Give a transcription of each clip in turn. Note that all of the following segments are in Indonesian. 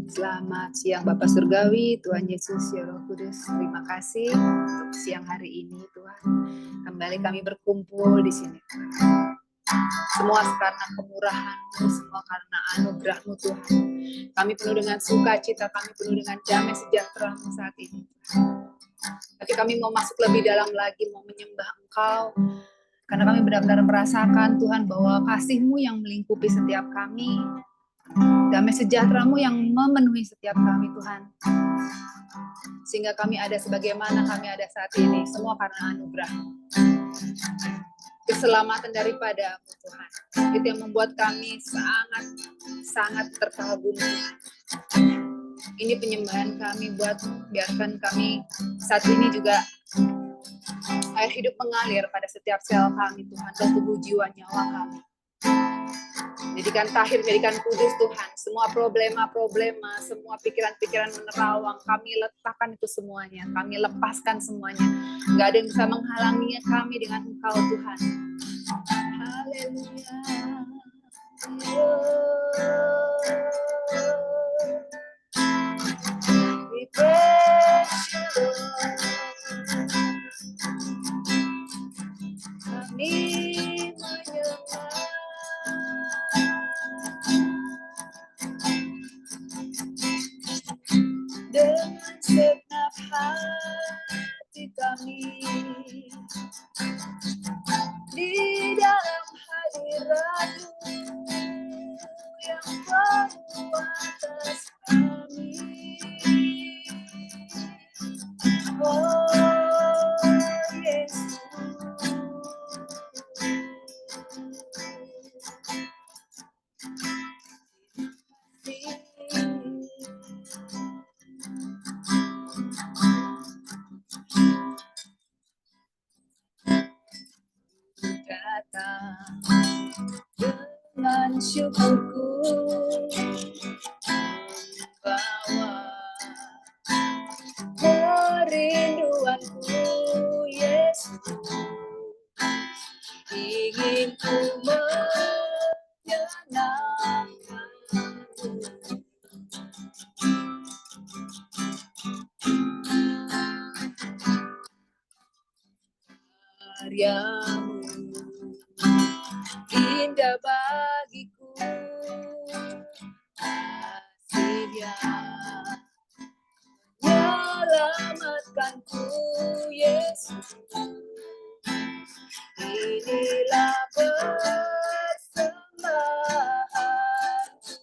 Selamat siang Bapak Surgawi, Tuhan Yesus, ya Roh Kudus. Terima kasih untuk siang hari ini Tuhan. Kembali kami berkumpul di sini. Semua karena kemurahan-Mu, semua karena anugerah-Mu Tuhan. Kami penuh dengan sukacita, kami penuh dengan damai sejahtera-Mu saat ini. Tapi kami mau masuk lebih dalam lagi, mau menyembah Engkau. Karena kami benar-benar merasakan Tuhan bahwa kasih-Mu yang melingkupi setiap kami. Damai sejahtera-Mu yang memenuhi setiap kami Tuhan. Sehingga kami ada sebagaimana kami ada saat ini. Semua karena anugerah-Mu. Keselamatan daripada-Mu Tuhan. Itu yang membuat kami sangat terkagum Tuhan. Ini penyembahan kami buat biarkan kami saat ini juga air hidup mengalir pada setiap sel kami Tuhan. Dan tubuh jiwa nyawa kami. Jadikan tahir, jadikan kudus Tuhan. Semua problema-problema, semua pikiran-pikiran menerawang, kami letakkan itu semuanya. Kami lepaskan semuanya. Gak ada yang bisa menghalangi kami dengan Engkau Tuhan. Haleluya. We praise you, Lord. Kami menyembah. Dengan segenap hati kami di dalam hadirat-Mu yang penuh atas kami. Oh Yesus, datang dengan syukurku, bawa kerinduanku, Yesus, ingin ku menyenangkanmu. Karya-Mu indah bagiku, kasih-Nya menyelamatkanku, Yesus. Inilah persembahanku.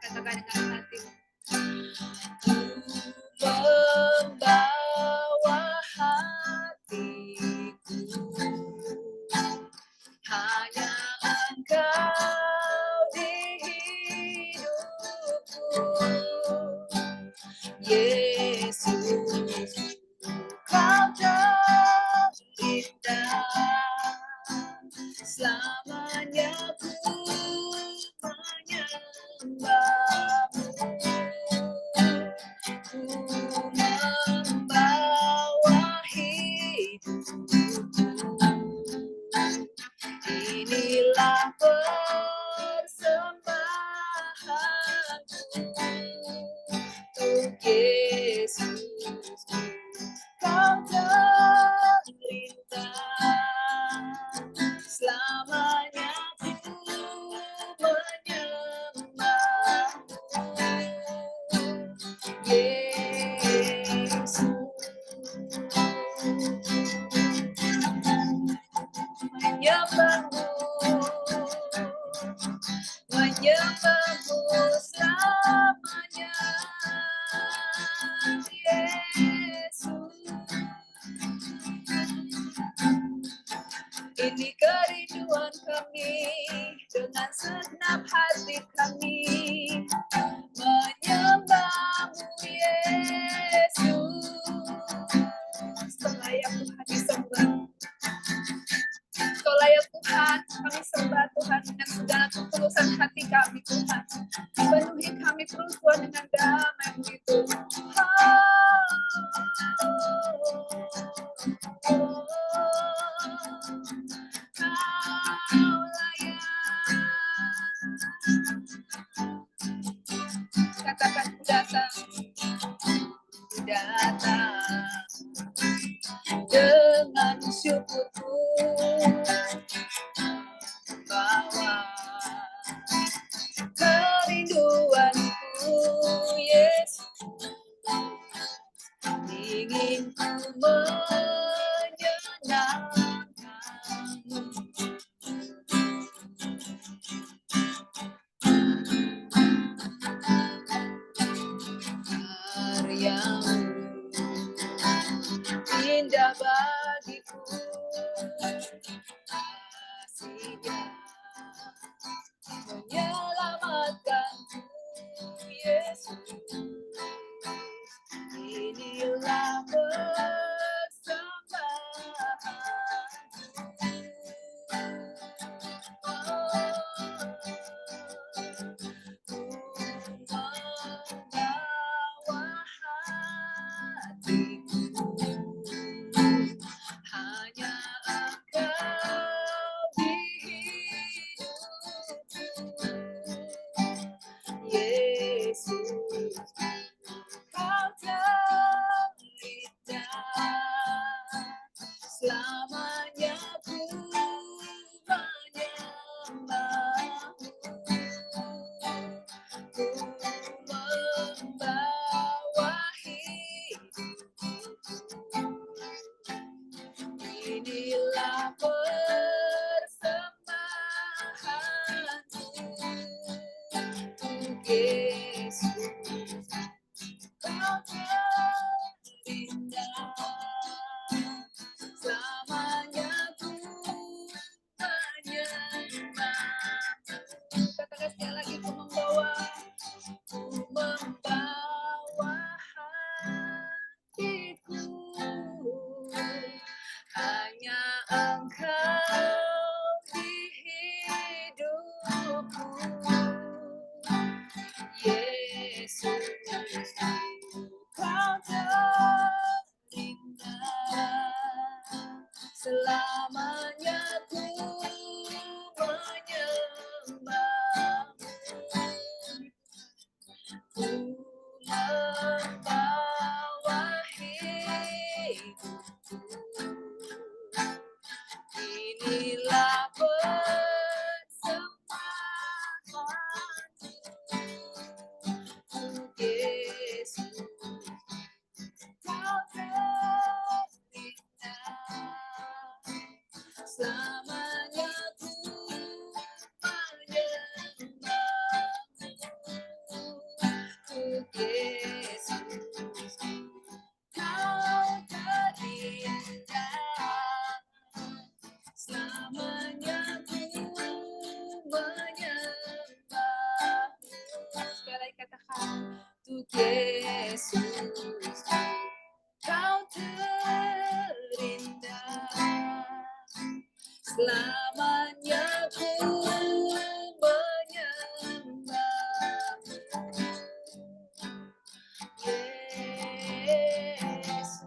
Katakan dengan hatimu. Membawa hatiku, hanya Engkau di hidupku, Yesus, Kau terindah, selamanya ku menyembah-Mu. Ku membawa hidupku, inilah persembahanku untuk Yesus. Kau terindah, selamanya ku menyembah-Mu, Yesus. Menyembah-Mu, menyembah-Mu selamanya, Yesus. Ini kerinduan kami, dengan segenap hati kami menyembah-Mu, Yesus. Kau layak Tuhan disembah. Kau layak Tuhan, kami sembah Tuhan dengan segala ketulusan hati kami Tuhan. Penuhi kami terus Tuhan dengan damai begitu. Kau layak datang, datang dengan syukurku, bawa kerinduanku, Yesus, ingin ku menyenangkanmu. Karyamu indah bagiku, kasih-Nya menyelamatkanku, Yesus. Inilah membawa hatiku, hanya Engkau di hidupku, Yesus, Kau terindah, selamanya ku menyembahmu, ku membawa hidupku. Inilah persembahanku untuk Yesus, Kau terindah, selamanya ku menyembahmu. Katakan sekali lagi, ku membawa hatiku, hanya Engkau di hidupku, Yesus, Kau terindah, selamanya ku menyembahmu, ku membawa hidupku. Inilah persembahanku untuk Yesus, Kau terindah, selamanya ku menyembahmu, untuk Yesus, Kau terindah, selamanya ku menyembahmu. Sekali lagi katakan, untuk Yesus, Kau terindah, selamanya ku menyembahmu, Yesus.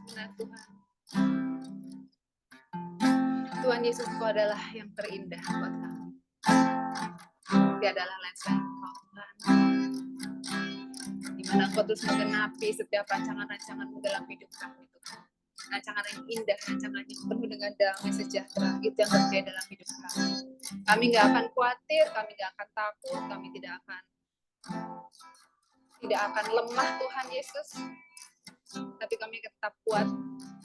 Benar Tuhan. Tuhan Yesus, Kau adalah yang terindah buat kami. Tiadalah lain selain Kau, Tuhan. Di mana Kau terus menggenapi setiap rancangan-rancangan-Mu dalam hidup kami, Tuhan. Rancangan yang indah, rancangan yang penuh dengan damai sejahtera, itu yang terjadi dalam hidup kami. Kami nggak akan khawatir, kami nggak akan takut, kami tidak akan lemah, Tuhan Yesus. Tapi kami tetap kuat.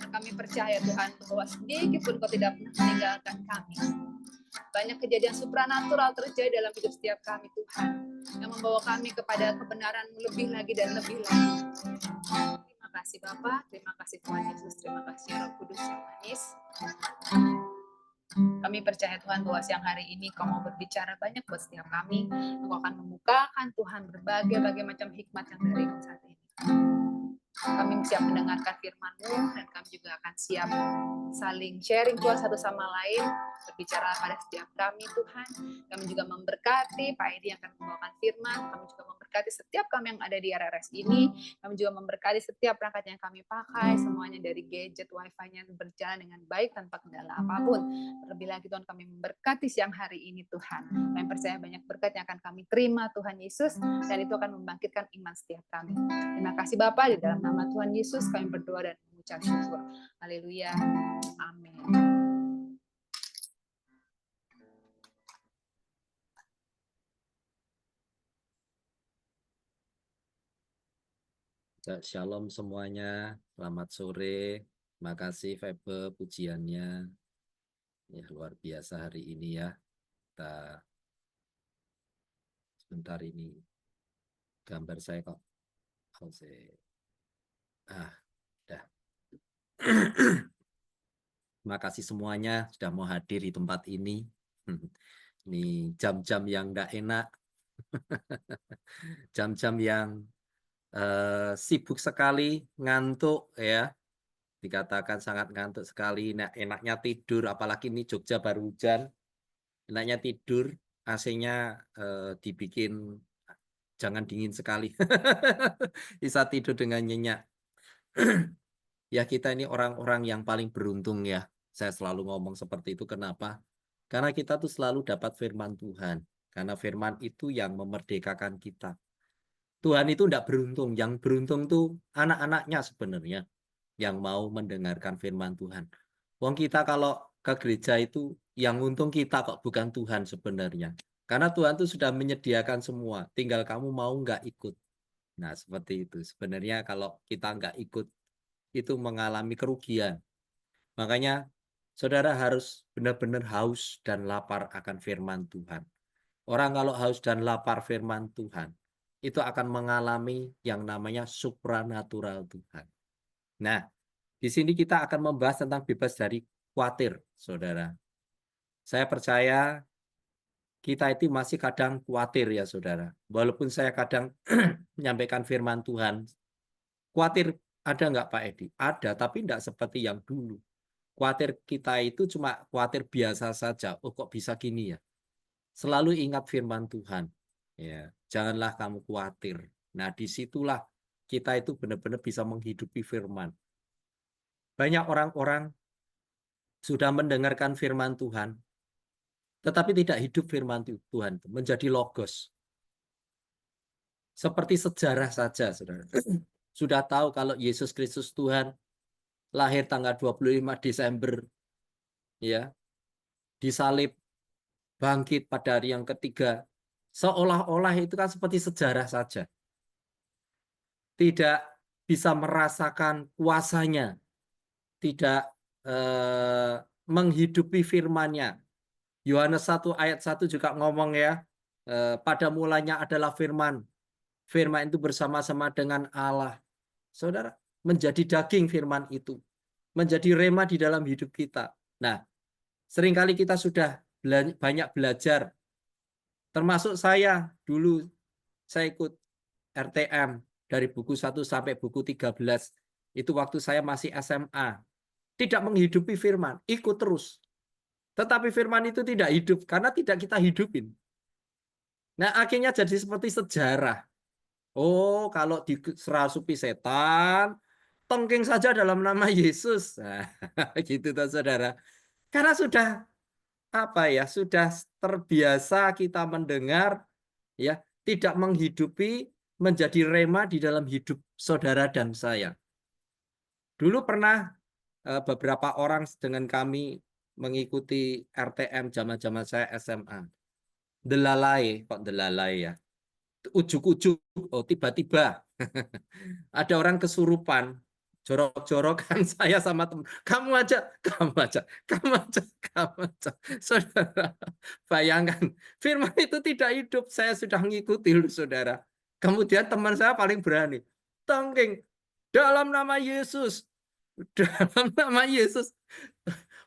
Kami percaya Tuhan bahwa sedikit pun Kau tidak pernah meninggalkan kami. Banyak kejadian supranatural terjadi dalam hidup setiap kami, Tuhan, yang membawa kami kepada kebenaran-Mu lebih lagi dan lebih lagi. Terima kasih Bapa, terima kasih Tuhan Yesus, terima kasih Roh Kudus yang manis. Kami percaya Tuhan bahwa siang hari ini Kau mau berbicara banyak buat setiap kami. Engkau akan membukakan Tuhan berbagai macam hikmat yang dari Engkau saat ini. Kami siap mendengarkan firman-Mu dan kami juga akan siap saling sharing Tuhan satu sama lain, berbicara pada setiap kami Tuhan. Kami juga memberkati Pak Edi yang akan membawakan firman, kami juga memberkati setiap kami yang ada di RRS ini, kami juga memberkati setiap perangkat yang kami pakai, semuanya dari gadget, wifi-nya berjalan dengan baik tanpa kendala apapun. Terlebih lagi Tuhan kami memberkati siang hari ini Tuhan. Kami percaya banyak berkat yang akan kami terima Tuhan Yesus, dan itu akan membangkitkan iman setiap kami. Terima kasih Bapak, di dalam nama Tuhan Yesus kami berdoa dan mengucap syukur. Haleluya. Amin. Shalom semuanya, selamat sore. Terima kasih Febe pujiannya. Ya, luar biasa hari ini ya. Kita sebentar ini gambar saya kok. Dah. Terima kasih semuanya sudah mau hadir di tempat ini. Ini jam-jam yang enggak enak. Jam-jam yang sibuk sekali, ngantuk ya. Dikatakan sangat ngantuk sekali. Nah, enaknya tidur, apalagi ini Jogja baru hujan. Enaknya tidur, AC-nya dibikin jangan dingin sekali. Bisa tidur dengan nyenyak. Ya, kita ini orang-orang yang paling beruntung ya. Saya selalu ngomong seperti itu. Kenapa? Karena kita tuh selalu dapat firman Tuhan. Karena firman itu yang memerdekakan kita. Tuhan itu tidak beruntung. Yang beruntung tuh anak-anaknya sebenarnya yang mau mendengarkan firman Tuhan. Wong kita kalau ke gereja itu yang untung kita kok, bukan Tuhan sebenarnya. Karena Tuhan tuh sudah menyediakan semua. Tinggal kamu mau nggak ikut. Nah, seperti itu. Sebenarnya kalau kita nggak ikut, itu mengalami kerugian. Makanya saudara harus benar-benar haus dan lapar akan firman Tuhan. Orang kalau haus dan lapar firman Tuhan, itu akan mengalami yang namanya supranatural Tuhan. Nah, di sini kita akan membahas tentang bebas dari khawatir, saudara. Saya percaya kita itu masih kadang khawatir ya, saudara. Walaupun saya kadang menyampaikan firman Tuhan, khawatir ada nggak Pak Edi? Ada, tapi tidak seperti yang dulu. Khawatir kita itu cuma khawatir biasa saja. Oh, kok bisa gini ya? Selalu ingat firman Tuhan. Ya, janganlah kamu khawatir. Nah, disitulah kita itu benar-benar bisa menghidupi firman. Banyak orang-orang sudah mendengarkan firman Tuhan, tetapi tidak hidup firman Tuhan, menjadi logos. Seperti sejarah saja, saudara. Sudah tahu kalau Yesus Kristus Tuhan lahir tanggal 25 Desember, ya, disalib, bangkit pada hari yang ketiga. Seolah-olah itu kan seperti sejarah saja. Tidak bisa merasakan kuasanya, tidak menghidupi firman-Nya. Yohanes 1 ayat 1 juga ngomong ya, pada mulanya adalah firman. Firman itu bersama-sama dengan Allah. Saudara, menjadi daging firman itu. Menjadi rema di dalam hidup kita. Nah, seringkali kita sudah banyak belajar. Termasuk saya, dulu saya ikut RTM dari buku 1 sampai buku 13. Itu waktu saya masih SMA. Tidak menghidupi firman, ikut terus. Tetapi firman itu tidak hidup, karena tidak kita hidupin. Nah, akhirnya jadi seperti sejarah. Oh, kalau diserasupi setan, tengking saja dalam nama Yesus. Nah, gitu toh, saudara. Karena sudah sudah terbiasa kita mendengar, ya, tidak menghidupi, menjadi rema di dalam hidup saudara dan saya. Dulu pernah beberapa orang dengan kami mengikuti RTM zaman-zaman saya SMA. Delalai, kok delalai ya. Ujuk-ujuk, oh tiba-tiba ada orang kesurupan, jorok-jorokan saya sama teman. Kamu aja, kamu aja, kamu aja, kamu aja. Saudara, bayangkan, firman itu tidak hidup. Saya sudah mengikuti, saudara. Kemudian teman saya paling berani. Tongking, dalam nama Yesus. Dalam nama Yesus.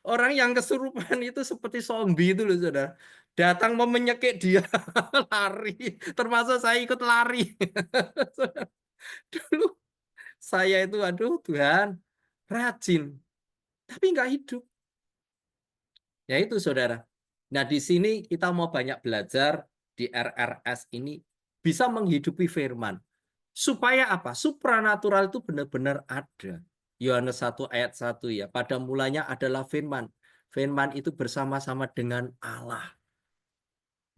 Orang yang kesurupan itu seperti zombie itu loh, saudara. Datang mau menyekik dia, lari. Termasuk saya ikut lari. Dulu saya itu, aduh Tuhan, rajin. tapi nggak hidup. Ya itu saudara. Nah di sini kita mau banyak belajar di RRS ini bisa menghidupi firman. Supaya apa? Supranatural itu benar-benar ada. Yohanes 1 ayat 1 ya. Pada mulanya adalah firman. Firman itu bersama-sama dengan Allah.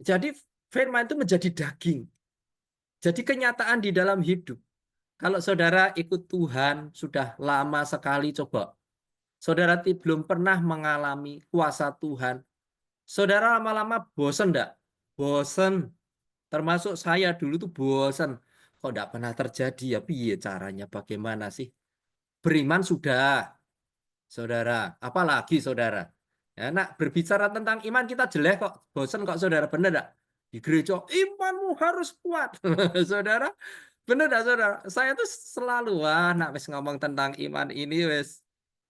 Jadi firman itu menjadi daging. Jadi kenyataan di dalam hidup. Kalau saudara ikut Tuhan sudah lama sekali coba. Saudara belum pernah mengalami kuasa Tuhan. Saudara lama-lama bosen enggak? Bosen. Termasuk saya dulu tuh bosen. Kok enggak pernah terjadi ya? Piye caranya? Bagaimana sih? Beriman sudah, saudara. Apalagi saudara. Ya, nak berbicara tentang iman kita jelek kok. Bosen kok saudara. Bener enggak? Di gereja, imanmu harus kuat. Saudara, bener enggak saudara? Saya tuh selalu, wah nak wis ngomong tentang iman ini wis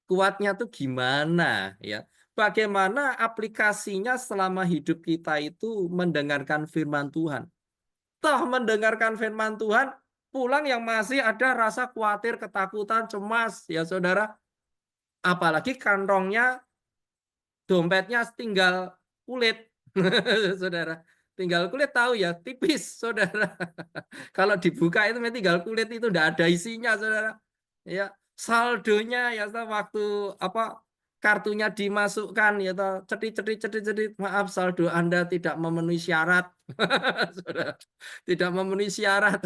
kuatnya tuh gimana ya? Bagaimana aplikasinya selama hidup kita itu mendengarkan firman Tuhan. Toh mendengarkan firman Tuhan, pulang yang masih ada rasa khawatir, ketakutan, cemas, ya saudara. Apalagi kantongnya, dompetnya tinggal kulit, saudara. Tinggal kulit tahu ya, tipis, saudara. Kalau dibuka itu tinggal kulit itu tidak ada isinya, saudara. Ya, saldonya ya waktu apa kartunya dimasukkan ya toh cetit, maaf saldo Anda tidak memenuhi syarat. Saudara, tidak memenuhi syarat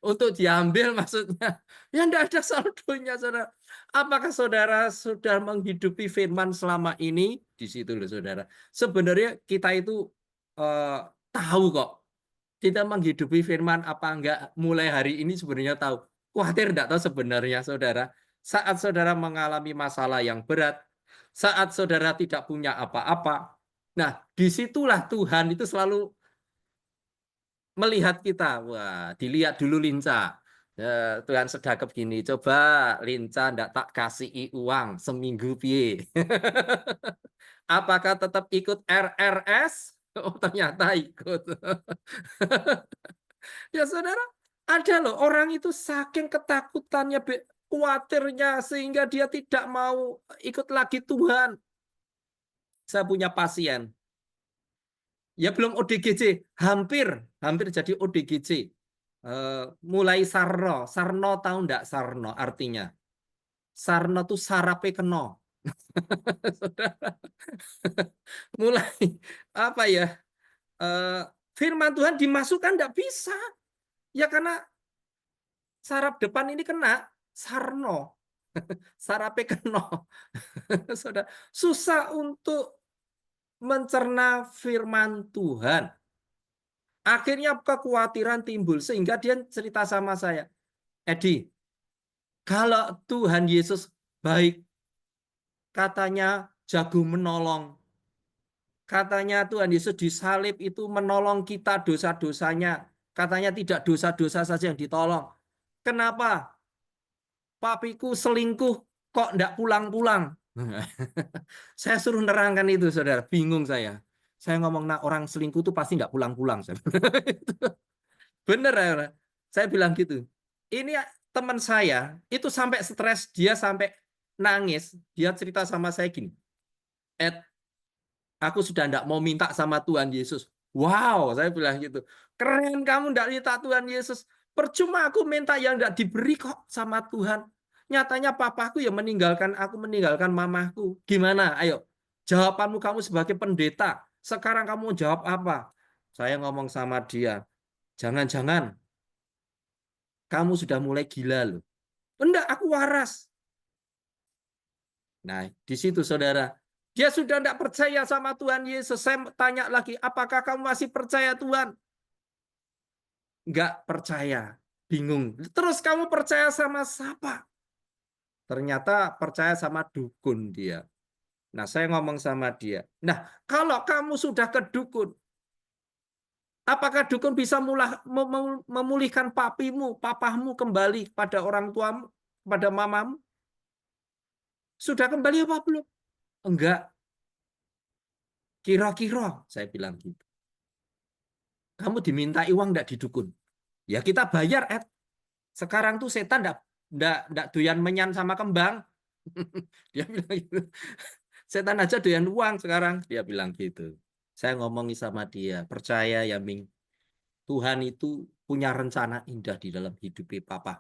untuk diambil maksudnya. Ya enggak ada saldonya, saudara. Apakah saudara sudah menghidupi firman selama ini? Di situ loh, saudara. Sebenarnya kita itu tahu kok. Kita menghidupi firman apa enggak mulai hari ini sebenarnya tahu. Khawatir enggak tahu sebenarnya, saudara. Saat saudara mengalami masalah yang berat, saat saudara tidak punya apa-apa, nah disitulah Tuhan itu selalu melihat kita. Wah, dilihat dulu Linca. Ya, Tuhan sedekap gini, coba Linca ndak tak kasih uang seminggu piye. Apakah tetap ikut RRS? Oh, ternyata ikut. Ya saudara, ada loh orang itu saking ketakutannya, khawatirnya sehingga dia tidak mau ikut lagi Tuhan. Saya punya pasien, ya belum ODGJ, hampir jadi ODGJ. Mulai Sarno, Sarno tahu enggak Sarno artinya? Sarno tuh sarape keno. Saudara, mulai apa ya? Firman Tuhan dimasukkan enggak bisa. Ya karena saraf depan ini kena Sarno, sarape keno. Saudara, susah untuk mencerna firman Tuhan. Akhirnya kekhawatiran timbul sehingga dia cerita sama saya, Edi, kalau Tuhan Yesus baik, katanya jago menolong, katanya Tuhan Yesus disalib itu menolong kita dosa-dosanya, katanya tidak dosa-dosa saja yang ditolong. Kenapa papiku selingkuh kok enggak pulang-pulang? Saya suruh nerangkan itu, saudara. Bingung saya. Saya ngomong, nah orang selingkuh itu pasti nggak pulang-pulang. Bener ya, saya bilang gitu. Ini teman saya itu sampai stres, dia sampai nangis. Dia cerita sama saya gini, Ed, aku sudah nggak mau minta sama Tuhan Yesus. Wow, saya bilang gitu. Keren kamu nggak minta Tuhan Yesus. Percuma aku minta yang nggak diberi kok sama Tuhan. Nyatanya papaku yang meninggalkan aku, meninggalkan mamaku. Gimana? Ayo, jawabanmu kamu sebagai pendeta. Sekarang kamu jawab apa? Saya ngomong sama dia, jangan-jangan kamu sudah mulai gila loh. Enggak, aku waras. Nah, di situ saudara. Dia sudah tidak percaya sama Tuhan Yesus. Saya tanya lagi, apakah kamu masih percaya Tuhan? Enggak percaya. Bingung. Terus kamu percaya sama siapa? Ternyata percaya sama dukun dia. Nah, saya ngomong sama dia. Nah, kalau kamu sudah ke dukun, apakah dukun bisa memulihkan papamu kembali pada orang tuamu, pada mamamu? Sudah kembali apa belum? Enggak. Kira-kira, saya bilang gitu. Kamu diminta uang enggak di dukun? Ya kita bayar, Ed. Sekarang tuh setan enggak doyan menyan sama kembang. Dia bilang gitu. Setan aja doyan uang sekarang, dia bilang gitu. Saya ngomongi sama dia, percaya ya Ming, Tuhan itu punya rencana indah di dalam hidup papa.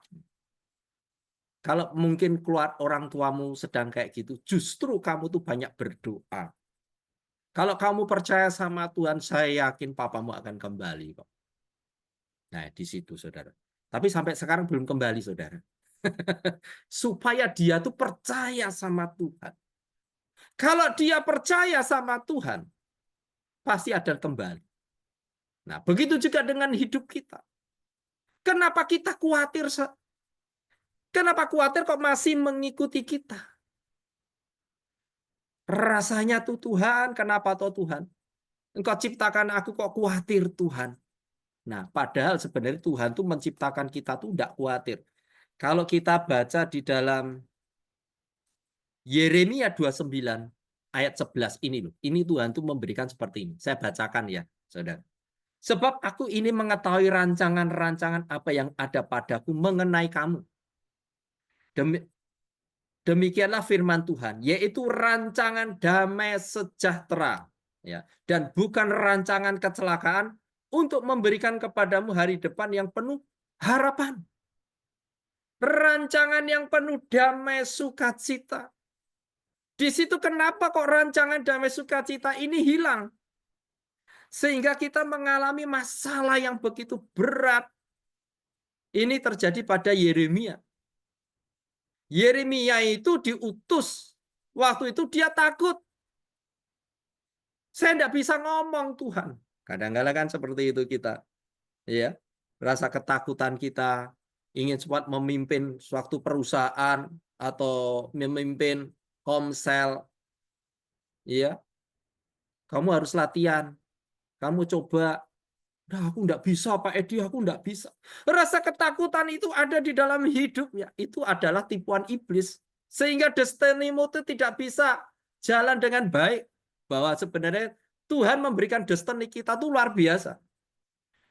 Kalau mungkin keluar orang tuamu sedang kayak gitu, justru kamu tuh banyak berdoa. Kalau kamu percaya sama Tuhan, saya yakin papamu akan kembali kok. Nah, di situ saudara. Tapi sampai sekarang belum kembali saudara. Supaya dia tuh percaya sama Tuhan. Kalau dia percaya sama Tuhan, pasti ada kembali. Nah, begitu juga dengan hidup kita. Kenapa kita khawatir? Kenapa khawatir kok masih mengikuti kita? Rasanya tuh Tuhan, kenapa tuh Tuhan? Engkau ciptakan aku kok khawatir Tuhan. Nah, padahal sebenarnya Tuhan tuh menciptakan kita tuh enggak khawatir. Kalau kita baca di dalam Yeremia 29 ayat 11 ini loh. Ini Tuhan tuh memberikan seperti ini. Saya bacakan ya, Saudara. Sebab aku ini mengetahui rancangan-rancangan apa yang ada padaku mengenai kamu. Demikianlah firman Tuhan, yaitu rancangan damai sejahtera, ya, dan bukan rancangan kecelakaan untuk memberikan kepadamu hari depan yang penuh harapan. Rancangan yang penuh damai sukacita. Di situ kenapa kok rancangan damai sukacita ini hilang? Sehingga kita mengalami masalah yang begitu berat. Ini terjadi pada Yeremia. Yeremia itu diutus. Waktu itu dia takut. Saya tidak bisa ngomong Tuhan. Kadang-kadang kan seperti itu kita. Ya, rasa ketakutan kita. Ingin cepat memimpin suatu perusahaan. Atau memimpin komsel. Ya, kamu harus latihan. Kamu coba. Nah, aku enggak bisa Pak Edi, aku enggak bisa. Rasa ketakutan itu ada di dalam hidupnya. Itu adalah tipuan iblis. Sehingga destinimu itu tidak bisa jalan dengan baik. Bahwa sebenarnya Tuhan memberikan destiny kita itu luar biasa.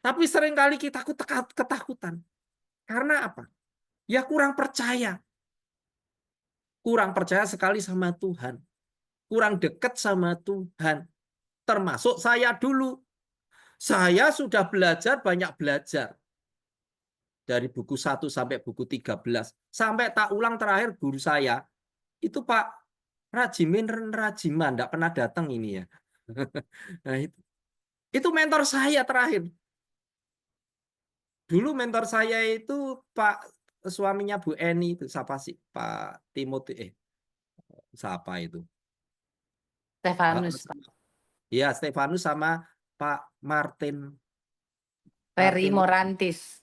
Tapi seringkali kita ketakutan. Karena apa? Ya kurang percaya. Kurang percaya sekali sama Tuhan. Kurang dekat sama Tuhan. Termasuk saya dulu. Saya sudah banyak belajar. Dari buku 1 sampai buku 13. Sampai tak ulang terakhir guru saya, itu Pak Rajiman, enggak pernah datang ini ya. Nah, itu mentor saya terakhir. Dulu mentor saya itu Pak suaminya Bu Eni, itu siapa sih? Pak Timothy, siapa itu? Stefanus, Pak. Ya, Stefanus sama Pak Martin. Ferry Morantis.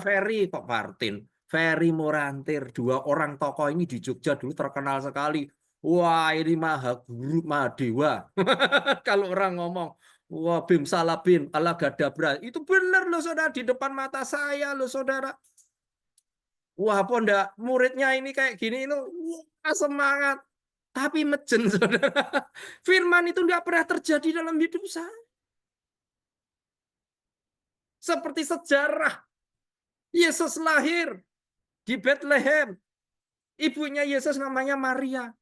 Ferry kok Martin. Ferry Morantir. Dua orang tokoh ini di Jogja dulu terkenal sekali. Wah, ini maha guru, maha dewa. Kalau orang ngomong, wah bim salah bim, ala gadabra. Itu benar loh saudara, di depan mata saya loh saudara. Wah, pondak muridnya ini kayak gini loh. Wah, semangat. Tapi mejen saudara. Firman itu nggak pernah terjadi dalam hidup saya. Seperti sejarah. Yesus lahir di Bethlehem. Ibunya Yesus namanya Maria.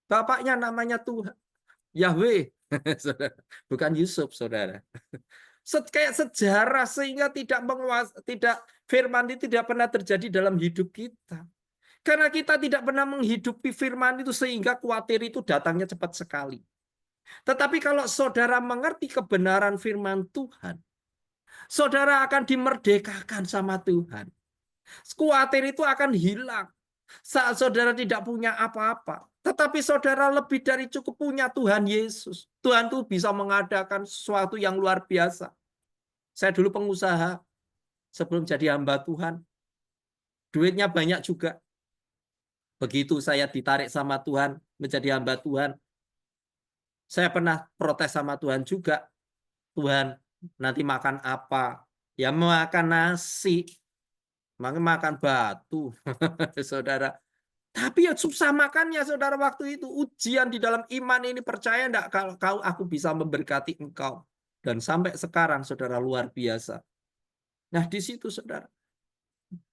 Bapaknya namanya Tuhan. Yahweh. Bukan Yusuf, saudara. Kayak sejarah sehingga tidak firman itu tidak pernah terjadi dalam hidup kita. Karena kita tidak pernah menghidupi firman itu sehingga khawatir itu datangnya cepat sekali. Tetapi kalau saudara mengerti kebenaran firman Tuhan, saudara akan dimerdekakan sama Tuhan. Khawatir itu akan hilang saat saudara tidak punya apa-apa. Tetapi saudara lebih dari cukup punya Tuhan Yesus. Tuhan itu bisa mengadakan sesuatu yang luar biasa. Saya dulu pengusaha sebelum jadi hamba Tuhan. Duitnya banyak juga. Begitu saya ditarik sama Tuhan menjadi hamba Tuhan, saya pernah protes sama Tuhan juga. Tuhan, nanti makan apa? Ya makan nasi. Makan batu, saudara. Tapi ya susah makannya, saudara, waktu itu. Ujian di dalam iman ini, percaya enggak kalau aku bisa memberkati engkau. Dan sampai sekarang, saudara, luar biasa. Nah, di situ, saudara.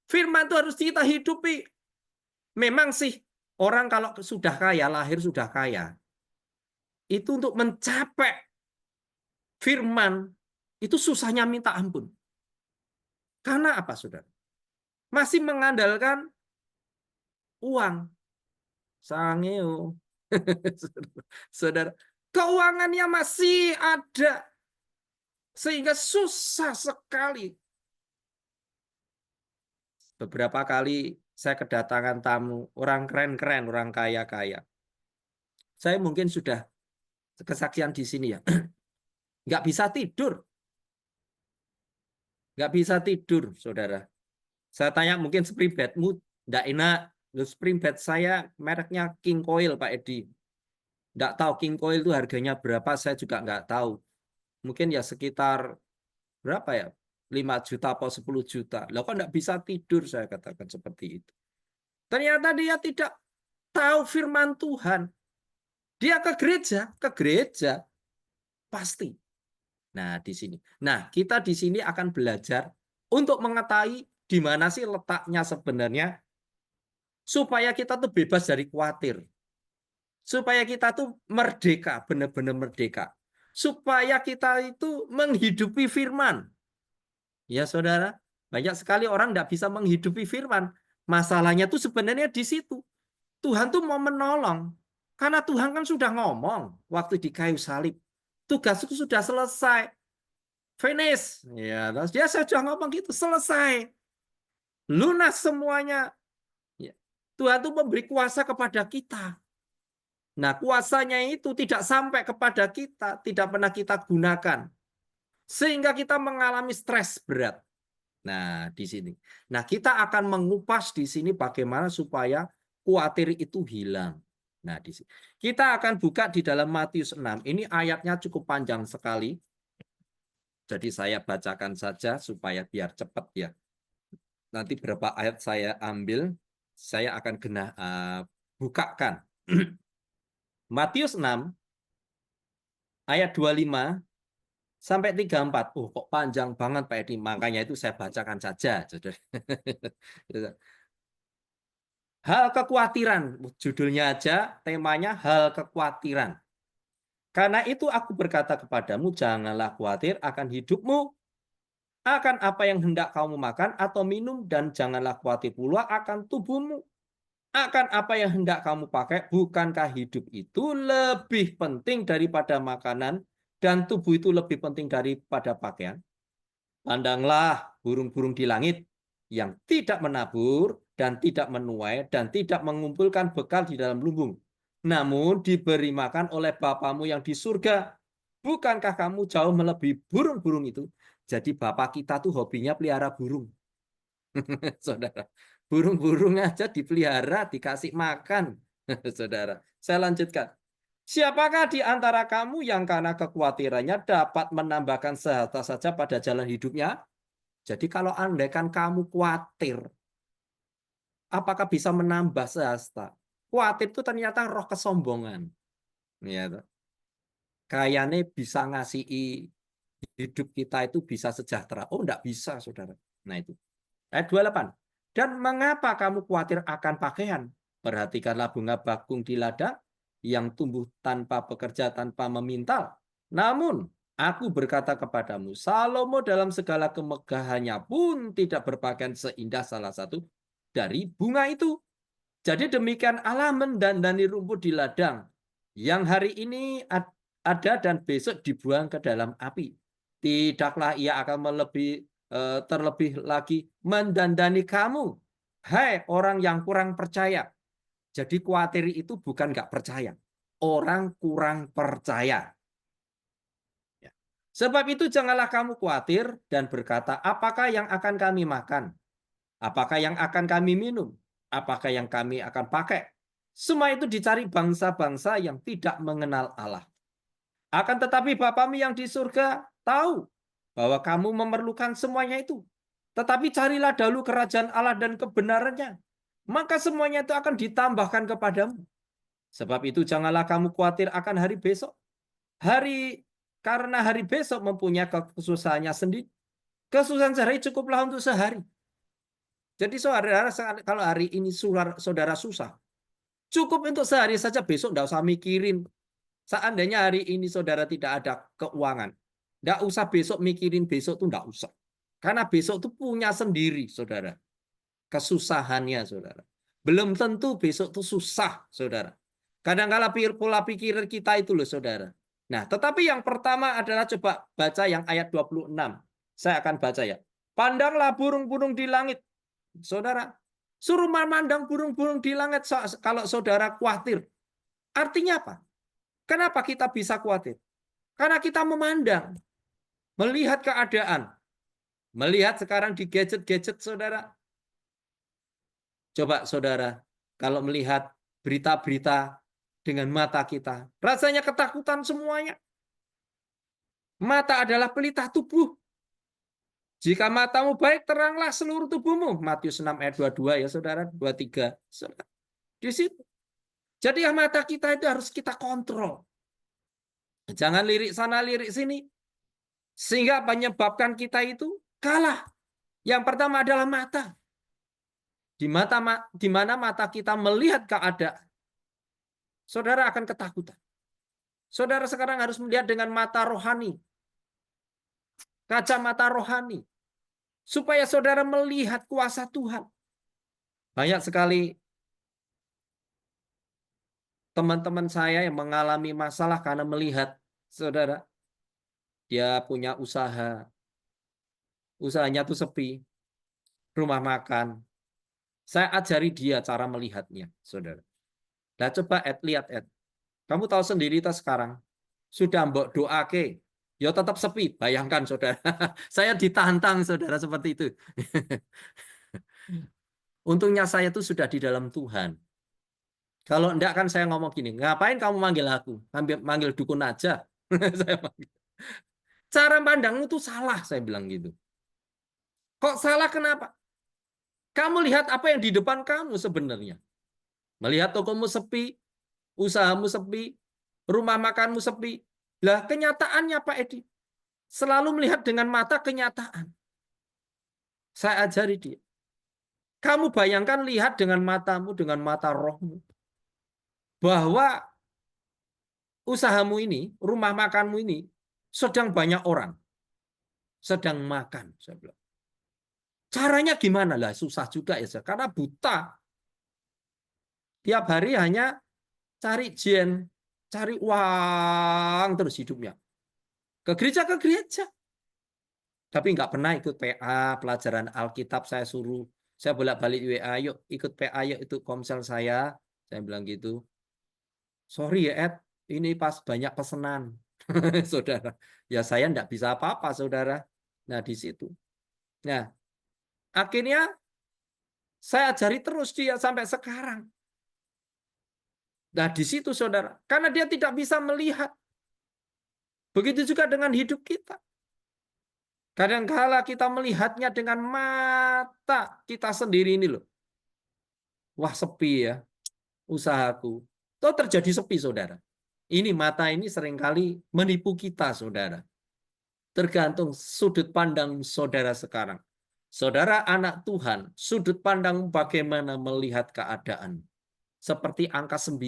Firman itu harus kita hidupi. Memang sih, Orang kalau sudah kaya, lahir sudah kaya, itu untuk mencapai firman, itu susahnya minta ampun. Karena apa, saudara? Masih mengandalkan uang. Sangeo. Saudara, keuangannya masih ada. Sehingga susah sekali. Beberapa kali saya kedatangan tamu, orang keren-keren, orang kaya-kaya. Saya mungkin sudah kesaksian di sini ya. Nggak bisa tidur. Nggak bisa tidur, saudara. Saya tanya mungkin spring bedmu nggak enak. Spring bed saya mereknya King Coil, Pak Edi. Nggak tahu King Coil itu harganya berapa, saya juga nggak tahu. Mungkin ya sekitar berapa ya? 5 juta atau 10 juta. Loh kok nggak bisa tidur, saya katakan seperti itu. Ternyata dia tidak tahu firman Tuhan. Dia ke gereja pasti. Nah, di sini. Nah, kita di sini akan belajar untuk mengetahui di mana sih letaknya sebenarnya supaya kita tuh bebas dari khawatir. Supaya kita tuh merdeka, benar-benar merdeka. Supaya kita itu menghidupi firman. Ya, saudara, banyak sekali orang tidak bisa menghidupi firman. Masalahnya tuh sebenarnya di situ. Tuhan tuh mau menolong. Karena Tuhan kan sudah ngomong waktu di kayu salib. Tugasku sudah selesai. Finish. Ya, terus dia sudah ngomong gitu, selesai. Lunas semuanya. Ya. Tuhan tuh memberi kuasa kepada kita. Nah, kuasanya itu tidak sampai kepada kita, tidak pernah kita gunakan. Sehingga kita mengalami stres berat. Nah, di sini. Nah, kita akan mengupas di sini bagaimana supaya khawatir itu hilang. Nah, di sini. Kita akan buka di dalam Matius 6. Ini ayatnya cukup panjang sekali. Jadi saya bacakan saja supaya biar cepat ya. Nanti berapa ayat saya ambil, saya akan bukakan. Matius 6 ayat 25 sampai 34. Oh, kok panjang banget Pak Edi. Makanya itu saya bacakan saja. Hal kekhawatiran, judulnya aja, temanya hal kekhawatiran. Karena itu aku berkata kepadamu, janganlah khawatir akan hidupmu, akan apa yang hendak kamu makan atau minum, dan janganlah khawatir pula akan tubuhmu, akan apa yang hendak kamu pakai. Bukankah hidup itu lebih penting daripada makanan, dan tubuh itu lebih penting daripada pakaian? Pandanglah burung-burung di langit yang tidak menabur dan tidak menuai dan tidak mengumpulkan bekal di dalam lumbung, namun diberi makan oleh Bapamu yang di surga. Bukankah kamu jauh melebihi burung-burung itu? Jadi Bapak kita tuh hobinya pelihara burung. Saudara, burung-burung aja dipelihara, dikasih makan. Saudara, saya lanjutkan. Siapakah di antara kamu yang karena kekhawatirannya dapat menambahkan sehasta saja pada jalan hidupnya? Jadi kalau andaikan kamu khawatir, apakah bisa menambah sehasta? Khawatir itu ternyata roh kesombongan. Ya, kayaknya bisa ngasih hidup kita itu bisa sejahtera. Oh, enggak bisa, saudara. Nah itu. Ayat 28. Dan mengapa kamu khawatir akan pakaian? Perhatikanlah bunga bakung di ladang yang tumbuh tanpa bekerja, tanpa memintal. Namun, aku berkata kepadamu, Salomo dalam segala kemegahannya pun tidak berpakaian seindah salah satu dari bunga itu. Jadi demikian Allah mendandani rumput di ladang, yang hari ini ada dan besok dibuang ke dalam api. Tidaklah ia akan terlebih lagi mendandani kamu, hai orang yang kurang percaya. Jadi khawatir itu bukan nggak percaya. Orang kurang percaya. Ya. Sebab itu janganlah kamu khawatir dan berkata, apakah yang akan kami makan? Apakah yang akan kami minum? Apakah yang kami akan pakai? Semua itu dicari bangsa-bangsa yang tidak mengenal Allah. Akan tetapi Bapamu yang di surga tahu bahwa kamu memerlukan semuanya itu. Tetapi carilah dahulu kerajaan Allah dan kebenarannya, maka semuanya itu akan ditambahkan kepadamu. Sebab itu janganlah kamu khawatir akan hari besok. Karena hari besok mempunyai kesusahannya sendiri. Kesusahan sehari cukuplah untuk sehari. Jadi saudara, kalau hari ini saudara susah, Cukup untuk sehari saja, besok enggak usah mikirin. Seandainya hari ini saudara tidak ada keuangan, enggak usah besok mikirin besok tuh enggak usah. Karena besok tuh punya sendiri, saudara. Kesusahannya, saudara. Belum tentu besok tuh susah, saudara. Kadang-kala pola pikir kita itu loh, saudara. Nah, tetapi yang pertama adalah coba baca yang ayat 26. Saya akan baca ya. Pandanglah burung-burung di langit. Saudara, suruh memandang burung-burung di langit kalau saudara khawatir. Artinya apa? Kenapa kita bisa khawatir? Karena kita memandang, melihat keadaan. Melihat sekarang di gadget-gadget saudara. Coba saudara, kalau melihat berita-berita dengan mata kita, rasanya ketakutan semuanya. Mata adalah pelita tubuh. Jika matamu baik, teranglah seluruh tubuhmu. Matius 6 ayat 22 ya saudara, 23. Saudara. Di situ. Jadi mata kita itu harus kita kontrol. Jangan lirik sana, lirik sini. Sehingga menyebabkan kita itu kalah. Yang pertama adalah mata. Di mana mata kita melihat keadaan, saudara akan ketakutan. Saudara sekarang harus melihat dengan mata rohani. Kacamata rohani. Supaya saudara melihat kuasa Tuhan. Banyak sekali teman-teman saya yang mengalami masalah karena melihat, saudara, dia punya usaha. Usahanya tuh sepi. Rumah makan. Saya ajari dia cara melihatnya, saudara. Nah, coba lihat, kamu tahu sendiri sekarang. Sudah mbok doake, ya tetap sepi. Bayangkan, saudara. Saya ditantang, saudara, seperti itu. Untungnya saya tuh sudah di dalam Tuhan. Kalau enggak kan saya ngomong gini, ngapain kamu manggil aku? Manggil dukun aja. Saya manggil. Cara pandangmu tuh salah, saya bilang gitu. Kok salah kenapa? Kamu lihat apa yang di depan kamu sebenarnya. Melihat tokomu sepi, usahamu sepi, rumah makanmu sepi. Lah kenyataannya Pak Edi, selalu melihat dengan mata kenyataan. Saya ajari dia. Kamu bayangkan lihat dengan matamu, dengan mata rohmu. Bahwa usahamu ini, rumah makanmu ini, sedang banyak orang. Sedang makan. Saya bilang. Caranya gimana? Lah susah juga ya, karena buta. Tiap hari hanya cari jen, cari uang terus hidupnya. Ke gereja. Tapi nggak pernah ikut PA, pelajaran Alkitab saya suruh. Saya bolak-balik WA, yuk ikut PA, yuk itu komsel saya. Saya bilang gitu. Sorry ya Ed, ini pas banyak pesanan. Saudara. Ya saya nggak bisa apa-apa saudara. Nah di situ. Nah akhirnya saya ajari terus dia sampai sekarang. Nah di situ saudara. Karena dia tidak bisa melihat. Begitu juga dengan hidup kita. Kadang-kala kita melihatnya dengan mata kita sendiri ini loh. Wah sepi ya usahaku. Itu terjadi sepi saudara. Ini mata ini seringkali menipu kita saudara. Tergantung sudut pandang saudara sekarang. Saudara anak Tuhan, sudut pandang bagaimana melihat keadaan. Seperti angka 9.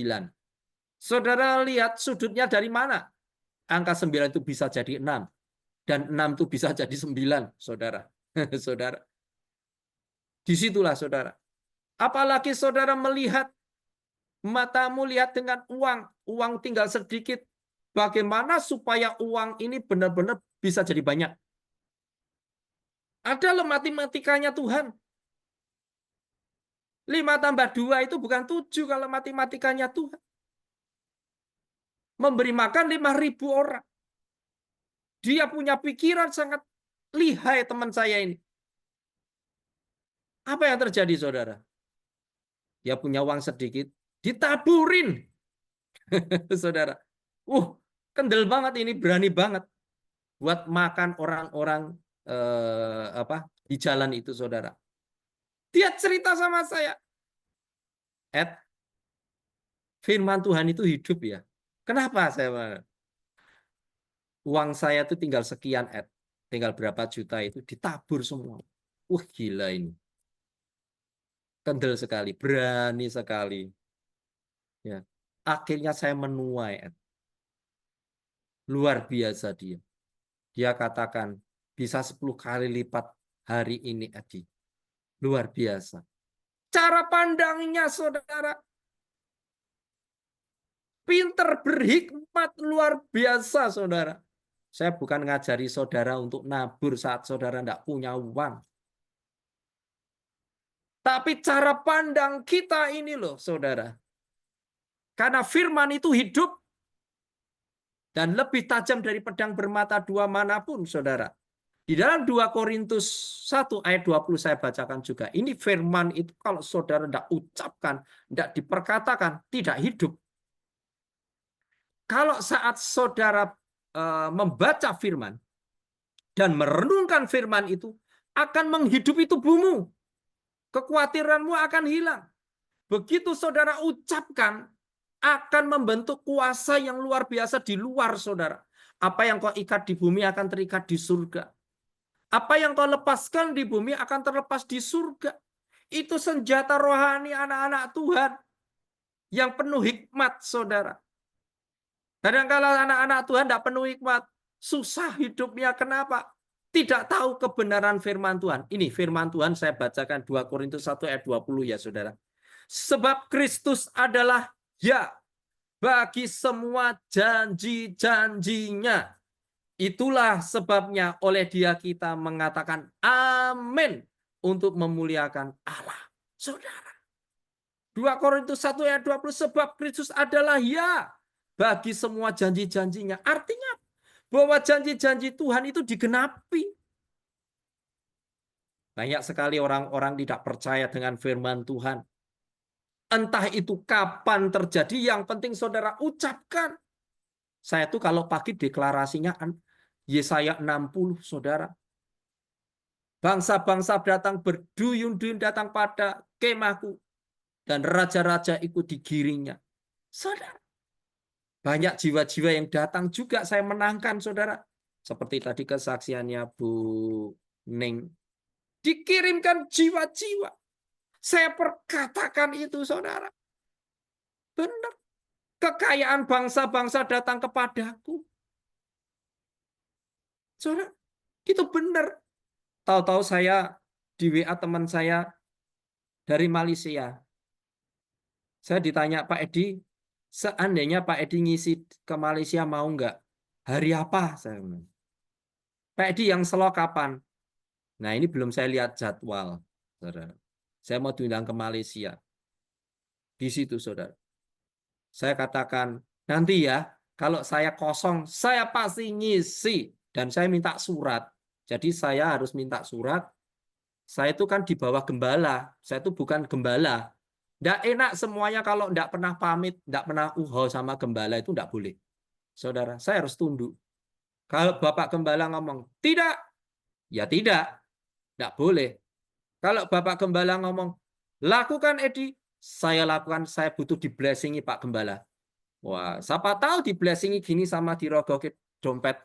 Saudara lihat sudutnya dari mana? Angka 9 itu bisa jadi 6. Dan 6 itu bisa jadi 9, saudara. Saudara. Disitulah, saudara. Apalagi saudara melihat, matamu lihat dengan uang. Uang tinggal sedikit. Bagaimana supaya uang ini benar-benar bisa jadi banyak? Ada loh matematikanya Tuhan. 5 tambah 2 itu bukan 7 kalau matematikanya Tuhan. Memberi makan 5.000 orang. Dia punya pikiran sangat lihai teman saya ini. Apa yang terjadi saudara? Dia punya uang sedikit, ditaburin. Saudara. Kendel banget ini, berani banget. Buat makan orang-orang di jalan itu saudara. Dia cerita sama saya. Ed, firman Tuhan itu hidup ya. Kenapa saya? Uang saya itu tinggal sekian, Ed. Tinggal berapa juta itu ditabur semua. Gila ini. Kendel sekali, berani sekali. Ya. Akhirnya saya menuai. Luar biasa dia. Dia katakan bisa 10 kali lipat hari ini, Edi. Luar biasa. Cara pandangnya, saudara. Pinter, berhikmat, luar biasa, saudara. Saya bukan ngajari saudara untuk nabur saat saudara tidak punya uang. Tapi cara pandang kita ini loh, saudara. Karena firman itu hidup dan lebih tajam dari pedang bermata dua manapun, saudara. Di dalam 2 Korintus 1 ayat 20 saya bacakan juga. Ini firman itu kalau saudara tidak ucapkan, tidak diperkatakan, tidak hidup. Kalau saat saudara membaca firman dan merenungkan firman itu, akan menghidupi tubuhmu. Kekhawatiranmu akan hilang. Begitu saudara ucapkan, akan membentuk kuasa yang luar biasa di luar saudara. Apa yang kau ikat di bumi akan terikat di surga. Apa yang kau lepaskan di bumi akan terlepas di surga. Itu senjata rohani anak-anak Tuhan yang penuh hikmat, saudara. Kadang-kala anak-anak Tuhan tidak penuh hikmat, susah hidupnya. Kenapa? Tidak tahu kebenaran firman Tuhan. Ini firman Tuhan saya bacakan 2 Korintus 1 ayat 20 ya, saudara. Sebab Kristus adalah ya bagi semua janji-janjinya. Itulah sebabnya oleh dia kita mengatakan amin untuk memuliakan Allah. Saudara. 2 Korintus 1 ayat 20, sebab Kristus adalah ya bagi semua janji-janjinya. Artinya bahwa janji-janji Tuhan itu digenapi. Banyak sekali orang-orang tidak percaya dengan firman Tuhan. Entah itu kapan terjadi, yang penting saudara ucapkan. Saya tuh kalau pagi deklarasinya Yesaya 60, saudara. Bangsa-bangsa datang berduyun-duyun datang pada kemahku. Dan raja-raja ikut digiringnya. Saudara. Banyak jiwa-jiwa yang datang juga saya menangkan, saudara. Seperti tadi kesaksiannya Bu Ning. Dikirimkan jiwa-jiwa. Saya perkatakan itu, saudara. Benar. Kekayaan bangsa-bangsa datang kepadaku. Saudara, itu benar. Tahu-tahu saya di WA teman saya dari Malaysia. Saya ditanya, Pak Edi, seandainya Pak Edi ngisi ke Malaysia mau nggak? Hari apa? Saya bilang. Pak Edi yang slow kapan? Nah ini belum saya lihat jadwal. Saudara. Saya mau diundang ke Malaysia. Di situ, saudara. Saya katakan, nanti ya, kalau saya kosong, saya pasti ngisi. Dan saya minta surat. Jadi saya harus minta surat. Saya itu kan di bawah gembala. Saya itu bukan gembala. Tidak enak semuanya kalau tidak pernah pamit, tidak pernah sama gembala itu tidak boleh. Saudara, saya harus tunduk. Kalau Bapak Gembala ngomong, tidak, ya tidak. Tidak boleh. Kalau Bapak Gembala ngomong, lakukan Edi, saya lakukan, saya butuh di-blessingi Pak Gembala. Wah, siapa tahu di-blessingi gini sama dirogoki dompet.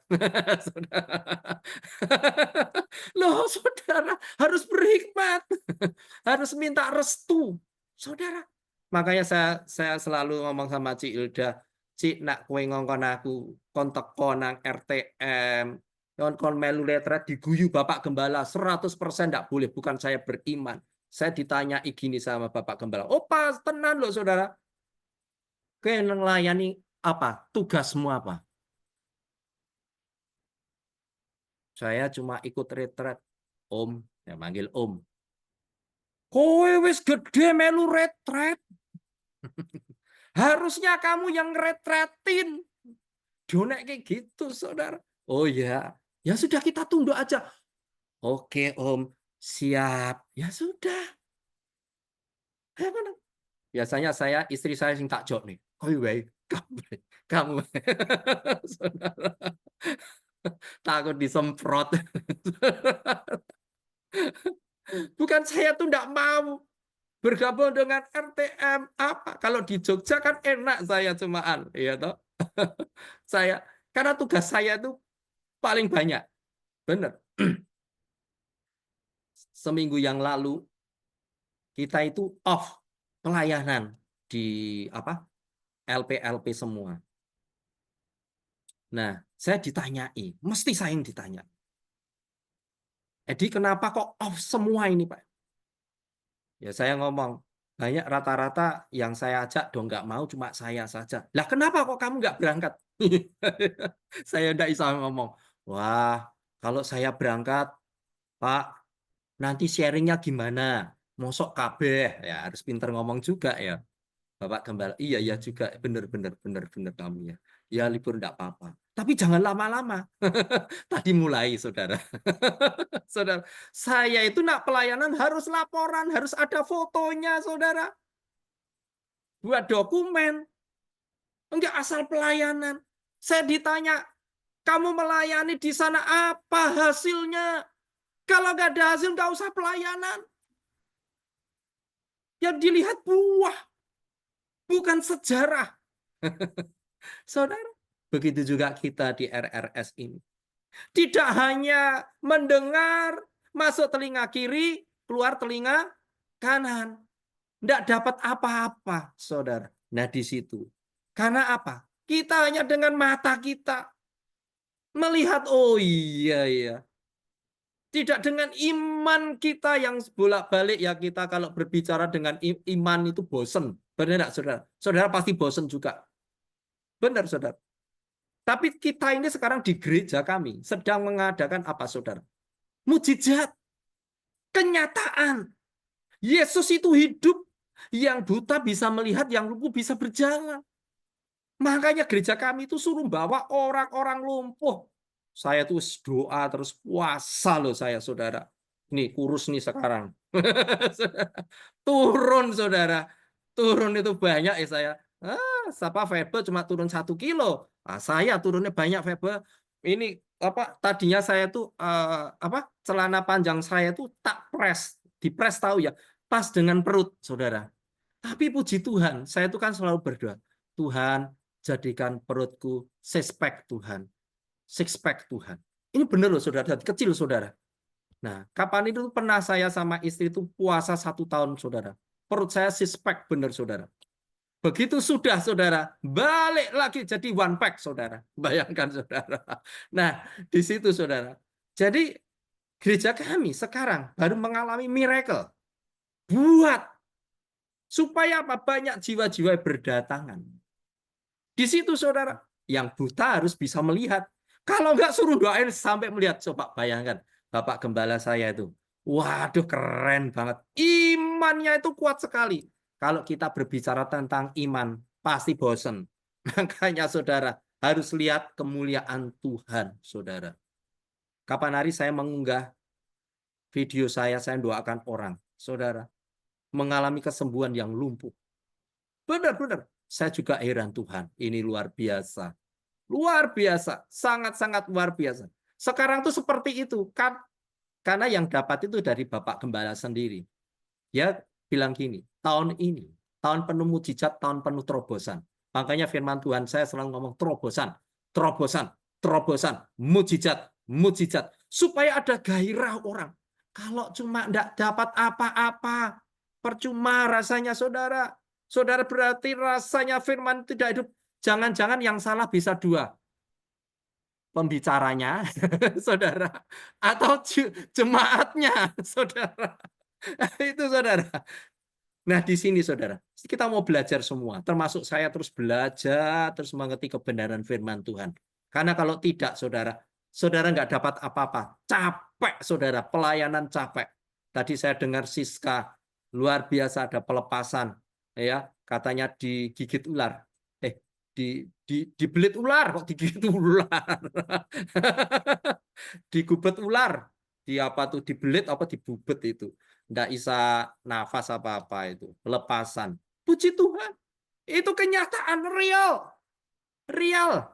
Loh, saudara, harus berhikmat. Harus minta restu. Saudara. Makanya saya selalu ngomong sama Ci Ilda, Ci, nak kowe ngongkon aku, kon teko nang RTM, kon melu letret diguyu Bapak Gembala, 100% enggak boleh, bukan saya beriman. Saya ditanya gini sama Bapak Gembala, oh pas tenan loh saudara. Kowe ngelayani apa? Tugasmu apa? Saya cuma ikut retret. Om, ya manggil Om. Kowe wis gede melu retret. Harusnya kamu yang retretin. Donek kayak gitu, saudara. Oh ya, ya sudah kita tunduk aja. Oke, Om, siap. Ya sudah. Biasanya istri saya sing tak jok nih. Oh iya, kamu, saudara. Takut disemprot. Bukan saya tuh enggak mau bergabung dengan RTM apa. Kalau di Jogja kan enak saya cumaan, ya toh. Saya karena tugas saya itu paling banyak. Benar. Seminggu yang lalu kita itu off pelayanan di apa? LP-LP semua. Nah, saya ditanyai, mesti saya yang ditanya. Edi, kenapa kok off semua ini, Pak? Ya saya ngomong, banyak rata-rata yang saya ajak dong nggak mau, cuma saya saja. Lah kenapa kok kamu nggak berangkat? Saya nggak bisa ngomong. Wah, kalau saya berangkat, Pak, nanti sharingnya gimana? Mosok kabeh, ya harus pinter ngomong juga ya. Bapak Gembala, iya iya juga, bener kamu ya. Ya libur enggak apa-apa. Tapi jangan lama-lama. Tadi mulai, saudara. Saudara, saya itu nak pelayanan harus laporan, harus ada fotonya, saudara. Buat dokumen. Enggak asal pelayanan. Saya ditanya, kamu melayani di sana apa hasilnya? Kalau nggak ada hasil, nggak usah pelayanan. Yang dilihat buah, bukan sejarah. Saudara, begitu juga kita di RRS ini. Tidak hanya mendengar, masuk telinga kiri, keluar telinga kanan. Tidak dapat apa-apa, saudara. Nah, di situ. Karena apa? Kita hanya dengan mata kita melihat, oh iya, iya. Tidak dengan iman kita yang bolak-balik ya, kita kalau berbicara dengan iman itu bosen. Benar enggak, saudara? Saudara pasti bosen juga. Benar, saudara. Tapi kita ini sekarang di gereja kami sedang mengadakan apa, saudara? Mujizat. Kenyataan. Yesus itu hidup. Yang buta bisa melihat, yang lumpuh bisa berjalan. Makanya gereja kami itu suruh bawa orang-orang lumpuh. Saya tuh doa terus puasa loh saya, saudara. Nih kurus nih sekarang. Turun, saudara. Turun itu banyak ya saya. Siapa Febe cuma turun 1 kilo. Saya turunnya banyak Febe. Ini apa? Tadinya saya tuh celana panjang saya tuh tak press, dipres tahu ya, pas dengan perut, saudara. Tapi puji Tuhan, saya tuh kan selalu berdoa, Tuhan jadikan perutku six pack Tuhan. Six pack Tuhan. Ini benar loh, saudara. Kecil, saudara. Nah, kapan itu pernah saya sama istri itu puasa 1 tahun, saudara. Perut saya six pack benar, saudara. Begitu sudah, saudara, balik lagi jadi one pack, saudara. Bayangkan, saudara. Nah, di situ, saudara. Jadi, gereja kami sekarang baru mengalami miracle. Buat supaya apa? Banyak jiwa-jiwa berdatangan. Di situ, saudara, yang buta harus bisa melihat. Kalau nggak suruh doain sampai melihat. Coba bayangkan, Bapak Gembala saya itu. Waduh, keren banget. Imannya itu kuat sekali. Kalau kita berbicara tentang iman, pasti bosen. Makanya, saudara, harus lihat kemuliaan Tuhan, saudara. Kapan hari saya mengunggah video saya doakan orang, saudara, mengalami kesembuhan yang lumpuh. Benar-benar. Saya juga heran, Tuhan, ini luar biasa. Luar biasa, sangat-sangat luar biasa. Sekarang tuh seperti itu, kan? Karena yang dapat itu dari Bapak Gembala sendiri. Dia bilang gini, tahun ini, tahun penuh mujizat, tahun penuh terobosan. Makanya firman Tuhan saya selalu ngomong terobosan, terobosan, terobosan, mujizat, mujizat. Supaya ada gairah orang. Kalau cuma enggak dapat apa-apa, percuma rasanya, saudara. Saudara, berarti rasanya firman tidak hidup. Jangan-jangan yang salah bisa 2. Pembicaranya, saudara, atau jemaatnya, saudara. Itu, saudara. Nah, di sini, saudara, kita mau belajar semua, termasuk saya terus belajar, terus mengerti kebenaran firman Tuhan. Karena kalau tidak, saudara, saudara nggak dapat apa-apa. Capek, saudara, pelayanan capek. Tadi saya dengar Siska, luar biasa ada pelepasan. Ya, katanya digigit ular. Dibelit ular, kok digigit ular. Digubet ular. Di apa tuh, dibelit apa dibubet itu. Nggak bisa nafas apa-apa itu. Pelepasan. Puji Tuhan. Itu kenyataan real. Real.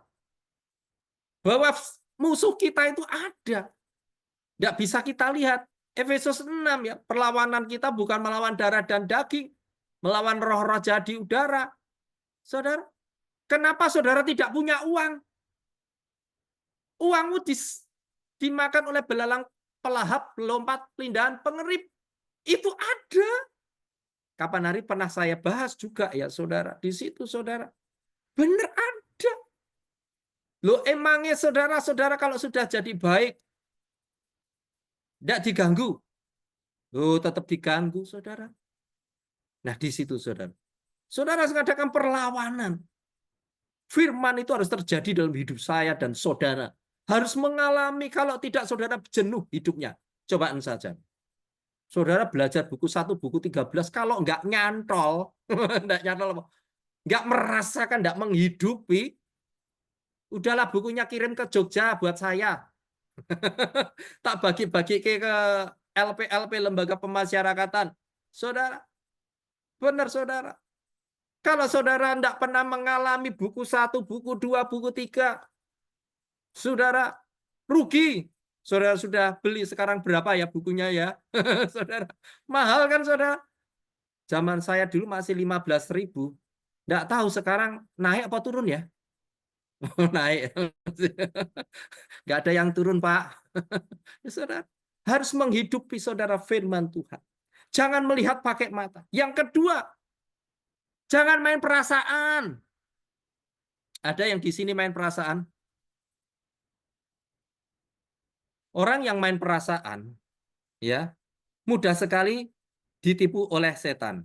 Bahwa musuh kita itu ada. Nggak bisa kita lihat. Efesus 6 ya. Perlawanan kita bukan melawan darah dan daging. Melawan roh-roh jahat di udara. Saudara. Kenapa saudara tidak punya uang? Uangmu dimakan oleh belalang pelahap, pelompat, pelindahan, pengerip. Itu ada. Kapan hari pernah saya bahas juga ya, saudara. Di situ, saudara. Bener ada. Loh, emangnya saudara-saudara kalau sudah jadi baik, tidak diganggu? Loh, tetap diganggu, saudara. Nah, di situ, saudara. Saudara mengadakan perlawanan. Firman itu harus terjadi dalam hidup saya dan saudara. Harus mengalami, kalau tidak saudara jenuh hidupnya. Cobaan saja. Saudara belajar buku 1, buku 13, kalau nggak nyantol, nggak merasakan, nggak menghidupi, udahlah bukunya kirim ke Jogja buat saya. Tak bagi-bagi ke LP-LP lembaga pemasyarakatan. Saudara, benar saudara. Kalau saudara tidak pernah mengalami buku 1, buku 2, buku 3, saudara rugi. Saudara sudah beli sekarang berapa ya bukunya ya? Saudara, mahal kan saudara? Zaman saya dulu masih 15.000. Tidak tahu sekarang naik apa turun ya? Naik. Nggak ada yang turun, Pak. Saudara, harus menghidupi saudara firman Tuhan. Jangan melihat pakai mata. Yang kedua, jangan main perasaan. Ada yang di sini main perasaan? Orang yang main perasaan, ya, mudah sekali ditipu oleh setan.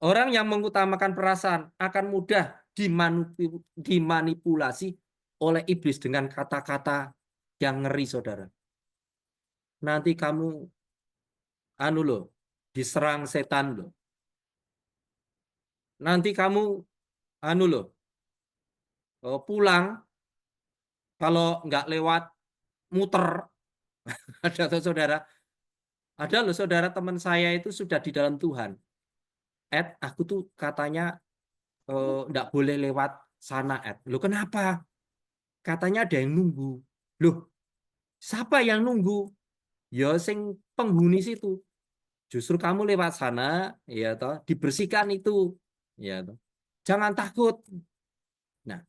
Orang yang mengutamakan perasaan akan mudah dimanipulasi oleh iblis dengan kata-kata yang ngeri, saudara. Nanti kamu diserang setan loh. Nanti kamu pulang kalau nggak lewat muter. Ada tuh saudara. Ada loh saudara, teman saya itu sudah di dalam Tuhan. Aku tuh katanya nggak boleh lewat sana, Loh kenapa? Katanya ada yang nunggu. Loh, siapa yang nunggu? Ya sing penghuni situ. Justru kamu lewat sana, ya toh, dibersihkan itu, ya toh. Jangan takut. Nah,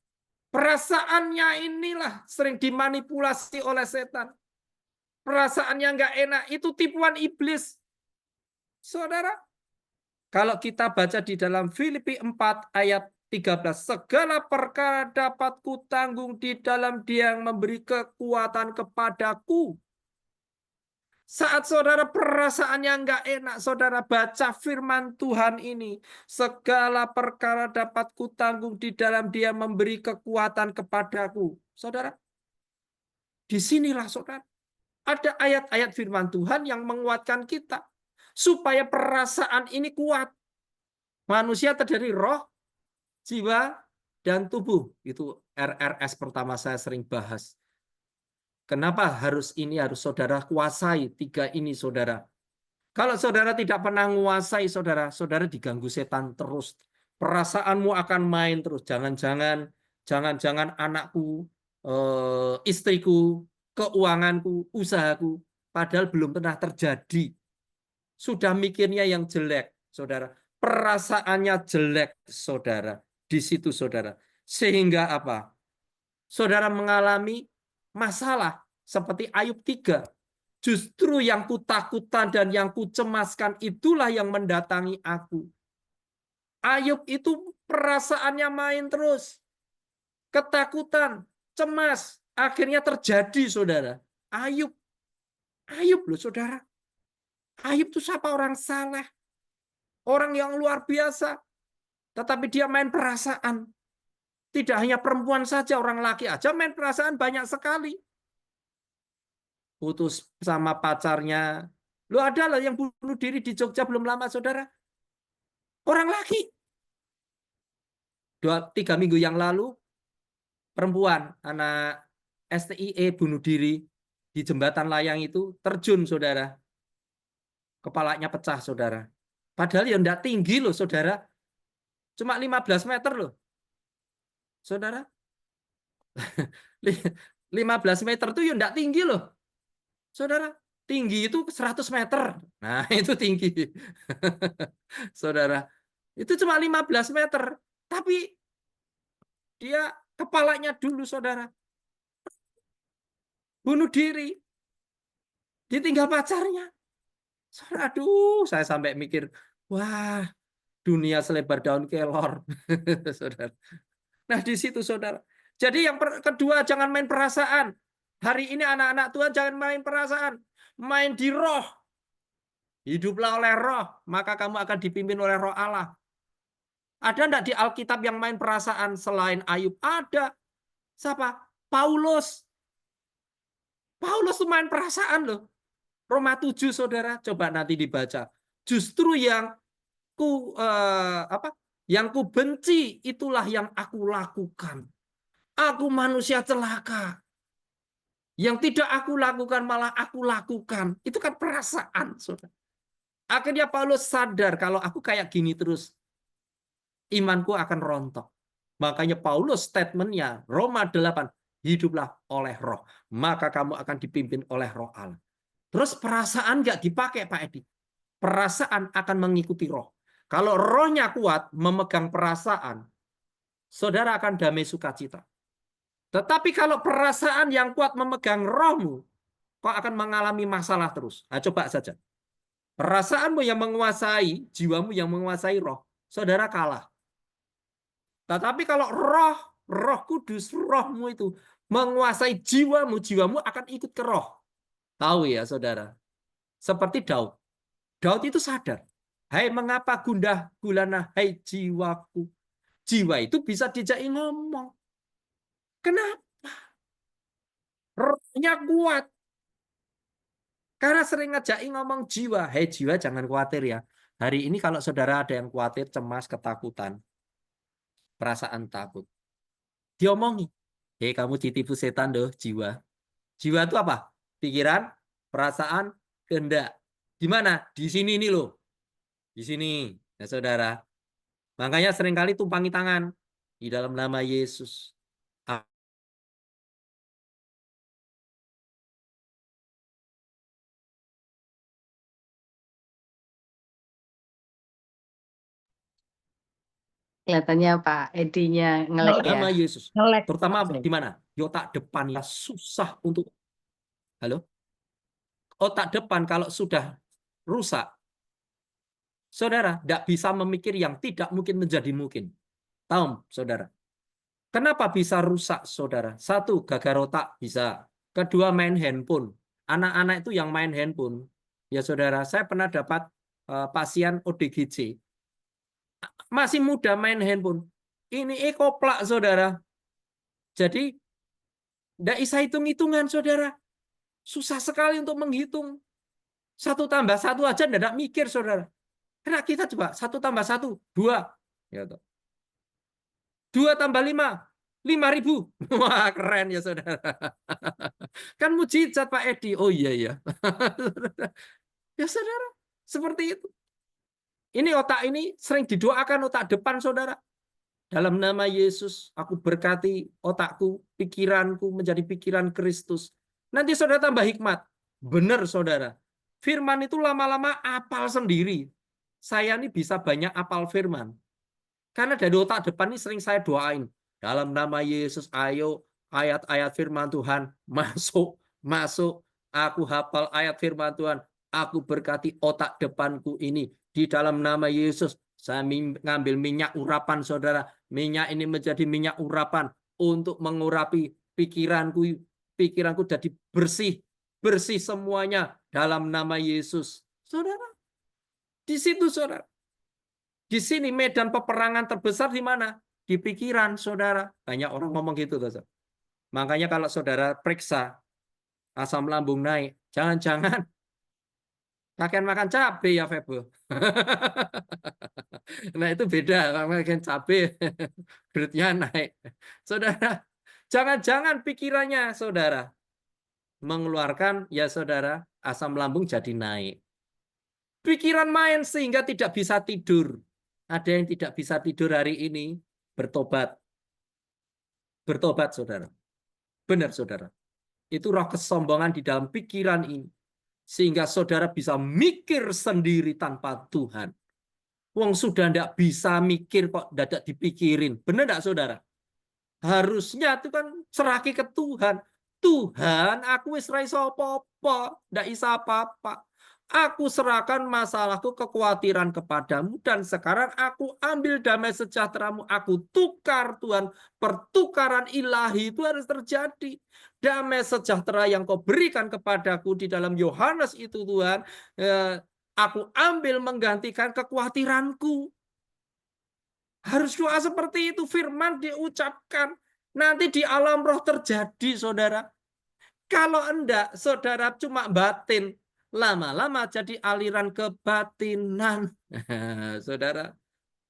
perasaannya inilah sering dimanipulasi oleh setan. Perasaannya nggak enak, itu tipuan iblis. Saudara, kalau kita baca di dalam Filipi 4 ayat 13, segala perkara dapat kutanggung di dalam Dia yang memberi kekuatan kepadaku. Saat saudara perasaannya nggak enak, saudara baca firman Tuhan ini. Segala perkara dapat kutanggung di dalam Dia memberi kekuatan kepadaku. Saudara, disinilah saudara. Ada ayat-ayat firman Tuhan yang menguatkan kita. Supaya perasaan ini kuat. Manusia terdiri roh, jiwa, dan tubuh. Itu RRS pertama saya sering bahas. Kenapa harus saudara kuasai 3 ini, saudara? Kalau saudara tidak pernah menguasai, saudara diganggu setan terus. Perasaanmu akan main terus. Jangan-jangan anakku, istriku, keuanganku, usahaku. Padahal belum pernah terjadi. Sudah mikirnya yang jelek, saudara. Perasaannya jelek, saudara. Di situ, saudara. Sehingga apa? Saudara mengalami masalah seperti Ayub 3. Justru yang kutakutan dan yang kucemaskan itulah yang mendatangi aku. Ayub itu perasaannya main terus. Ketakutan, cemas, akhirnya terjadi, saudara. Ayub loh, saudara. Ayub itu siapa? Orang saleh. Orang yang luar biasa. Tetapi dia main perasaan. Tidak hanya perempuan saja, orang laki aja main perasaan banyak sekali. Putus sama pacarnya. Lu ada lah yang bunuh diri di Jogja belum lama, saudara. Orang laki. 2-3 minggu yang lalu, perempuan, anak STIE bunuh diri di jembatan layang itu, terjun, saudara. Kepalanya pecah, saudara. Padahal ya enggak tinggi loh, saudara. Cuma 15 meter loh. Saudara. 15 meter itu ya enggak tinggi loh. Saudara, tinggi itu 100 meter. Nah, itu tinggi. Saudara, itu cuma 15 meter. Tapi dia kepalanya dulu, saudara. Bunuh diri. Ditinggal pacarnya. Saudara, aduh, saya sampai mikir, wah, dunia selebar daun kelor. Saudara. Nah, di situ saudara. Jadi yang kedua, jangan main perasaan. Hari ini anak-anak Tuhan jangan main perasaan. Main di roh. Hiduplah oleh roh, maka kamu akan dipimpin oleh roh Allah. Ada enggak di Alkitab yang main perasaan selain Ayub? Ada. Siapa? Paulus. Paulus tuh main perasaan loh. Roma 7 saudara, coba nanti dibaca. Justru yang yang ku benci itulah yang aku lakukan. Aku manusia celaka. Yang tidak aku lakukan malah aku lakukan. Itu kan perasaan, saudara. Akhirnya Paulus sadar kalau aku kayak gini terus, imanku akan rontok. Makanya Paulus statementnya Roma 8, hiduplah oleh roh. Maka kamu akan dipimpin oleh roh Allah. Terus perasaan nggak dipakai Pak Edi. Perasaan akan mengikuti roh. Kalau rohnya kuat memegang perasaan, saudara akan damai sukacita. Tetapi kalau perasaan yang kuat memegang rohmu, kau akan mengalami masalah terus. Nah, coba saja. Perasaanmu yang menguasai, jiwamu yang menguasai roh, saudara kalah. Tetapi kalau roh kudus, rohmu itu menguasai jiwamu, jiwamu akan ikut ke roh. Tahu ya saudara? Seperti Daud. Daud itu sadar. Hai mengapa gundah gulana, hai jiwaku. Jiwa itu bisa dijai ngomong. Kenapa? Rohnya kuat. Karena sering ngejai ngomong jiwa. Hei jiwa jangan khawatir ya. Hari ini kalau saudara ada yang khawatir, cemas, ketakutan, perasaan takut, diomongi. Hei kamu ditipu setan doh jiwa. Jiwa itu apa? Pikiran, perasaan, kehendak. Di mana? Di sini ini loh. Di sini. Ya saudara. Makanya seringkali tumpangi tangan. Di dalam nama Yesus. Kelihatannya Pak Edinya ngelek ya. Nama Yesus. Ngelek. Terutama di mana? Di otak depan ya susah untuk. Halo? Otak depan kalau sudah rusak, saudara tidak bisa memikir yang tidak mungkin menjadi mungkin. Tahu, saudara? Kenapa bisa rusak, saudara? Satu, gagal otak bisa. Kedua, main handphone. Anak-anak itu yang main handphone. Ya, saudara, saya pernah dapat pasien ODGJ. Masih muda main handphone. Ini koplak, saudara. Jadi, tidak bisa hitung-hitungan, saudara. Susah sekali untuk menghitung. 1 tambah 1 aja tidak mikir, saudara. Karena kita coba 1 tambah 1, 2. 2 tambah 5, 5.000. Wah, keren ya, saudara. Kan mujizat Pak Edi. Oh iya, ya. Ya, saudara. Seperti itu. Ini otak ini sering didoakan otak depan, saudara. Dalam nama Yesus, aku berkati otakku, pikiranku menjadi pikiran Kristus. Nanti saudara tambah hikmat. Benar, saudara. Firman itu lama-lama apal sendiri. Saya ini bisa banyak apal firman. Karena dari otak depan ini sering saya doain. Dalam nama Yesus, ayo ayat-ayat firman Tuhan masuk. Aku hafal ayat firman Tuhan. Aku berkati otak depanku ini. Di dalam nama Yesus, saya mengambil minyak urapan, saudara. Minyak ini menjadi minyak urapan untuk mengurapi pikiranku. Pikiranku jadi bersih. Bersih semuanya dalam nama Yesus. Saudara, di situ, saudara. Di sini medan peperangan terbesar di mana? Di pikiran, saudara. Banyak orang ngomong gitu, saudara. Makanya kalau saudara periksa asam lambung naik, jangan-jangan kakek makan cabai ya, Febo. Nah, itu beda. Makan cabai, beratnya naik. Saudara, jangan-jangan pikirannya, saudara, mengeluarkan, ya saudara, asam lambung jadi naik. Pikiran main sehingga tidak bisa tidur. Ada yang tidak bisa tidur hari ini, bertobat. Bertobat, saudara. Benar, saudara. Itu roh kesombongan di dalam pikiran ini. Sehingga saudara bisa mikir sendiri tanpa Tuhan. Wong sudah tidak bisa mikir kok dadak dipikirin. Benar tidak, saudara? Harusnya itu kan serahki ke Tuhan. Tuhan, aku wis ra iso apa-apa, ndak isa apa-apa. Aku serahkan masalahku, kekhawatiran kepadamu, dan sekarang aku ambil damai sejahteramu. Aku tukar, Tuhan. Pertukaran ilahi itu harus terjadi. Damai sejahtera yang kau berikan kepadaku di dalam Yohanes itu, Tuhan, aku ambil menggantikan kekhawatiranku. Harus doa seperti itu. Firman diucapkan. Nanti di alam roh terjadi, saudara. Kalau enggak, saudara cuma batin. Lama-lama jadi aliran kebatinan. Saudara,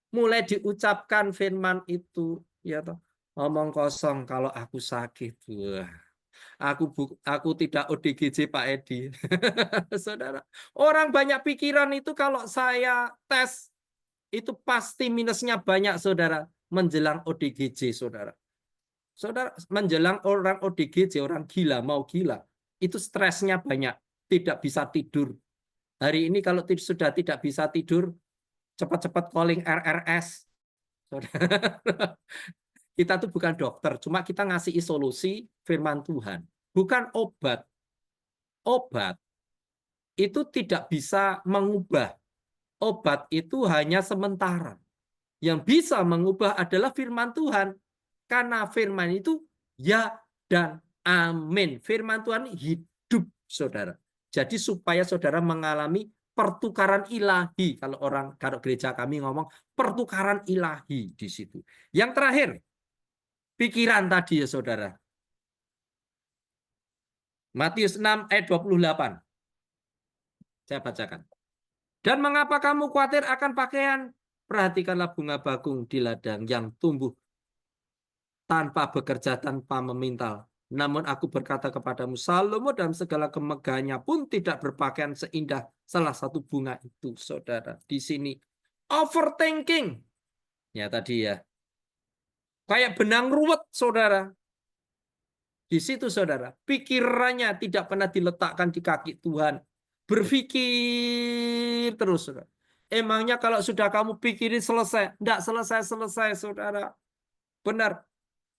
mulai diucapkan firman itu, ya toh, ngomong kosong kalau aku sakit. Wah, aku tidak ODGJ Pak Edi. Saudara, orang banyak pikiran itu kalau saya tes itu pasti minusnya banyak, saudara, menjelang ODGJ, saudara. Saudara, menjelang orang ODGJ, orang gila, mau gila, itu stresnya banyak. Tidak bisa tidur. Hari ini kalau sudah tidak bisa tidur, cepat-cepat calling RRS. Kita tuh bukan dokter, cuma kita ngasih solusi firman Tuhan. Bukan obat. Obat itu tidak bisa mengubah. Obat itu hanya sementara. Yang bisa mengubah adalah firman Tuhan. Karena firman itu ya dan amin. Firman Tuhan hidup, saudara. Jadi supaya saudara mengalami pertukaran ilahi. Kalau gereja kami ngomong pertukaran ilahi di situ. Yang terakhir, pikiran tadi ya saudara. Matius 6 ayat 28. Saya bacakan. Dan mengapa kamu khawatir akan pakaian? Perhatikanlah bunga bakung di ladang yang tumbuh tanpa bekerja, tanpa memintal. Namun aku berkata kepadamu, Salomo dalam segala kemegahannya pun tidak berpakaian seindah salah satu bunga itu, saudara. Di sini overthinking. Ya tadi ya. Kayak benang ruwet, saudara. Di situ, saudara. Pikirannya tidak pernah diletakkan di kaki Tuhan. Berpikir terus, saudara. Emangnya kalau sudah kamu pikirin selesai? Tidak selesai-selesai, saudara. Benar.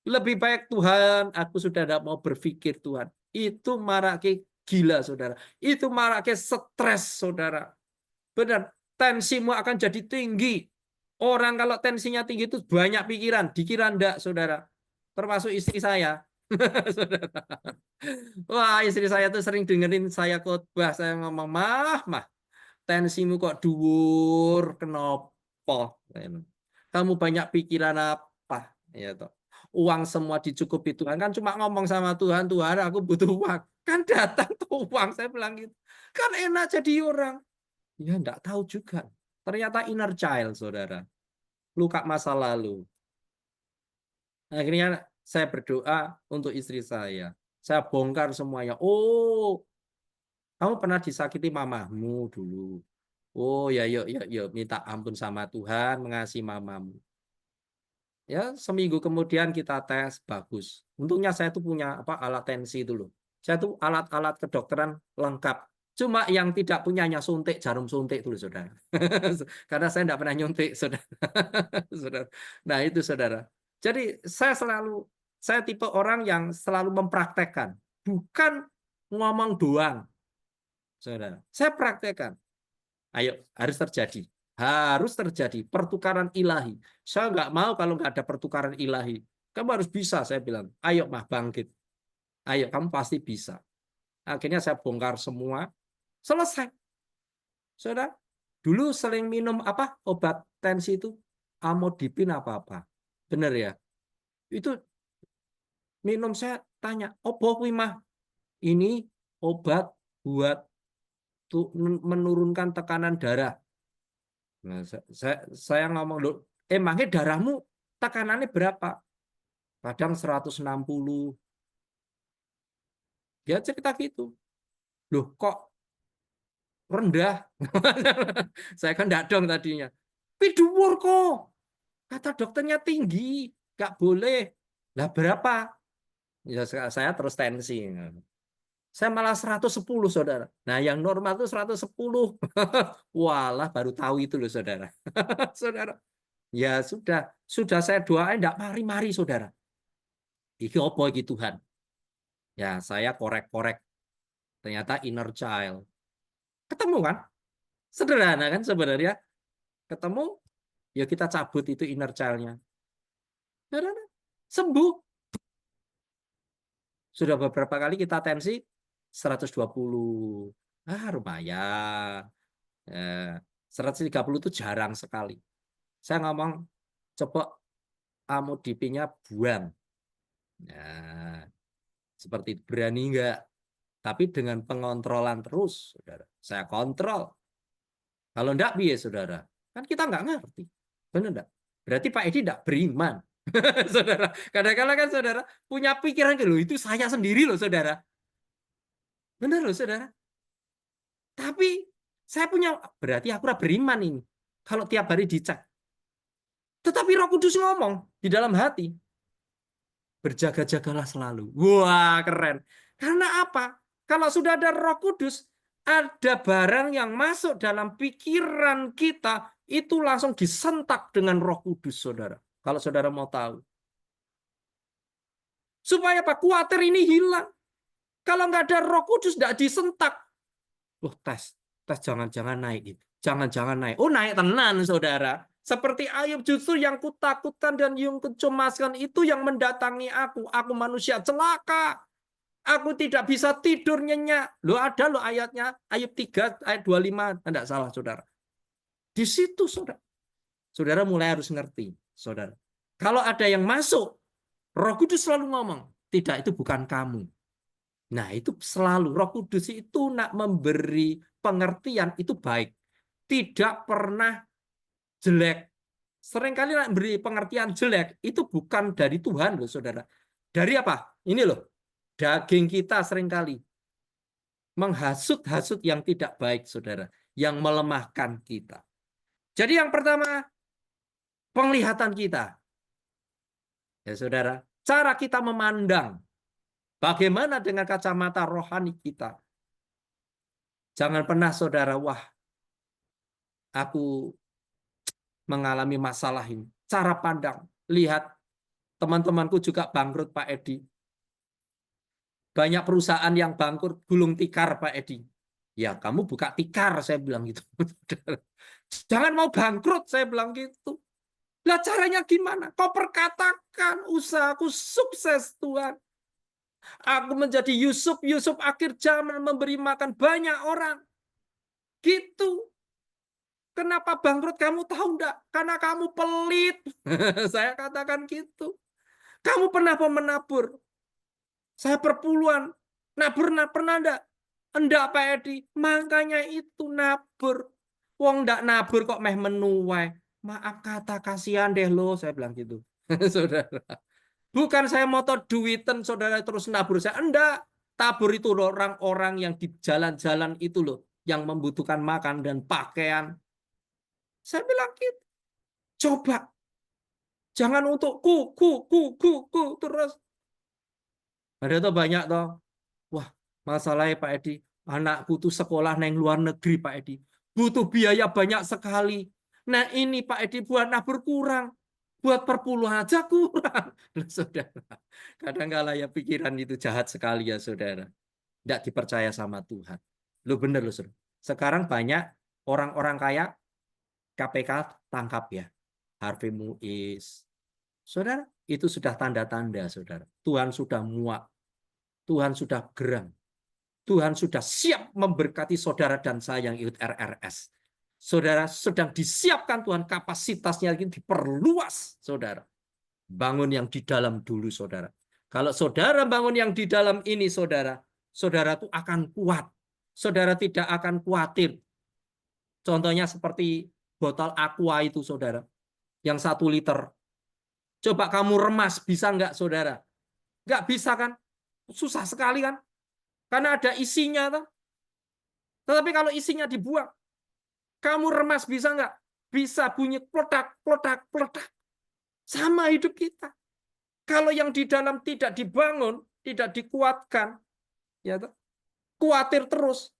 Lebih baik Tuhan, aku sudah tidak mau berpikir Tuhan. Itu maraknya gila, saudara. Itu maraknya stres, saudara. Benar, tensimu akan jadi tinggi. Orang kalau tensinya tinggi itu banyak pikiran. Dikira enggak, saudara. Termasuk istri saya. Saudara. Wah, istri saya tuh sering dengerin saya khotbah. Saya ngomong, mah, tensimu kok dhuwur, kenapa? Kamu banyak pikiran apa? Ya toh. Uang semua dicukupi Tuhan, kan cuma ngomong sama Tuhan, Tuhan aku butuh uang, kan datang tuh uang. Saya bilang gitu, kan enak jadi orang. Ya enggak tahu juga, ternyata inner child, saudara, luka masa lalu. Akhirnya saya berdoa untuk istri saya bongkar semuanya. Oh, kamu pernah disakiti mamamu dulu. Oh ya, yuk minta ampun sama Tuhan, mengasihi mamamu. Ya, seminggu kemudian kita tes, bagus. Untungnya saya tuh punya alat tensi itu loh. Saya tuh alat-alat kedokteran lengkap. Cuma yang tidak punyanya suntik, jarum suntik dulu, saudara. Karena saya tidak pernah nyuntik, saudara. Saudara. Nah itu, saudara. Jadi saya tipe orang yang selalu mempraktekkan, bukan ngomong doang, saudara. Saya praktekkan. Ayo, harus terjadi. Harus terjadi pertukaran ilahi. Saya nggak mau kalau nggak ada pertukaran ilahi. Kamu harus bisa, saya bilang. Ayo mah bangkit. Ayo, kamu pasti bisa. Akhirnya saya bongkar semua. Selesai. Saudara, dulu sering minum obat tensi itu amlodipin apa-apa. Benar ya? Itu minum, saya tanya, opo kuwi mah? Ini obat buat menurunkan tekanan darah. Nah, saya ngomong, loh, emangnya darahmu tekanannya berapa? Kadang 160. Dia cerita gitu. Loh, kok rendah? Saya kan enggak dong tadinya. Tapi dhuwur kok. Kata dokternya tinggi, nggak boleh. Lah berapa? Ya, saya terus tensi. Saya malah 110, saudara. Nah, yang normal itu 110. Walah, baru tahu itu loh, saudara. Saudara. Ya sudah saya doain enggak mari-mari, saudara. Iki opo iki Tuhan? Ya, saya korek-korek. Ternyata inner child. Ketemu kan? Sederhana kan sebenarnya. Ketemu, ya kita cabut itu inner child-nya. Sederhana. Sembuh. Sudah beberapa kali kita tensi 120. Lumayan. 130 itu jarang sekali. Saya ngomong, coba amodipinya buang. Nah, seperti berani enggak? Tapi dengan pengontrolan terus, saudara. Saya kontrol. Kalau enggak, biar saudara. Kan kita enggak ngerti. Benar enggak? Berarti Pak Edi enggak beriman. Saudara, kadang-kadang kan saudara punya pikiran, loh itu saya sendiri loh saudara. Benar loh saudara. Tapi saya punya, berarti aku beriman ini. Kalau tiap hari dicek. Tetapi Roh Kudus ngomong di dalam hati. Berjaga-jagalah selalu. Wah, keren. Karena apa? Kalau sudah ada Roh Kudus, ada barang yang masuk dalam pikiran kita, itu langsung disentak dengan Roh Kudus, saudara. Kalau saudara mau tahu. Supaya apa? Khawatir ini hilang. Kalau nggak ada Roh Kudus, nggak disentak. Tes jangan-jangan naik. Jangan-jangan naik. Oh, naik tenan, saudara. Seperti Ayub, justru yang kutakutkan dan yang kucemaskan itu yang mendatangi aku. Aku manusia celaka. Aku tidak bisa tidur nyenyak. Loh, ada loh ayatnya. Ayub 3 ayat 25. Tidak salah, saudara. Di situ, saudara. Saudara mulai harus ngerti, saudara. Kalau ada yang masuk, Roh Kudus selalu ngomong, tidak, itu bukan kamu. Nah, itu selalu Roh Kudus itu nak memberi pengertian itu baik. Tidak pernah jelek. Seringkali nak beri pengertian jelek itu bukan dari Tuhan loh, saudara. Dari apa? Ini loh. Daging kita seringkali menghasut-hasut yang tidak baik, saudara. Yang melemahkan kita. Jadi yang pertama, penglihatan kita. Ya, saudara. Cara kita memandang. Bagaimana dengan kacamata rohani kita? Jangan pernah, saudara, wah, aku mengalami masalah ini. Cara pandang. Lihat, teman-temanku juga bangkrut, Pak Edi. Banyak perusahaan yang bangkrut, gulung tikar, Pak Edi. Ya, kamu buka tikar, saya bilang gitu. Jangan mau bangkrut, saya bilang gitu. Lah caranya gimana? Kau perkatakan, usahaku sukses, Tuhan. Aku menjadi Yusuf akhir zaman, memberi makan banyak orang. Gitu. Kenapa bangkrut kamu tahu enggak? Karena kamu pelit. Saya katakan gitu. Kamu pernah menabur? Saya perpuluhan. Nabur pernah enggak? Enggak, Pak Edi. Makanya itu nabur. Wong enggak nabur kok meh menuai. Maaf kata, kasihan deh lo, saya bilang gitu. Saudara. Bukan saya moto duiten saudara terus nabur saya. Enggak. Tabur itu loh orang-orang yang di jalan-jalan itu loh. Yang membutuhkan makan dan pakaian. Saya bilang gitu. Coba. Jangan untuk ku terus. Ada tuh banyak toh. Wah, masalahnya Pak Edi. Anakku tuh sekolah neng luar negeri, Pak Edi. Butuh biaya banyak sekali. Nah ini Pak Edi buat nabur kurang. Buat perpuluhan aja kurang. Saudara, kadang-kala ya pikiran itu jahat sekali ya saudara. Tidak dipercaya sama Tuhan. Lu bener loh saudara. Sekarang banyak orang-orang kaya KPK tangkap ya. Harvey Muiz. Saudara, itu sudah tanda-tanda saudara. Tuhan sudah muak. Tuhan sudah geram. Tuhan sudah siap memberkati saudara dan saya yang ikut RRS. Saudara, sedang disiapkan Tuhan kapasitasnya ini diperluas, saudara. Bangun yang di dalam dulu, saudara. Kalau saudara bangun yang di dalam ini, saudara, saudara itu akan kuat. Saudara tidak akan khawatir. Contohnya seperti botol aqua itu, saudara. Yang 1 liter. Coba kamu remas, bisa nggak, saudara? Nggak bisa kan? Susah sekali kan? Karena ada isinya. Toh. Tetapi kalau isinya dibuang, kamu remas bisa nggak? Bisa, bunyi peledak, peledak, peledak. Sama hidup kita. Kalau yang di dalam tidak dibangun, tidak dikuatkan, ya khawatir terus.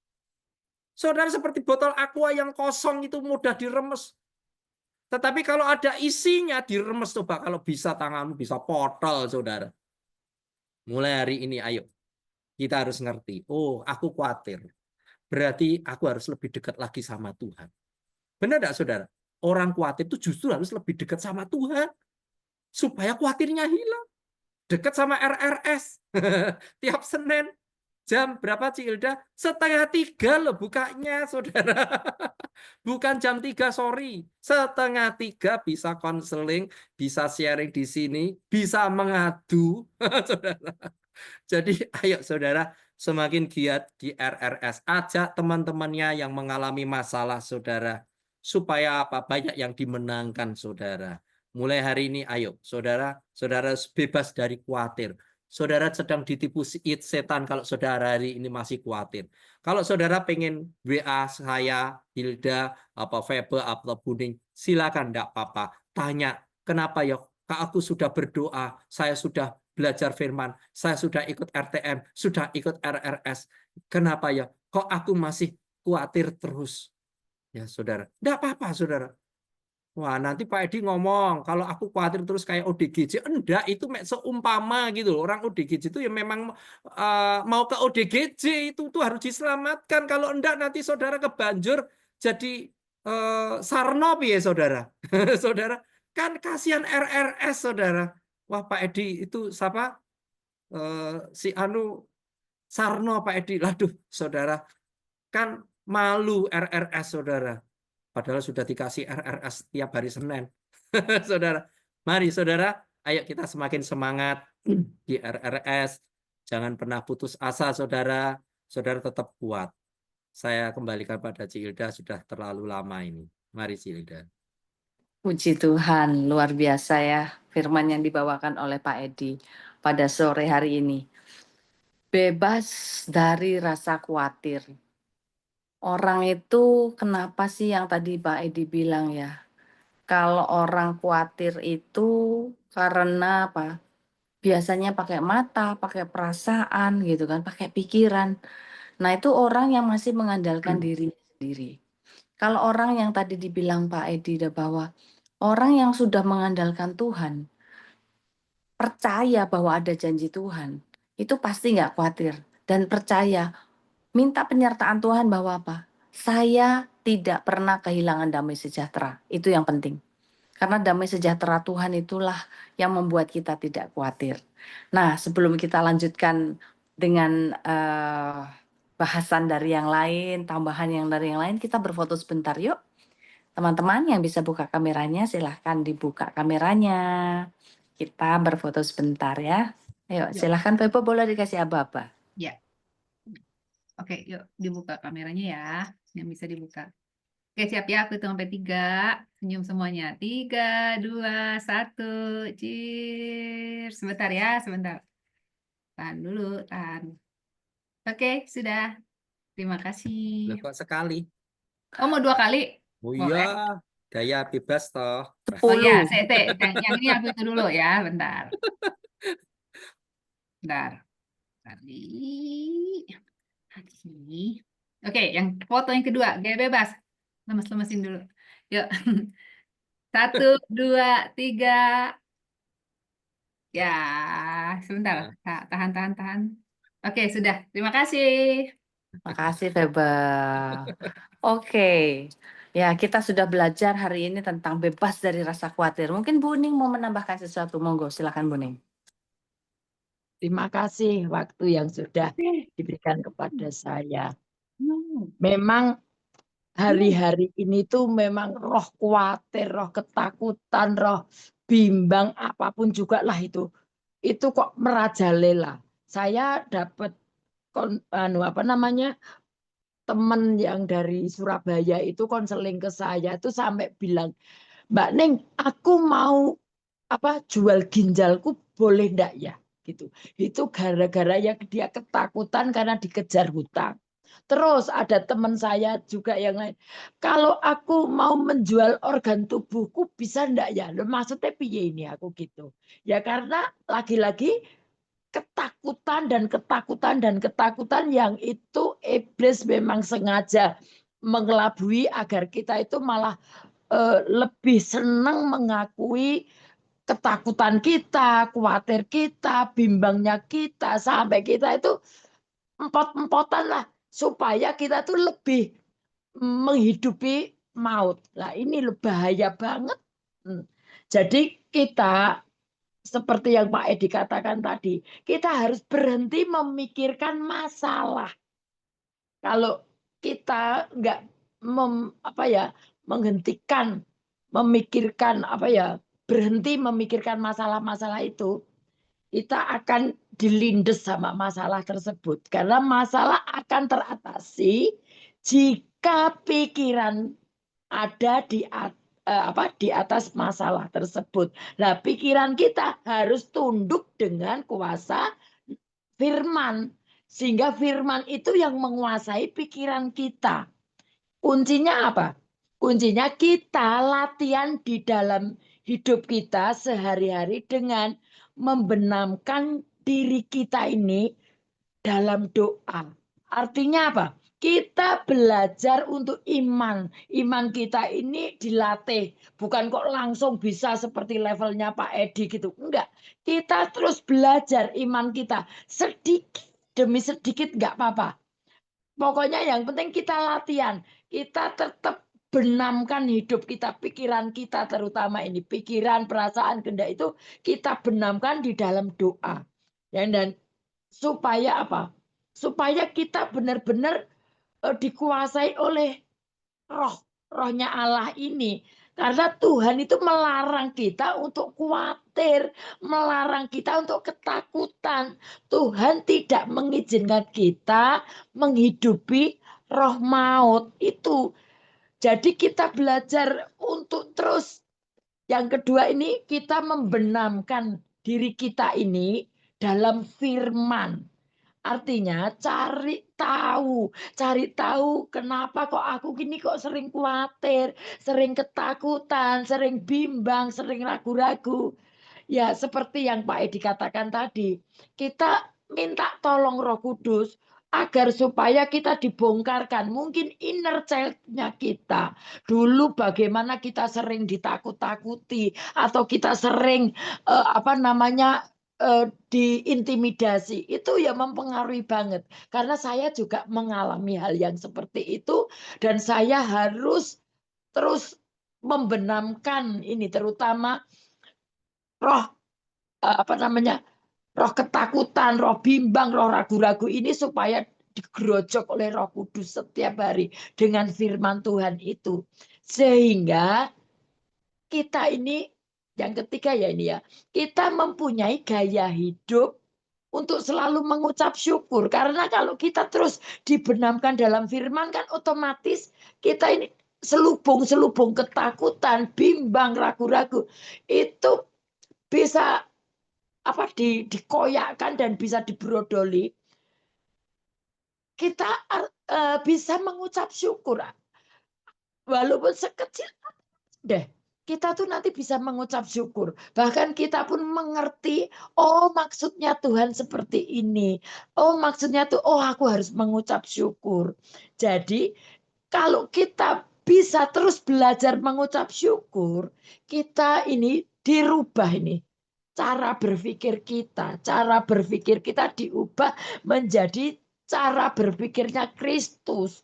Saudara seperti botol aqua yang kosong itu mudah diremes. Tetapi kalau ada isinya diremes, coba kalau bisa tanganmu bisa potol, saudara. Mulai hari ini, ayo. Kita harus ngerti. Oh, aku khawatir. berarti aku harus lebih dekat lagi sama Tuhan. Benar enggak, saudara? Orang khawatir itu justru harus lebih dekat sama Tuhan, supaya khawatirnya hilang. Dekat sama RRS. Tiap Senin. Jam berapa, Cilda? 2:30 loh bukanya, saudara. Bukan jam 3, sorry. 2:30 bisa konseling, bisa sharing di sini, bisa mengadu, saudara. Jadi ayo saudara, semakin giat di RRS. Ajak teman-temannya yang mengalami masalah, saudara. Supaya apa? Banyak yang dimenangkan, saudara. Mulai hari ini, ayo saudara, saudara bebas dari khawatir. Saudara sedang ditipu setan kalau saudara hari ini masih khawatir. Kalau saudara pengen WA saya, Hilda, apa Febe, apa Buning, silakan, enggak apa-apa. Tanya, kenapa ya? Kak, aku sudah berdoa, saya sudah belajar firman, saya sudah ikut RTM, sudah ikut RRS. Kenapa ya? Kok aku masih khawatir terus? Ya, saudara. Enggak apa-apa, saudara. Wah, nanti Pak Edi ngomong, kalau aku khawatir terus kayak ODGJ. Enggak, itu seumpama gitu loh. Orang ODGJ itu ya memang mau ke ODGJ, itu tuh harus diselamatkan. Kalau enggak nanti saudara kebanjur jadi Sarno ya, saudara. Saudara, kan kasihan RRS, saudara. Wah, Pak Edi itu siapa? Si Anu Sarno, Pak Edi. Laduh, saudara, kan malu RRS, saudara. Padahal sudah dikasih RRS tiap hari Senin. Saudara, mari saudara, ayo kita semakin semangat di RRS. Jangan pernah putus asa, saudara. Saudara tetap kuat. Saya kembalikan pada Cilda, sudah terlalu lama ini. Mari Cilda. Puji Tuhan, luar biasa ya firman yang dibawakan oleh Pak Edi pada sore hari ini. Bebas dari rasa khawatir. Orang itu kenapa sih yang tadi Pak Edi bilang ya? Kalau orang khawatir itu karena apa? Biasanya pakai mata, pakai perasaan gitu kan, pakai pikiran. Nah, itu orang yang masih mengandalkan diri sendiri. Kalau orang yang tadi dibilang Pak Edi bahwa orang yang sudah mengandalkan Tuhan, percaya bahwa ada janji Tuhan, itu pasti nggak khawatir dan percaya, minta penyertaan Tuhan bahwa apa? Saya tidak pernah kehilangan damai sejahtera. Itu yang penting. Karena damai sejahtera Tuhan itulah yang membuat kita tidak khawatir. Nah, sebelum kita lanjutkan dengan bahasan dari yang lain, tambahan yang dari yang lain, kita berfoto sebentar yuk. Teman-teman yang bisa buka kameranya, silahkan dibuka kameranya. Kita berfoto sebentar ya. Ayo, silahkan Pepo, boleh dikasih aba-aba. Ya. Oke, yuk dibuka kameranya ya, yang bisa dibuka. Oke, siap ya, aku hitung sampai 3. Senyum semuanya. 3, 2, 1. Cheers. Sebentar ya, sebentar. Tahan dulu, tahan. Oke, sudah. Terima kasih. Loh, kok sekali? Oh, mau 2 kali? Oh Boleh. iya, gaya bebas toh. Oh ya, 10. yang ini aku itu dulu ya, bentar. Bentar. Tadi. Oke, yang foto yang kedua, gaya bebas. Lemes-lemesin dulu. Yuk. 1, 2, 3. Ya, sebentar. Tahan. Oke, sudah. Terima kasih. Makasih Febel. Oke. Ya, kita sudah belajar hari ini tentang bebas dari rasa khawatir. Mungkin Bu Ning mau menambahkan sesuatu. Monggo, silakan Bu Ning. Terima kasih waktu yang sudah diberikan kepada saya. Memang hari-hari ini tuh memang roh khawatir, roh ketakutan, roh bimbang apapun juga lah itu kok merajalela. Saya dapat teman yang dari Surabaya itu konseling ke saya itu sampai bilang, Mbak Ning, aku mau jual ginjalku boleh enggak ya? Gitu. Itu gara-gara ya dia ketakutan karena dikejar hutang. Terus ada teman saya juga yang lain. Kalau aku mau menjual organ tubuhku bisa enggak ya? Loh, maksudnya piye ini aku gitu. Ya karena lagi-lagi ketakutan yang itu iblis memang sengaja mengelabui agar kita itu malah lebih senang mengakui ketakutan kita, khawatir kita, bimbangnya kita, sampai kita itu empot-empotan lah. supaya kita tuh lebih menghidupi maut. Nah, ini bahaya banget. Jadi kita seperti yang Pak Edi katakan tadi, kita harus berhenti memikirkan masalah. Kalau kita nggak menghentikan memikirkan berhenti memikirkan masalah-masalah itu, kita akan dilindes sama masalah tersebut. Karena masalah akan teratasi jika pikiran ada di atas masalah tersebut. Nah, pikiran kita harus tunduk dengan kuasa firman. Sehingga firman itu yang menguasai pikiran kita. Kuncinya apa? Kuncinya kita latihan di dalam hidup kita sehari-hari dengan membenamkan diri kita ini dalam doa. Artinya apa? Kita belajar untuk iman. Iman kita ini dilatih. Bukan kok langsung bisa seperti levelnya Pak Edi gitu. Enggak. Kita terus belajar iman kita. Sedikit demi sedikit enggak apa-apa. Pokoknya yang penting kita latihan. Kita tetap benamkan hidup kita, pikiran kita terutama ini. Pikiran, perasaan, kehendak itu kita benamkan di dalam doa. Dan supaya apa? Supaya kita benar-benar dikuasai oleh rohnya Allah ini. Karena Tuhan itu melarang kita untuk khawatir, melarang kita untuk ketakutan. Tuhan tidak mengizinkan kita menghidupi roh maut itu. Jadi kita belajar untuk terus. Yang kedua ini kita membenamkan diri kita ini dalam firman. Artinya cari tahu kenapa kok aku gini kok sering khawatir, sering ketakutan, sering bimbang, sering ragu-ragu. Ya seperti yang Pak Edi katakan tadi, kita minta tolong Roh Kudus agar supaya kita dibongkarkan mungkin inner child-nya kita. Dulu bagaimana kita sering ditakut-takuti atau kita sering diintimidasi, itu ya mempengaruhi banget. Karena saya juga mengalami hal yang seperti itu dan saya harus terus membenamkan ini terutama roh roh ketakutan, roh bimbang, roh ragu-ragu ini supaya digerojok oleh Roh Kudus setiap hari dengan firman Tuhan itu. Sehingga kita ini yang ketiga ya ini ya, kita mempunyai gaya hidup untuk selalu mengucap syukur. Karena kalau kita terus dibenamkan dalam firman kan otomatis kita ini selubung ketakutan, bimbang, ragu-ragu itu bisa dikoyakkan dan bisa dibrodoli. Kita bisa mengucap syukur walaupun sekecil deh. Kita tuh nanti bisa mengucap syukur. Bahkan kita pun mengerti, oh maksudnya Tuhan seperti ini. Oh maksudnya tuh, oh aku harus mengucap syukur. Jadi kalau kita bisa terus belajar mengucap syukur, kita ini dirubah ini. Cara berpikir kita diubah menjadi cara berpikirnya Kristus.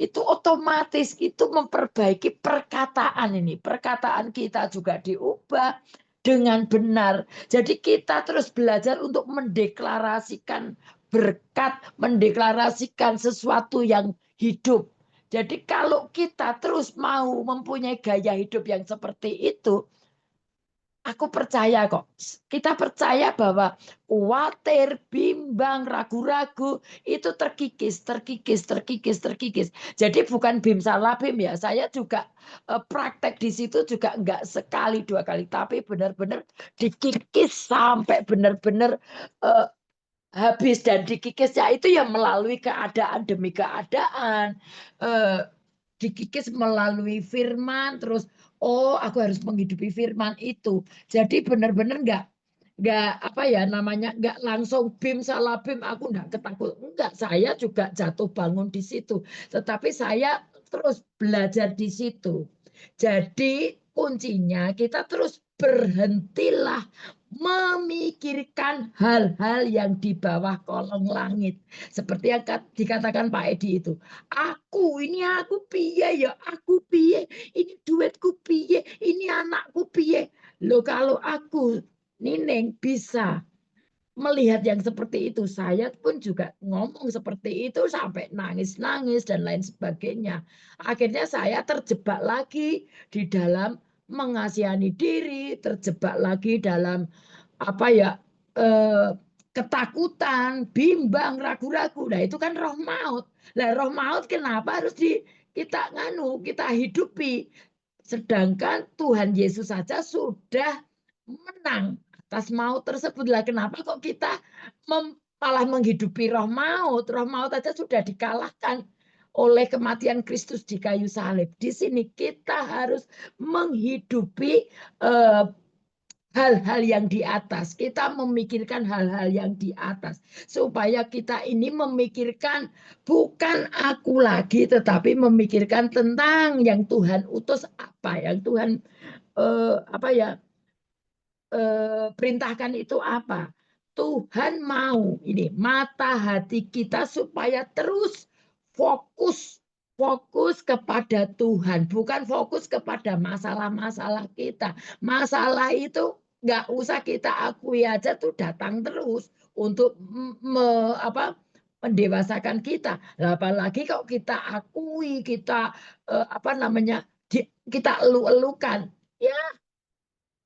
Itu otomatis itu memperbaiki perkataan ini. Perkataan kita juga diubah dengan benar. Jadi kita terus belajar untuk mendeklarasikan berkat, mendeklarasikan sesuatu yang hidup. Jadi kalau kita terus mau mempunyai gaya hidup yang seperti itu, aku percaya kok. Kita percaya bahwa khawatir, bimbang, ragu-ragu itu terkikis. Jadi bukan bim salah bim ya. Saya juga praktek di situ juga enggak sekali dua kali, tapi benar-benar dikikis sampai benar-benar habis. Dan dikikisnya itu ya melalui keadaan demi keadaan. Dikikis melalui firman, terus oh aku harus menghidupi firman itu. Jadi benar-benar enggak langsung bim salah bim, aku enggak ketakut. Enggak, saya juga jatuh bangun di situ. Tetapi saya terus belajar di situ. Jadi kuncinya kita terus berhentilah memikirkan hal-hal yang di bawah kolong langit. Seperti yang dikatakan Pak Edi itu. Aku piye ya, aku piye, ini duitku piye, ini anakku piye. Loh kalau aku, Nining, bisa melihat yang seperti itu, saya pun juga ngomong seperti itu sampai nangis-nangis dan lain sebagainya. Akhirnya saya terjebak lagi di dalam mengasihani diri, terjebak lagi dalam ketakutan, bimbang, ragu-ragu. Nah itu kan roh maut. Nah roh maut kenapa harus kita hidupi? Sedangkan Tuhan Yesus saja sudah menang atas maut tersebut. Lah kenapa kok kita malah menghidupi roh maut? Roh maut saja sudah dikalahkan oleh kematian Kristus di kayu salib. Di sini kita harus menghidupi hal-hal yang di atas. Kita memikirkan hal-hal yang di atas. Supaya kita ini memikirkan bukan aku lagi, tetapi memikirkan tentang yang Tuhan utus apa, yang Tuhan perintahkan itu apa. Tuhan mau ini mata hati kita supaya terus fokus kepada Tuhan, bukan fokus kepada masalah-masalah kita. Masalah itu nggak usah kita akui aja tuh datang terus untuk mendewasakan kita. Apalagi kalau kita akui, kita kita elu-elukan, ya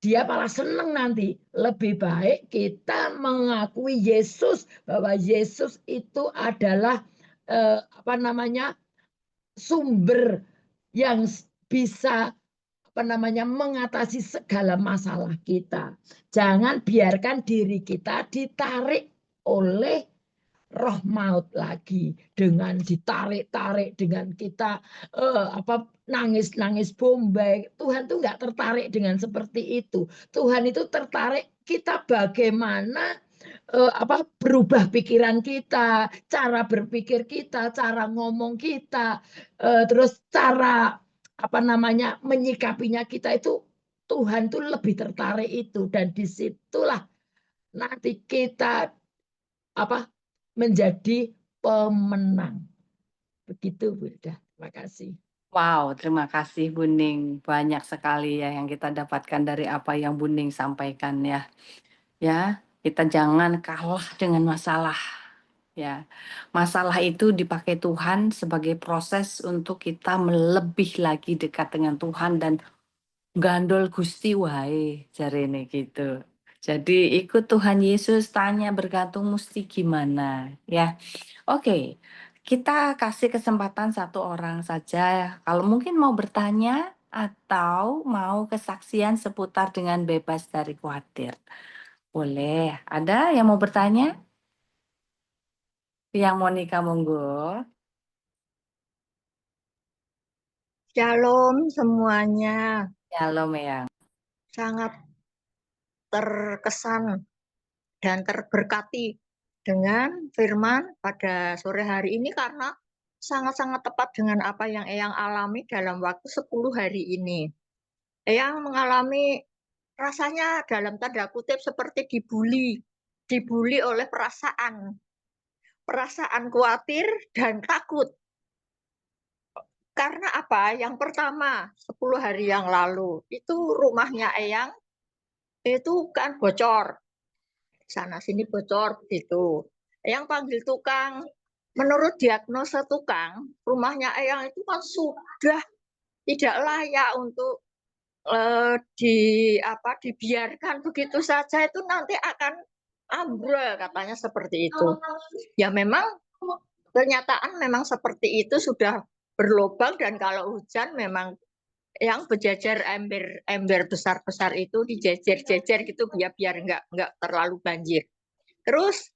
dia malah senang nanti. Lebih baik kita mengakui Yesus, bahwa Yesus itu adalah sumber yang bisa mengatasi segala masalah kita. Jangan biarkan diri kita ditarik oleh roh maut lagi, dengan ditarik-tarik, dengan kita nangis-nangis bombay. Tuhan tuh nggak tertarik dengan seperti itu. Tuhan itu tertarik kita bagaimana berubah pikiran kita, cara berpikir kita, cara ngomong kita, terus cara menyikapinya kita itu. Tuhan tuh lebih tertarik itu, dan disitulah nanti kita menjadi pemenang. Begitu, Bunda. Terima kasih. Wow, terima kasih Bu Ning. Banyak sekali ya yang kita dapatkan dari apa yang Bu Ning sampaikan ya. Ya, kita jangan kalah dengan masalah. Ya, masalah itu dipakai Tuhan sebagai proses untuk kita melebih lagi dekat dengan Tuhan dan gandol Gusti wae jarene gitu. Jadi ikut Tuhan Yesus, tanya bergantung mesti gimana ya. Oke, kita kasih kesempatan satu orang saja. Kalau mungkin mau bertanya atau mau kesaksian seputar dengan bebas dari khawatir. Boleh. Ada yang mau bertanya? Yang Monica monggo. Shalom semuanya. Shalom ya. Sangat terkesan dan terberkati dengan firman pada sore hari ini karena sangat-sangat tepat dengan apa yang Eyang alami dalam waktu 10 hari ini. Eyang mengalami rasanya dalam tanda kutip seperti dibully oleh perasaan khawatir dan takut. Karena apa? Yang pertama, 10 hari yang lalu, itu rumahnya Eyang, itu kan bocor. Sana sini bocor, begitu. Eyang panggil tukang, menurut diagnosa tukang, rumahnya Eyang itu kan sudah tidak layak untuk dibiarkan begitu saja, itu nanti akan ambrol, katanya seperti itu. Ya memang, kenyataan memang seperti itu, sudah berlubang, dan kalau hujan memang yang berjejer ember besar-besar itu dijejer-jejer gitu biar nggak terlalu banjir. Terus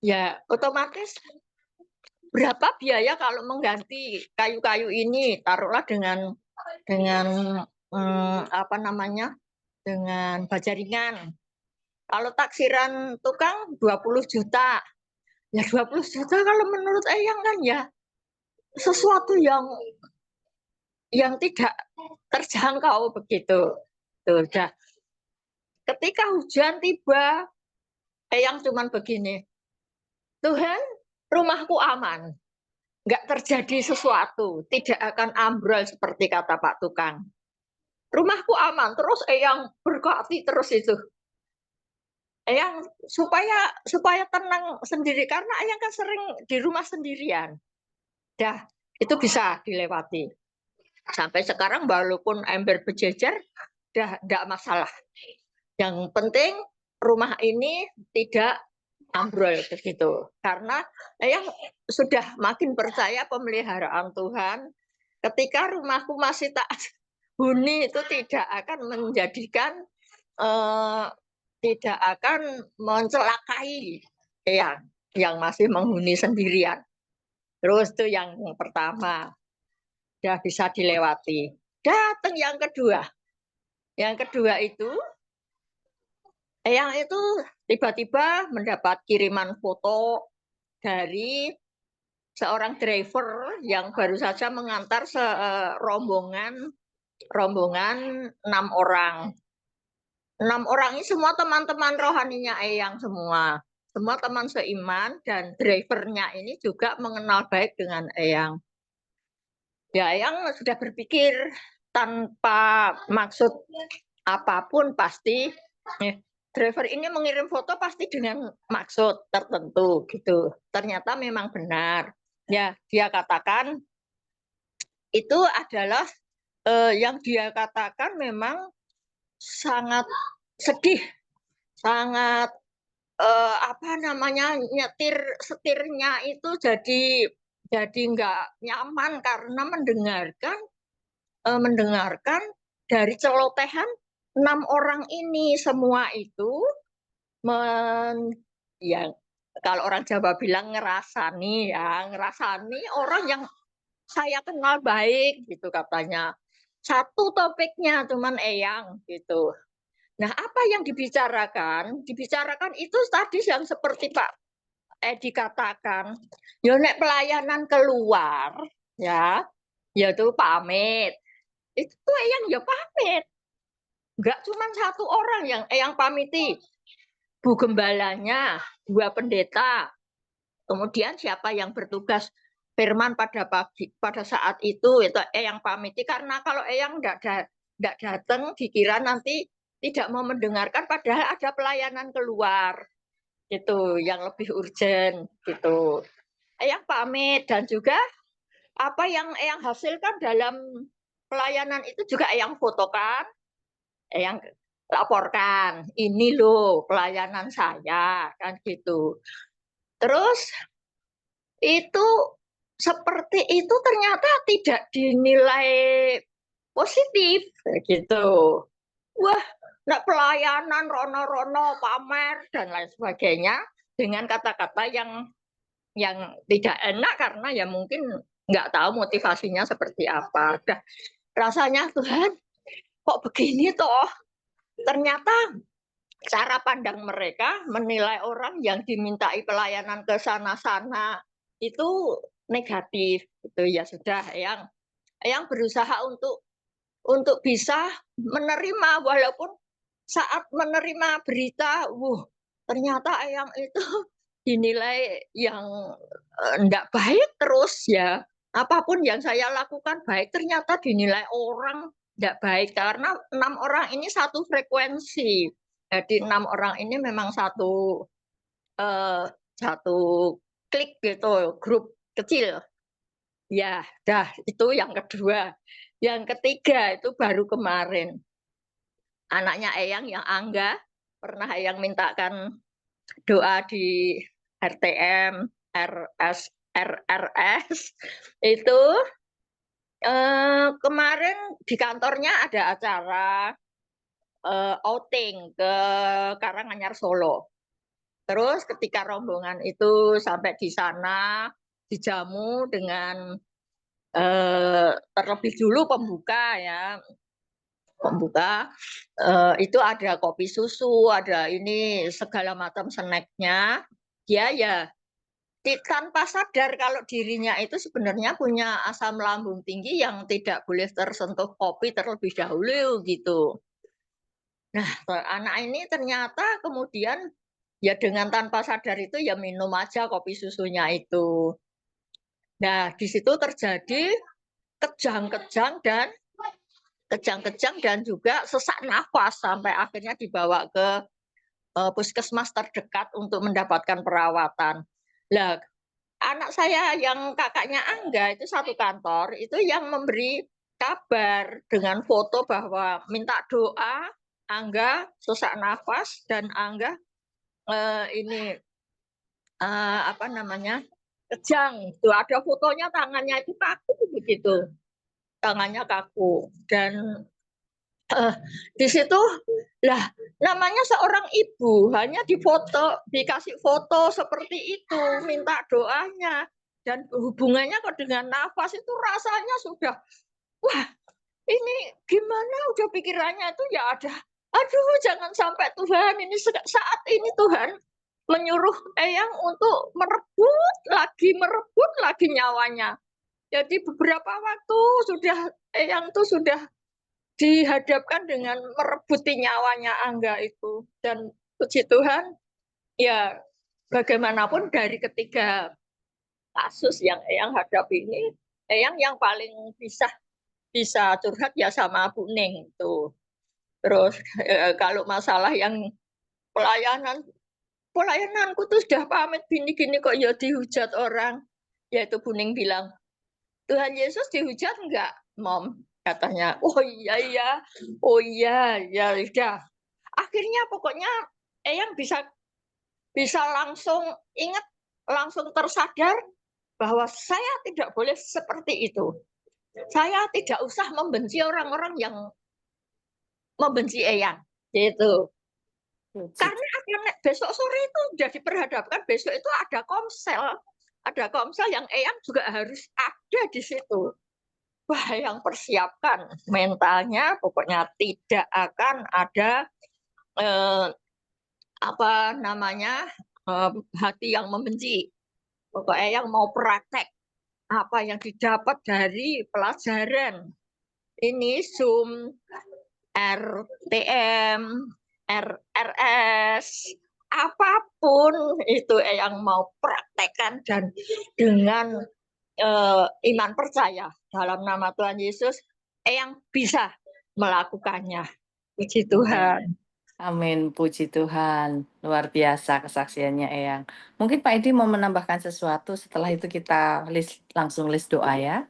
ya otomatis berapa biaya kalau mengganti kayu-kayu ini, taruhlah dengan dengan baja ringan. Kalau taksiran tukang 20 juta. Ya 20 juta kalau menurut Eyang kan ya sesuatu yang tidak terjangkau begitu. Tuh, ketika hujan tiba, Eyang cuman begini, Tuhan, rumahku aman, nggak terjadi sesuatu, tidak akan ambrol seperti kata Pak Tukang. Rumahku aman, terus Eyang berkati terus itu. Eyang supaya tenang sendiri, karena Eyang kan sering di rumah sendirian. Dah, itu bisa dilewati. Sampai sekarang walaupun ember berjejer, dah enggak masalah. Yang penting rumah ini tidak ambrol begitu. Karena Eyang sudah makin percaya pemeliharaan Tuhan. Ketika rumahku masih tak huni, itu tidak akan menjadikan tidak akan mencelakai yang masih menghuni sendirian. Terus itu yang pertama, sudah bisa dilewati. Datang yang kedua. Yang kedua itu, Eyang itu tiba-tiba mendapat kiriman foto dari seorang driver yang baru saja mengantar rombongan 6 orang. 6 orang ini semua teman-teman rohaninya Eyang semua. Semua teman seiman, dan drivernya ini juga mengenal baik dengan Eyang. Ya, Eyang sudah berpikir tanpa maksud apapun pasti driver ini mengirim foto pasti dengan maksud tertentu gitu. Ternyata memang benar. Ya, dia katakan itu adalah yang dia katakan memang sangat sedih, sangat setirnya itu jadi nggak nyaman karena mendengarkan dari celotehan 6 orang ini. Semua itu ya kalau orang Jawa bilang ngerasani orang yang saya kenal baik gitu katanya. Satu topiknya cuman Eyang gitu. Nah, apa yang dibicarakan? Dibicarakan itu tadi yang seperti Pak Edi katakan, ya nek pelayanan keluar, ya itu pamit. Itu Eyang ya pamit. Enggak cuma satu orang yang Eyang pamiti. Bu gembalanya, 2 pendeta. Kemudian siapa yang bertugas firman pada saat itu Eyang pamiti, karena kalau Eyang enggak datang dikira nanti tidak mau mendengarkan, padahal ada pelayanan keluar gitu yang lebih urgent gitu. Eyang pamit, dan juga apa yang Eyang hasilkan dalam pelayanan itu juga Eyang fotokan, Eyang laporkan, ini loh pelayanan saya kan gitu. Terus itu seperti itu ternyata tidak dinilai positif gitu. Wah, nak pelayanan rono-rono pamer dan lain sebagainya dengan kata-kata yang tidak enak, karena ya mungkin nggak tahu motivasinya seperti apa. Dah, rasanya Tuhan kok begini toh? Ternyata cara pandang mereka menilai orang yang dimintai pelayanan ke sana-sana itu negatif gitu. Ya sudah, Eyang berusaha untuk bisa menerima, walaupun saat menerima berita, ternyata Eyang itu dinilai yang enggak baik terus ya. Apapun yang saya lakukan baik ternyata dinilai orang enggak baik, karena 6 orang ini satu frekuensi. Jadi 6 orang ini memang satu klik gitu, grup kecil. Ya, dah itu yang kedua. Yang ketiga itu baru kemarin. Anaknya Eyang yang Angga pernah Eyang mintakan doa di RTM, RRS itu kemarin di kantornya ada acara outing ke Karanganyar Solo. Terus ketika rombongan itu sampai di sana dijamu dengan terlebih dulu pembuka itu ada kopi susu, ada ini segala macam snacknya. Dia ya tanpa sadar kalau dirinya itu sebenarnya punya asam lambung tinggi yang tidak boleh tersentuh kopi terlebih dahulu gitu. Nah, anak ini ternyata kemudian ya dengan tanpa sadar itu ya minum aja kopi susunya itu. Nah, di situ terjadi kejang-kejang dan juga sesak nafas sampai akhirnya dibawa ke puskesmas terdekat untuk mendapatkan perawatan. Lah, anak saya yang kakaknya Angga itu satu kantor, itu yang memberi kabar dengan foto bahwa minta doa, Angga sesak nafas dan Angga ini apa namanya kejang. Tuh ada fotonya, tangannya itu kaku begitu, tangannya kaku dan di situ lah namanya seorang ibu hanya dikasih foto seperti itu, minta doanya dan hubungannya kok dengan nafas itu rasanya sudah wah ini gimana udah pikirannya itu ya ada aduh jangan sampai Tuhan ini saat ini Tuhan menyuruh Eyang untuk merebut lagi nyawanya. Jadi beberapa waktu sudah Eyang tuh sudah dihadapkan dengan merebuti nyawanya Angga itu. Dan puji Tuhan, ya bagaimanapun dari ketiga kasus yang Eyang hadapi ini, Eyang yang paling bisa curhat ya sama Bu Ning itu. Terus kalau masalah yang pelayananku tuh sudah pamit gini-gini kok ya dihujat orang. Yaitu Bu Ning bilang, Tuhan Yesus dihujat enggak, Mom? Katanya, oh iya, oh iya, ya udah. Akhirnya pokoknya Eyang bisa langsung ingat, langsung tersadar bahwa saya tidak boleh seperti itu. Saya tidak usah membenci orang-orang yang membenci Eyang, gitu. Karena besok sore itu sudah diperhadapkan, besok itu ada komsel yang Eyang juga harus ada di situ. Wah, yang persiapkan mentalnya, pokoknya tidak akan ada hati yang membenci. Pokoknya yang mau praktek apa yang didapat dari pelajaran ini Zoom, RTM, RRS, apapun itu yang mau praktekkan dan dengan iman percaya dalam nama Tuhan Yesus, yang bisa melakukannya. Puji Tuhan. Amin, puji Tuhan. Luar biasa kesaksiannya Eyang. Mungkin Pak Edi mau menambahkan sesuatu, setelah itu kita langsung list doa ya.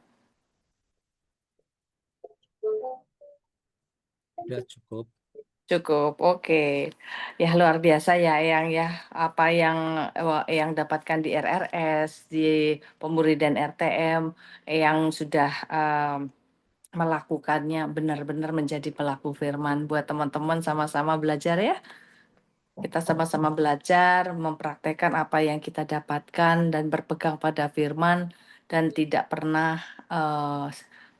Udah cukup. Cukup, oke. Ya luar biasa ya Eyang ya, apa yang Eyang dapatkan di RRS, di Pemuridan RTM, Eyang sudah melakukannya benar-benar menjadi pelaku firman. Buat teman-teman sama-sama belajar ya. Kita sama-sama belajar, mempraktekkan apa yang kita dapatkan dan berpegang pada firman dan tidak pernah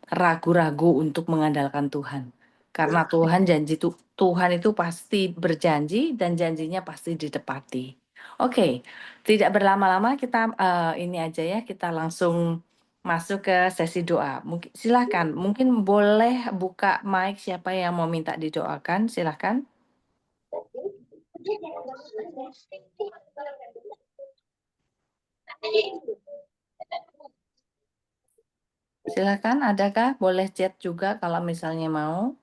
ragu-ragu untuk mengandalkan Tuhan. Karena Tuhan itu pasti berjanji dan janjinya pasti ditepati. Oke, tidak berlama-lama kita ini aja ya, kita langsung masuk ke sesi doa. Silakan, mungkin boleh buka mic siapa yang mau minta didoakan, silakan. Silakan, adakah? Boleh chat juga kalau misalnya mau.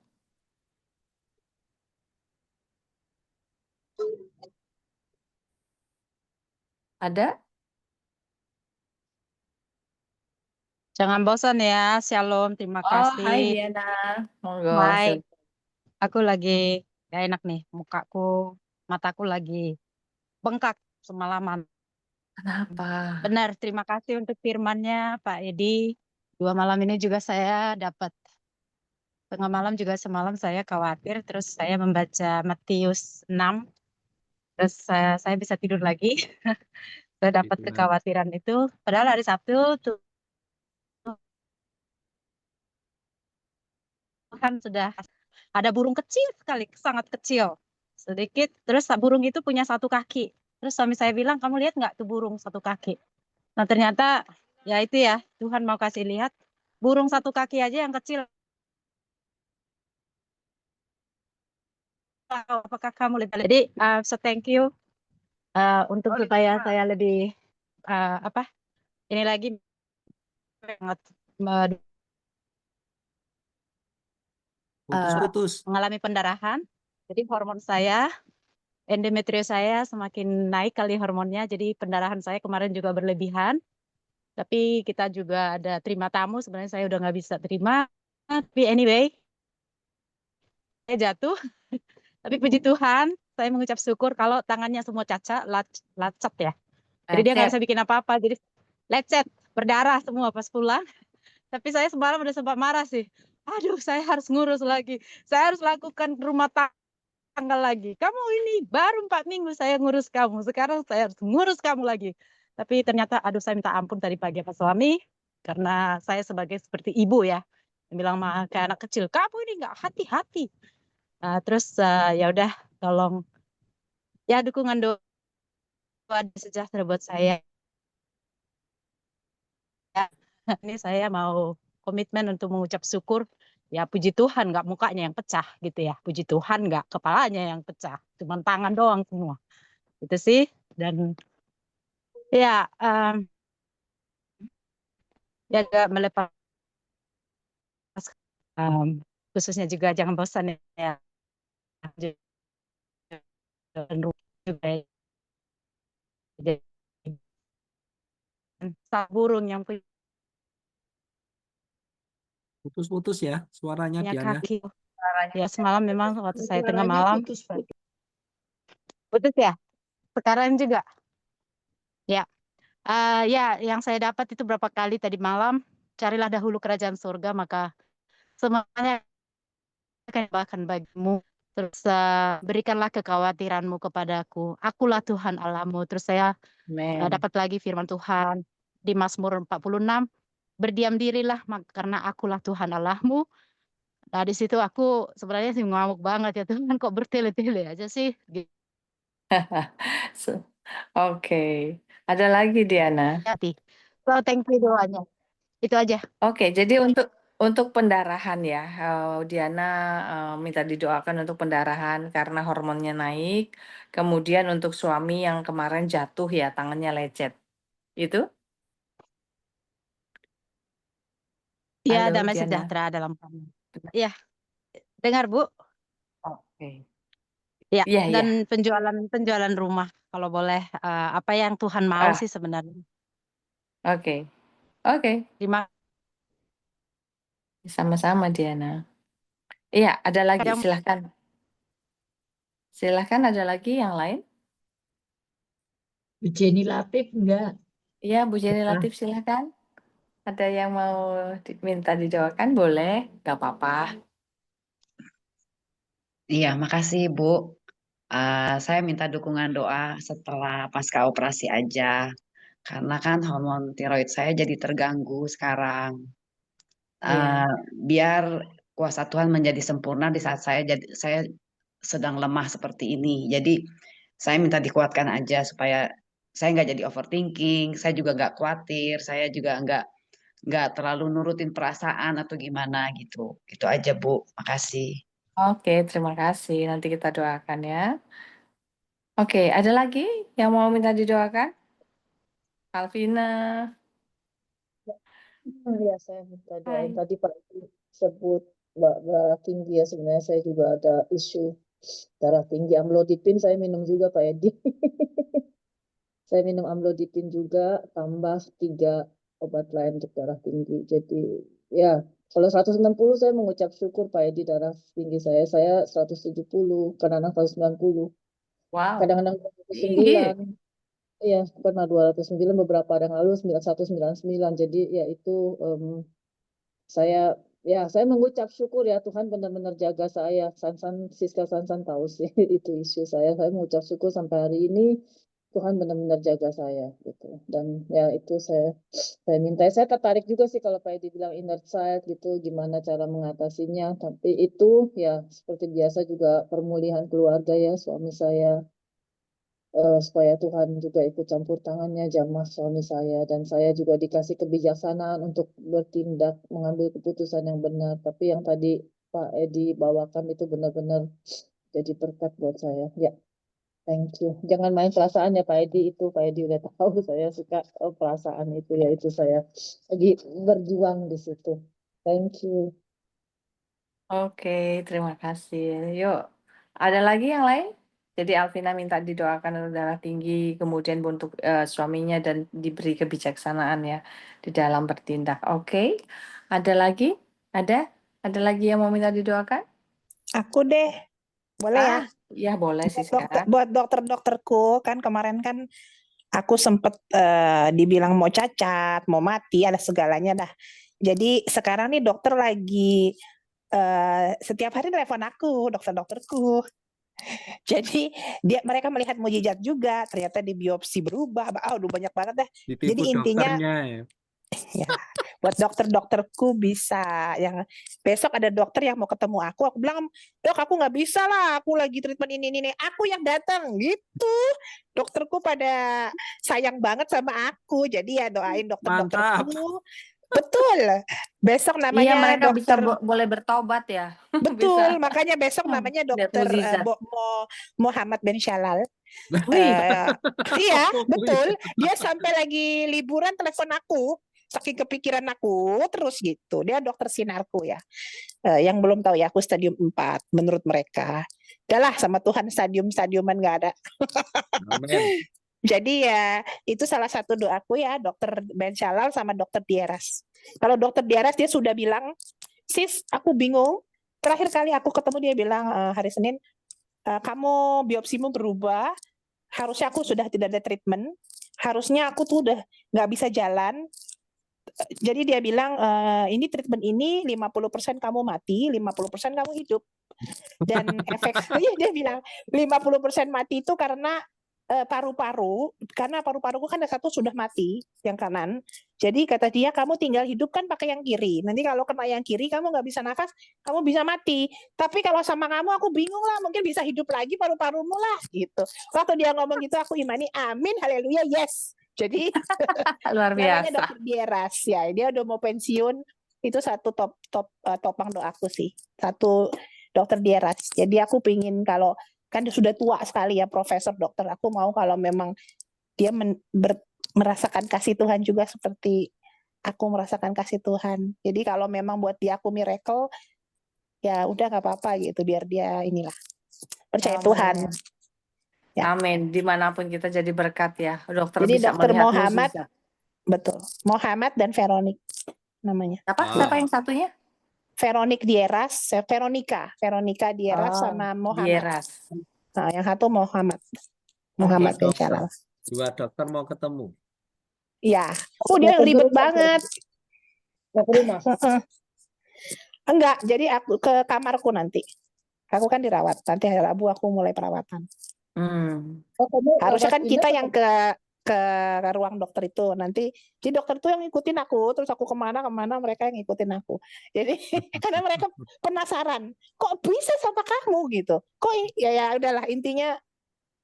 Ada? Jangan bosan ya, Shalom, terima Oh, hai kasih. Diana. Monggo. Hai, aku lagi gak enak nih, mataku lagi bengkak semalaman. Kenapa? Benar, terima kasih untuk firman-Nya Pak Edi. 2 malam ini juga saya dapat, tengah malam juga semalam saya khawatir, terus saya membaca Matius 6, terus saya bisa tidur lagi. Saya dapat Tuhan. kekhawatiran itu, padahal hari Sabtu Tuhan sudah ada burung kecil sekali, sangat kecil, sedikit. Terus burung itu punya 1 kaki. Terus suami saya bilang, kamu lihat nggak tuh burung 1 kaki? Nah ternyata ya itu ya, Tuhan mau kasih lihat, burung 1 kaki aja yang kecil tahu apakah kamu lebih. Jadi so thank you untuk supaya saya lebih apa ini lagi banget Putus-putus. mengalami pendarahan. Jadi hormon saya, endometrium saya semakin naik kali hormonnya. Jadi pendarahan saya kemarin juga berlebihan. Tapi kita juga ada terima tamu. Sebenarnya saya udah nggak bisa terima. Tapi anyway, saya jatuh. Tapi puji Tuhan, saya mengucap syukur kalau tangannya semua cacat, lacet ya. Jadi dia nggak Lecet. bisa bikin apa-apa. Jadi lecet, berdarah semua pas pulang. Tapi saya semalam udah sempat marah sih. Aduh, saya harus ngurus lagi. Saya harus lakukan rumah tangga lagi. Kamu ini baru 4 minggu saya ngurus kamu. Sekarang saya harus ngurus kamu lagi. Tapi ternyata, aduh saya minta ampun tadi pagi sama suami. Karena saya sebagai seperti ibu ya. Bilang sama kayak anak kecil, kamu ini nggak hati-hati. Terus ya udah, tolong ya dukungan doa dan sejahtera buat saya. Ini saya mau komitmen untuk mengucap syukur. Ya puji Tuhan nggak mukanya yang pecah gitu ya. Puji Tuhan nggak kepalanya yang pecah. Cuman tangan doang semua. Itu sih. Dan ya ya agak melepas khususnya juga jangan bosan ya. Dan juga jadi burung yang punya Putus-putus ya suaranya Diana. kaki. Ya semalam memang waktu saya tengah Suaranya malam putus, Pak. putus ya. Sekarang juga ya. Ya yang saya dapat itu berapa kali tadi malam. Carilah dahulu kerajaan surga maka semuanya akan bahkan bagimu. Terus berikanlah kekhawatiranmu kepadaku. Akulah Tuhan Allahmu. Terus saya Amin. dapat lagi firman Tuhan di Mazmur 46. Berdiam dirilah karena akulah Tuhan Allahmu. Nah di situ aku sebenarnya sih ngamuk banget ya Tuhan kok bertele-tele aja sih. Oke. Ada lagi Diana? So thank you doanya. Itu aja. Oke, jadi untuk pendarahan ya, Diana minta didoakan untuk pendarahan karena hormonnya naik. Kemudian untuk suami yang kemarin jatuh ya, tangannya lecet. Itu? Ya Halo, damai Diana. sejahtera dalam kami. Iya, dengar Bu. Oke. Ya, Iya, iya. dan penjualan rumah kalau boleh apa yang Tuhan mau Ah, sih sebenarnya. oke. Oke, Terima sama-sama Diana. Iya, ada lagi, kasih. silahkan. Silahkan ada lagi yang lain? Bu Jenny Latif enggak? Iya, Bu Jenny Ah, Latif silahkan. Ada yang mau minta didoakan boleh, nggak apa-apa. Iya, makasih Bu. Saya minta dukungan doa setelah pasca operasi aja. Karena kan hormon tiroid saya jadi terganggu sekarang. Iya. Biar kuasa Tuhan menjadi sempurna di saat saya sedang lemah seperti ini. Jadi saya minta dikuatkan aja supaya saya nggak jadi overthinking, saya juga nggak khawatir, saya juga nggak terlalu nurutin perasaan atau gimana gitu. Gitu aja Bu, makasih. Oke, terima kasih. Nanti kita doakan ya. Oke, ada lagi yang mau minta didoakan? Alvina. Ya, saya minta doain tadi Pak sebut darah tinggi ya, sebenarnya saya juga ada isu darah tinggi, amlodipin saya minum juga Pak Edi. Saya minum amlodipin juga tambah 3 obat lain untuk darah tinggi. Jadi ya kalau 160 saya mengucap syukur Pak Edi, darah tinggi saya 170, kadang-kadang 190, Wow, kadang-kadang tinggi. 209. Iya, pernah 209 beberapa hari yang lalu 9199. Jadi ya itu saya mengucap syukur ya, Tuhan benar-benar jaga saya. Siska Sansan tahu sih itu isu saya. Saya mengucap syukur sampai hari ini Tuhan benar-benar jaga saya gitu. Dan ya itu saya minta. Saya tertarik juga sih kalau Pak Edi bilang inner child gitu, gimana cara mengatasinya. Tapi itu ya seperti biasa juga pemulihan keluarga ya, suami saya. Supaya Tuhan juga ikut campur tangannya, jamah suami saya, dan saya juga dikasih kebijaksanaan untuk bertindak, mengambil keputusan yang benar. Tapi yang tadi Pak Edi bawakan itu benar-benar jadi berkat buat saya. Ya, thank you. Jangan main perasaan ya Pak Edi, itu Pak Edi udah tahu saya suka perasaan itu, ya itu saya lagi berjuang di situ. Thank you. Oke, terima kasih. Yuk, ada lagi yang lain? Jadi Alvina minta didoakan darah tinggi, kemudian untuk suaminya dan diberi kebijaksanaan ya di dalam bertindak. Oke, ada lagi? Ada? Ada lagi yang mau minta didoakan? Aku deh, boleh ya? Ya boleh Siska. Buat dokter-dokterku, kan kemarin kan aku sempet dibilang mau cacat, mau mati, ada segalanya dah. Jadi sekarang nih dokter lagi setiap hari telepon aku, dokter-dokterku. Jadi mereka melihat mukjizat juga, ternyata di biopsi berubah. Udah banyak banget dah. Ditipu Jadi intinya dokternya ya. ya, buat dokter-dokterku bisa. Yang besok ada dokter yang mau ketemu aku bilang, dok aku nggak bisa lah, aku lagi treatment ini, aku yang datang gitu. Dokterku pada sayang banget sama aku, jadi ya doain dokter-dokterku. Betul, besok Iya, namanya mereka bisa dokter. boleh bertobat ya. Betul, makanya besok namanya lihat dokter mukjizat. Muhammad bin Shalal. Wih, Iya, betul. Dia sampai lagi liburan telepon aku, saking kepikiran aku terus gitu. Dia dokter sinarku ya. Yang belum tahu ya, aku stadium 4 menurut mereka. Udahlah, sama Tuhan stadium-stadiuman nggak ada. Amin. Jadi ya itu salah satu doaku ya, dokter Ben Shalal sama dokter Dieras. Kalau dokter Dieras dia sudah bilang, sis aku bingung. Terakhir kali aku ketemu dia bilang hari Senin, kamu biopsimu berubah. Harusnya aku sudah tidak ada treatment. Harusnya aku tuh udah nggak bisa jalan. Jadi dia bilang ini treatment ini 50% kamu mati, 50% kamu hidup. Dan efeknya dia bilang 50% mati itu karena paru-paru, karena paru-paruku kan satu sudah mati, yang kanan. Jadi kata dia kamu tinggal hidup kan pakai yang kiri. Nanti kalau kena yang kiri kamu nggak bisa nafas, kamu bisa mati. Tapi kalau sama kamu aku bingung lah, mungkin bisa hidup lagi paru-parumu lah gitu. Waktu dia ngomong gitu aku imani, amin, haleluya, yes. Jadi luar namanya biasa. dokter Dieras ya, dia udah mau pensiun. Itu satu topang doaku sih, satu dokter Dieras. Jadi aku pingin kalau kan dia sudah tua sekali ya profesor dokter, aku mau kalau memang dia merasakan kasih Tuhan juga seperti aku merasakan kasih Tuhan. Jadi kalau memang buat dia aku miracle, ya udah nggak apa-apa gitu, biar dia inilah percaya Amin. Tuhan. Ya. Amin. Dimanapun kita jadi berkat ya. Dokter Jadi bisa dokter melihat Muhammad, mukjizat. betul. Muhammad dan Veronik namanya. Siapa yang satunya? Veronik Dieras, Veronica Dieras sama Muhammad. Dieras. Nah, yang satu Muhammad bin Shalal. Dua dokter mau ketemu. Iya. Dia ribet banget. Mau ke rumah? Enggak, jadi aku ke kamarku nanti. Aku kan dirawat. Nanti hari Rabu aku mulai perawatan. Harusnya kan kita yang ke ruang dokter itu nanti. Jadi dokter itu yang ngikutin aku, terus aku kemana mereka yang ngikutin aku. Jadi karena mereka penasaran, kok bisa sama kamu gitu? Kok ya udahlah, intinya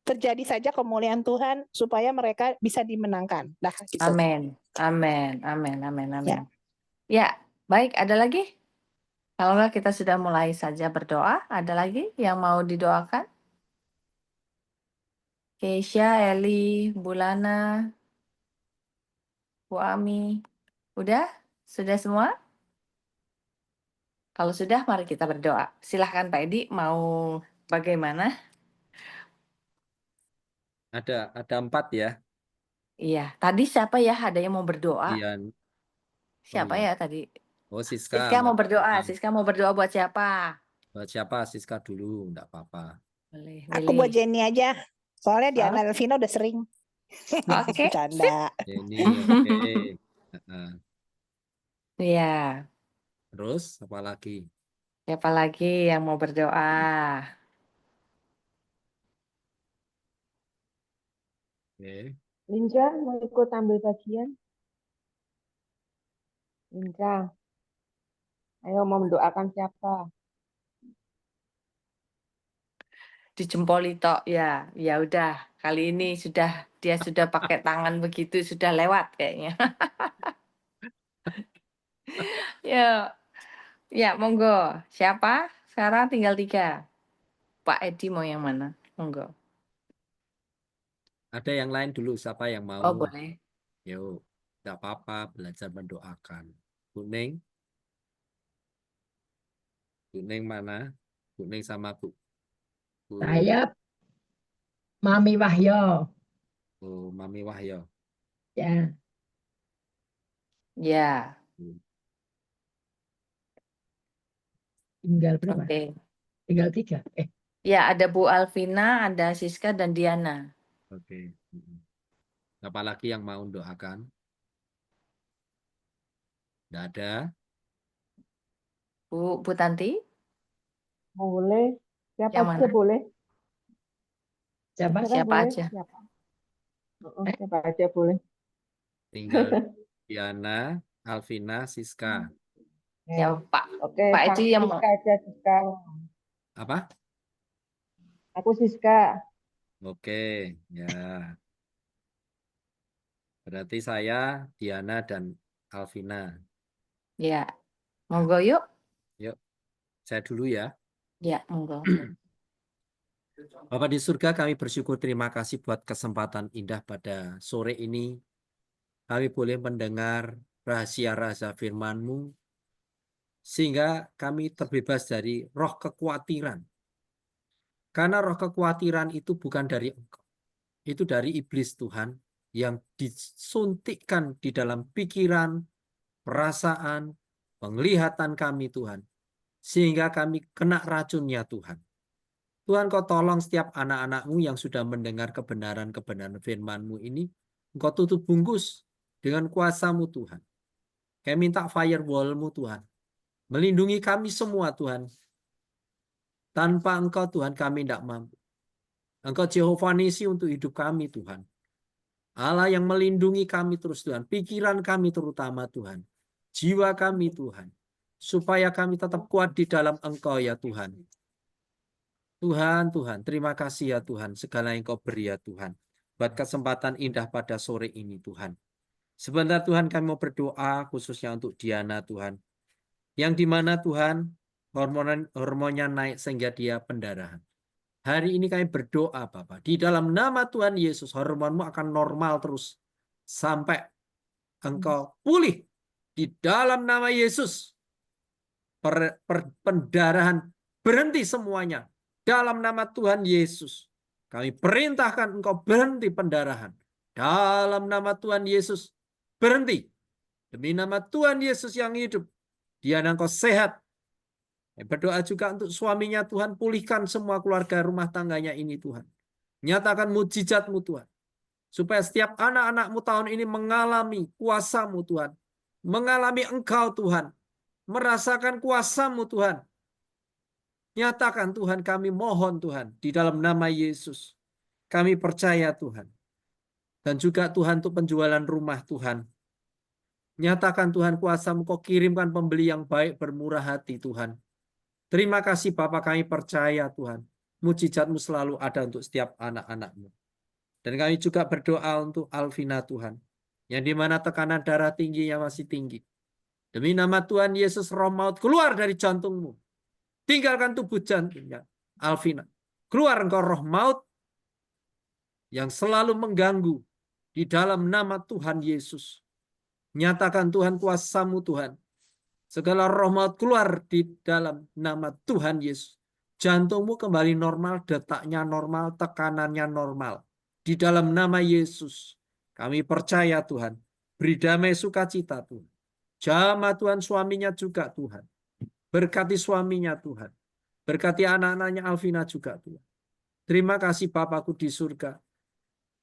terjadi saja kemuliaan Tuhan supaya mereka bisa dimenangkan. Dah gitu. Amin. Ya, baik, ada lagi? Kalau enggak kita sudah mulai saja berdoa. Ada lagi yang mau didoakan? Keisha, Eli, Bulana, Bu Ami. Udah? Sudah semua? Kalau sudah, mari kita berdoa. Silahkan Pak Edi, mau bagaimana? Ada 4 ya. Iya, tadi siapa ya ada yang mau berdoa? Iya. Siapa ya tadi? Oh, Siska. Siska mau berdoa. Siska mau berdoa buat siapa? Buat siapa? Siska dulu, enggak apa-apa. Boleh. Aku buat Jenny aja. Soalnya Diana Elvina udah sering. Oke. Bercanda. Jenny, oke. Iya. Terus apa lagi? Siapa lagi yang mau berdoa? Oke. Linca mau ikut ambil bagian? Linca, ayo mau mendoakan siapa? Dijempoli tok ya. Ya udah, kali ini dia sudah pakai tangan begitu, sudah lewat kayaknya. Ya. Ya, monggo. Siapa? Sekarang tinggal 3. Pak Edi mau yang mana? Monggo. Ada yang lain dulu, siapa yang mau? Oh, boleh. Yuk, tidak apa-apa, belajar mendoakan. Bu Ning? Bu Ning mana? Bu Ning sama Bu Saya Mami Wahyo. Mami Wahyo. Ya, Ya, tinggal berapa? oke. Tinggal 3. Ya, ada Bu Alvina, ada Siska dan Diana. Oke. Siapa lagi yang mau doakan? Tidak ada? Bu Tanti, Boleh. Siapa yang aja mana? boleh. Siapa? Terserah Siapa boleh. aja? Siapa? Siapa aja boleh. Tinggal Diana, Alvina, Siska. Ya, Pak. Oke, Pak Edi yang mau. Siska aja, Siska. Apa? Aku Siska. Oke, ya. Berarti saya, Diana, dan Alvina. Ya, monggo yuk. Yuk, saya dulu ya. Ya, monggo. Bapak di surga, kami bersyukur, terima kasih buat kesempatan indah pada sore ini. Kami boleh mendengar rahasia-rahasia firman-Mu, sehingga kami terbebas dari roh kekhawatiran. Karena roh kekhawatiran itu bukan dari Engkau. Itu dari iblis Tuhan, yang disuntikkan di dalam pikiran, perasaan, penglihatan kami Tuhan. Sehingga kami kena racunnya Tuhan. Tuhan, Kau tolong setiap anak-anak-Mu yang sudah mendengar kebenaran-kebenaran firman-Mu ini, Engkau tutup bungkus dengan kuasa-Mu Tuhan. Kami minta firewall-Mu Tuhan. Melindungi kami semua Tuhan. Tanpa Engkau Tuhan kami tidak mampu. Engkau Jehovah Nisi untuk hidup kami Tuhan. Allah yang melindungi kami terus Tuhan. Pikiran kami terutama Tuhan. Jiwa kami Tuhan. Supaya kami tetap kuat di dalam Engkau ya Tuhan. Tuhan, terima kasih ya Tuhan. Segala yang Kau beri ya Tuhan. Buat kesempatan indah pada sore ini Tuhan. Sebentar Tuhan kami mau berdoa khususnya untuk Diana Tuhan. Yang dimana Tuhan hormonnya naik sehingga dia pendarahan. Hari ini kami berdoa Bapak. Di dalam nama Tuhan Yesus hormonmu akan normal terus. Sampai Engkau pulih. Di dalam nama Yesus. Pendarahan berhenti semuanya. Dalam nama Tuhan Yesus. Kami perintahkan Engkau berhenti pendarahan. Dalam nama Tuhan Yesus. Berhenti. Demi nama Tuhan Yesus yang hidup. Diana Engkau sehat. Berdoa juga untuk suaminya Tuhan. Pulihkan semua keluarga rumah tangganya ini Tuhan. Nyatakan mujizat-Mu Tuhan. Supaya setiap anak-anak-Mu tahun ini mengalami kuasa-Mu Tuhan. Mengalami Engkau Tuhan. Merasakan kuasa-Mu Tuhan. Nyatakan Tuhan, kami mohon Tuhan. Di dalam nama Yesus. Kami percaya Tuhan. Dan juga Tuhan untuk penjualan rumah Tuhan. Nyatakan Tuhan kuasa-Mu, Kau kirimkan pembeli yang baik bermurah hati Tuhan. Terima kasih Bapa, kami percaya Tuhan. Mujizat-Mu selalu ada untuk setiap anak-anak-Mu. Dan kami juga berdoa untuk Alvina Tuhan. Yang dimana tekanan darah tingginya masih tinggi. Demi nama Tuhan Yesus, roh maut keluar dari jantungmu. Tinggalkan tubuh jantungnya. Alvina. Keluar engkau roh maut yang selalu mengganggu. Di dalam nama Tuhan Yesus. Nyatakan Tuhan kuasa-Mu Tuhan. Segala roh maut keluar di dalam nama Tuhan Yesus. Jantungmu kembali normal, detaknya normal, tekanannya normal. Di dalam nama Yesus. Kami percaya Tuhan. Beri damai sukacita Tuhan. Jamah Tuhan suaminya juga Tuhan. Berkati suaminya Tuhan. Berkati anak-anaknya Alvina juga Tuhan. Terima kasih Bapakku di surga.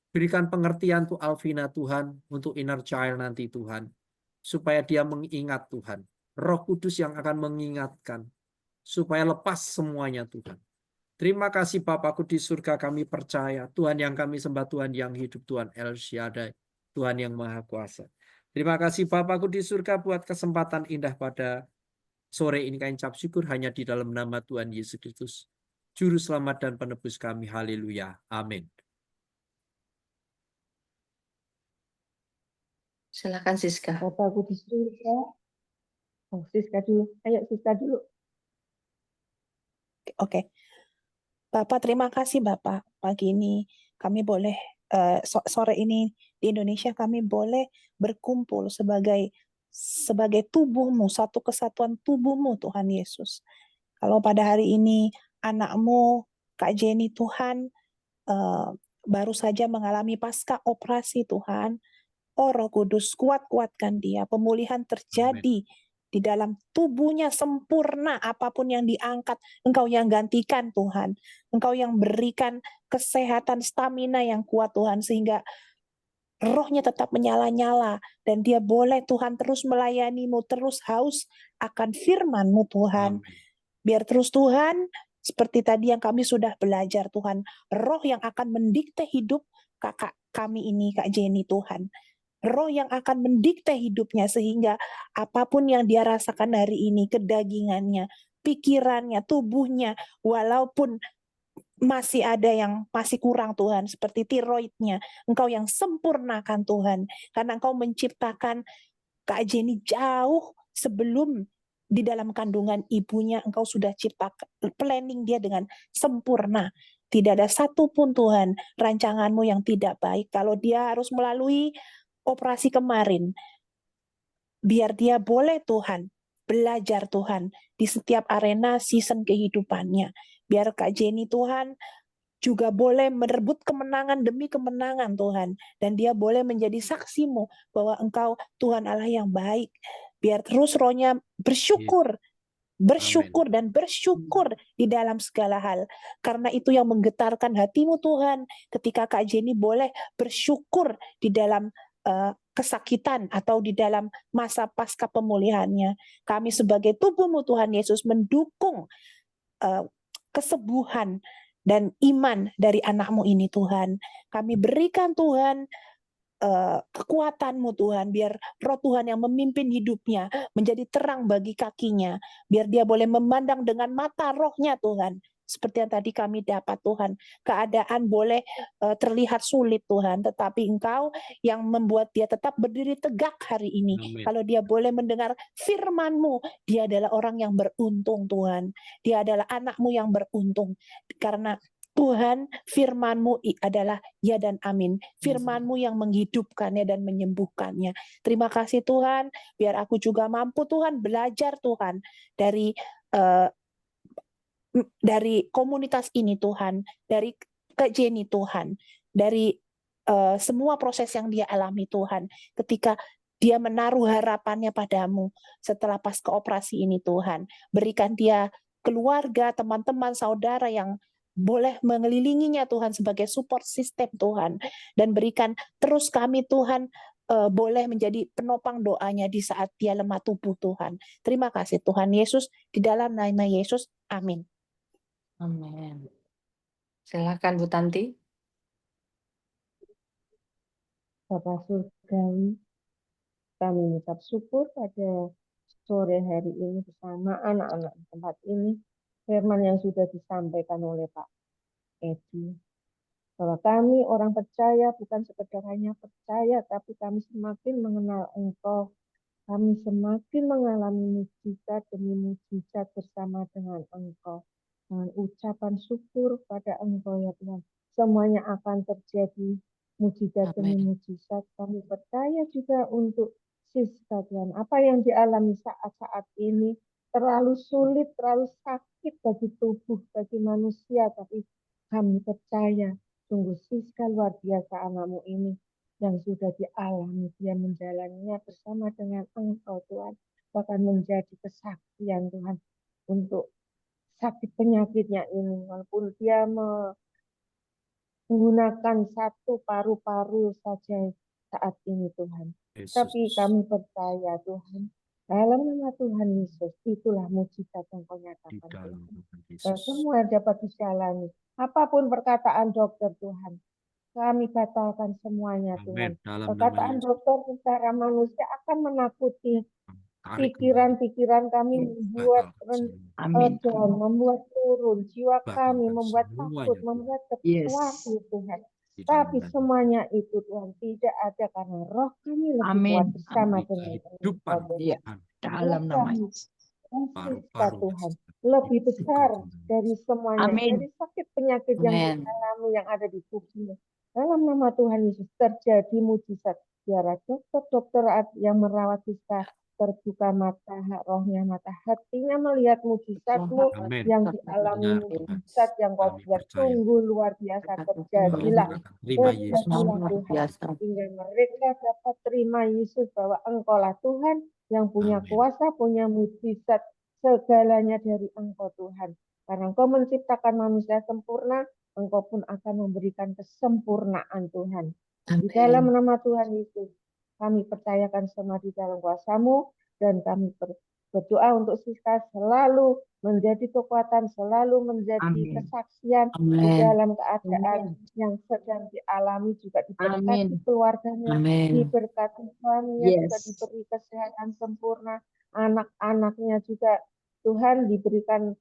Berikan pengertian untuk Alvina Tuhan. Untuk inner child nanti Tuhan. Supaya dia mengingat Tuhan. Roh Kudus yang akan mengingatkan. Supaya lepas semuanya Tuhan. Terima kasih Bapakku di surga, kami percaya. Tuhan yang kami sembah, Tuhan yang hidup, Tuhan El Shaddai. Tuhan yang Maha Kuasa. Terima kasih Bapakku di surga buat kesempatan indah pada sore ini. Kami ucap syukur hanya di dalam nama Tuhan Yesus Kristus. Juru selamat dan penebus kami. Haleluya. Amin. Silakan Siska. Bapakku di surga. Oh, Siska dulu. Ayo Siska dulu. Oke. Bapak, terima kasih Bapak. Pagi ini kami boleh, sore ini di Indonesia kami boleh berkumpul sebagai tubuhmu, satu kesatuan tubuhmu Tuhan Yesus. Kalau pada hari ini anakmu, Kak Jenny Tuhan, baru saja mengalami pasca operasi Tuhan, oh Roh Kudus, kuatkan dia, pemulihan terjadi di dalam tubuhnya sempurna, apapun yang diangkat, Engkau yang gantikan Tuhan. Engkau yang berikan kesehatan, stamina yang kuat Tuhan, sehingga rohnya tetap menyala-nyala, dan dia boleh Tuhan terus melayanimu, terus haus akan firman-Mu Tuhan. Biar terus Tuhan, seperti tadi yang kami sudah belajar Tuhan, roh yang akan mendikte hidup kakak kami ini, Kak Jenny Tuhan. Roh yang akan mendikte hidupnya sehingga apapun yang dia rasakan hari ini, kedagingannya, pikirannya, tubuhnya, walaupun masih ada yang masih kurang Tuhan, seperti tiroidnya, Engkau yang sempurnakan Tuhan, karena Engkau menciptakan Kak Jenny jauh sebelum di dalam kandungan ibunya, Engkau sudah ciptakan, planning dia dengan sempurna. Tidak ada satupun Tuhan rancangan-Mu yang tidak baik. Kalau dia harus melalui operasi kemarin, biar dia boleh Tuhan belajar Tuhan di setiap arena season kehidupannya. Biar Kak Jenny Tuhan juga boleh merebut kemenangan demi kemenangan Tuhan. Dan dia boleh menjadi saksi-Mu bahwa Engkau Tuhan Allah yang baik. Biar terus rohnya bersyukur dan bersyukur di dalam segala hal. Karena itu yang menggetarkan hatimu Tuhan, ketika Kak Jenny boleh bersyukur di dalam kesakitan atau di dalam masa pasca pemulihannya. Kami sebagai tubuh-Mu Tuhan Yesus mendukung kesembuhan dan iman dari anak-Mu ini Tuhan. Kami berikan Tuhan kekuatan-Mu Tuhan, biar roh Tuhan yang memimpin hidupnya menjadi terang bagi kakinya, biar dia boleh memandang dengan mata rohnya Tuhan, seperti yang tadi kami dapat Tuhan. Keadaan boleh terlihat sulit Tuhan, tetapi Engkau yang membuat dia tetap berdiri tegak hari ini. Kalau dia boleh mendengar firman-Mu, dia adalah orang yang beruntung Tuhan. Dia adalah anak-Mu yang beruntung, karena Tuhan, firman-Mu adalah ya dan amin. Firman-Mu yang menghidupkannya dan menyembuhkannya. Terima kasih Tuhan, biar aku juga mampu Tuhan belajar Tuhan dari komunitas ini Tuhan, dari Kak Jenny Tuhan, dari semua proses yang dia alami Tuhan, ketika dia menaruh harapannya padamu setelah pasca operasi ini Tuhan. Berikan dia keluarga, teman-teman, saudara yang boleh mengelilinginya Tuhan sebagai support system Tuhan. Dan berikan terus kami Tuhan boleh menjadi penopang doanya di saat dia lemah tubuh Tuhan. Terima kasih Tuhan Yesus, di dalam nama Yesus, amin. Amin. Silakan Bu Tanti. Bapak Surgawi, kami mengucap syukur pada sore hari ini bersama anak-anak di tempat ini, firman yang sudah disampaikan oleh Pak Edi, bahwa kami orang percaya bukan sekedar hanya percaya, tapi kami semakin mengenal Engkau, kami semakin mengalami mujizat demi mujizat bersama dengan Engkau. Dengan ucapan syukur pada Engkau ya Tuhan, semuanya akan terjadi mujizat demi mujizat. Kami percaya juga untuk Siska Tuhan, apa yang dialami saat-saat ini terlalu sulit, terlalu sakit bagi tubuh, bagi manusia, tapi kami percaya sungguh Siska luar biasa anak-Mu ini yang sudah dialami, dia menjalaninya bersama dengan Engkau Tuhan, bahkan menjadi kesaksian Tuhan untuk sakit penyakitnya ini, walaupun dia menggunakan satu paru-paru saja saat ini Tuhan. Tapi kami percaya Tuhan, dalam nama Tuhan Yesus, itulah mujizat yang Kau nyatakan Tuhan. Dan semua dapat dijalani. Apapun perkataan dokter Tuhan, kami batalkan semuanya Tuhan. Perkataan dokter secara manusia akan menakuti pikiran-pikiran kami, membuat down, membuat turun jiwa kami, membuat takut, membuat sesuatu Tuhan. Tapi semuanya itu Tuhan tidak ada, karena roh kami lebih kuat bersama dengan Engkau Tuhan. Dalam nama Yesus Tuhan, lebih besar dari semuanya, Amin. dari sakit penyakit yang Amin. dialami yang ada di tubuhnya. Dalam nama Tuhan Yesus terjadi mujizat. Biar dokter-dokter yang merawat Siska terbuka mata, rohnya, mata hatinya melihat mujizatmu Amin. yang dialami, Benar, Tuhan. mujizat yang kau Kami buat percaya. sungguh luar biasa. Kami Terjadilah, terima Yesus. terjadilah Tuhan, hingga mereka dapat terima Yesus bahwa Engkaulah Tuhan yang punya Amin. kuasa, punya mujizat, segalanya dari Engkau Tuhan. Karena Engkau menciptakan manusia sempurna, Engkau pun akan memberikan kesempurnaan Tuhan. Di dalam Amin. nama Tuhan Yesus, kami percayakan semua di dalam kuasa-Mu, dan kami berdoa untuk Siska selalu menjadi kekuatan, selalu menjadi Amin. kesaksian di Amin. dalam keadaan Amin. yang sedang dialami, juga diberkati Amin. keluarganya, Amin. diberkati suaminya, juga Yes. diberi kesehatan sempurna, anak-anaknya juga Tuhan diberikan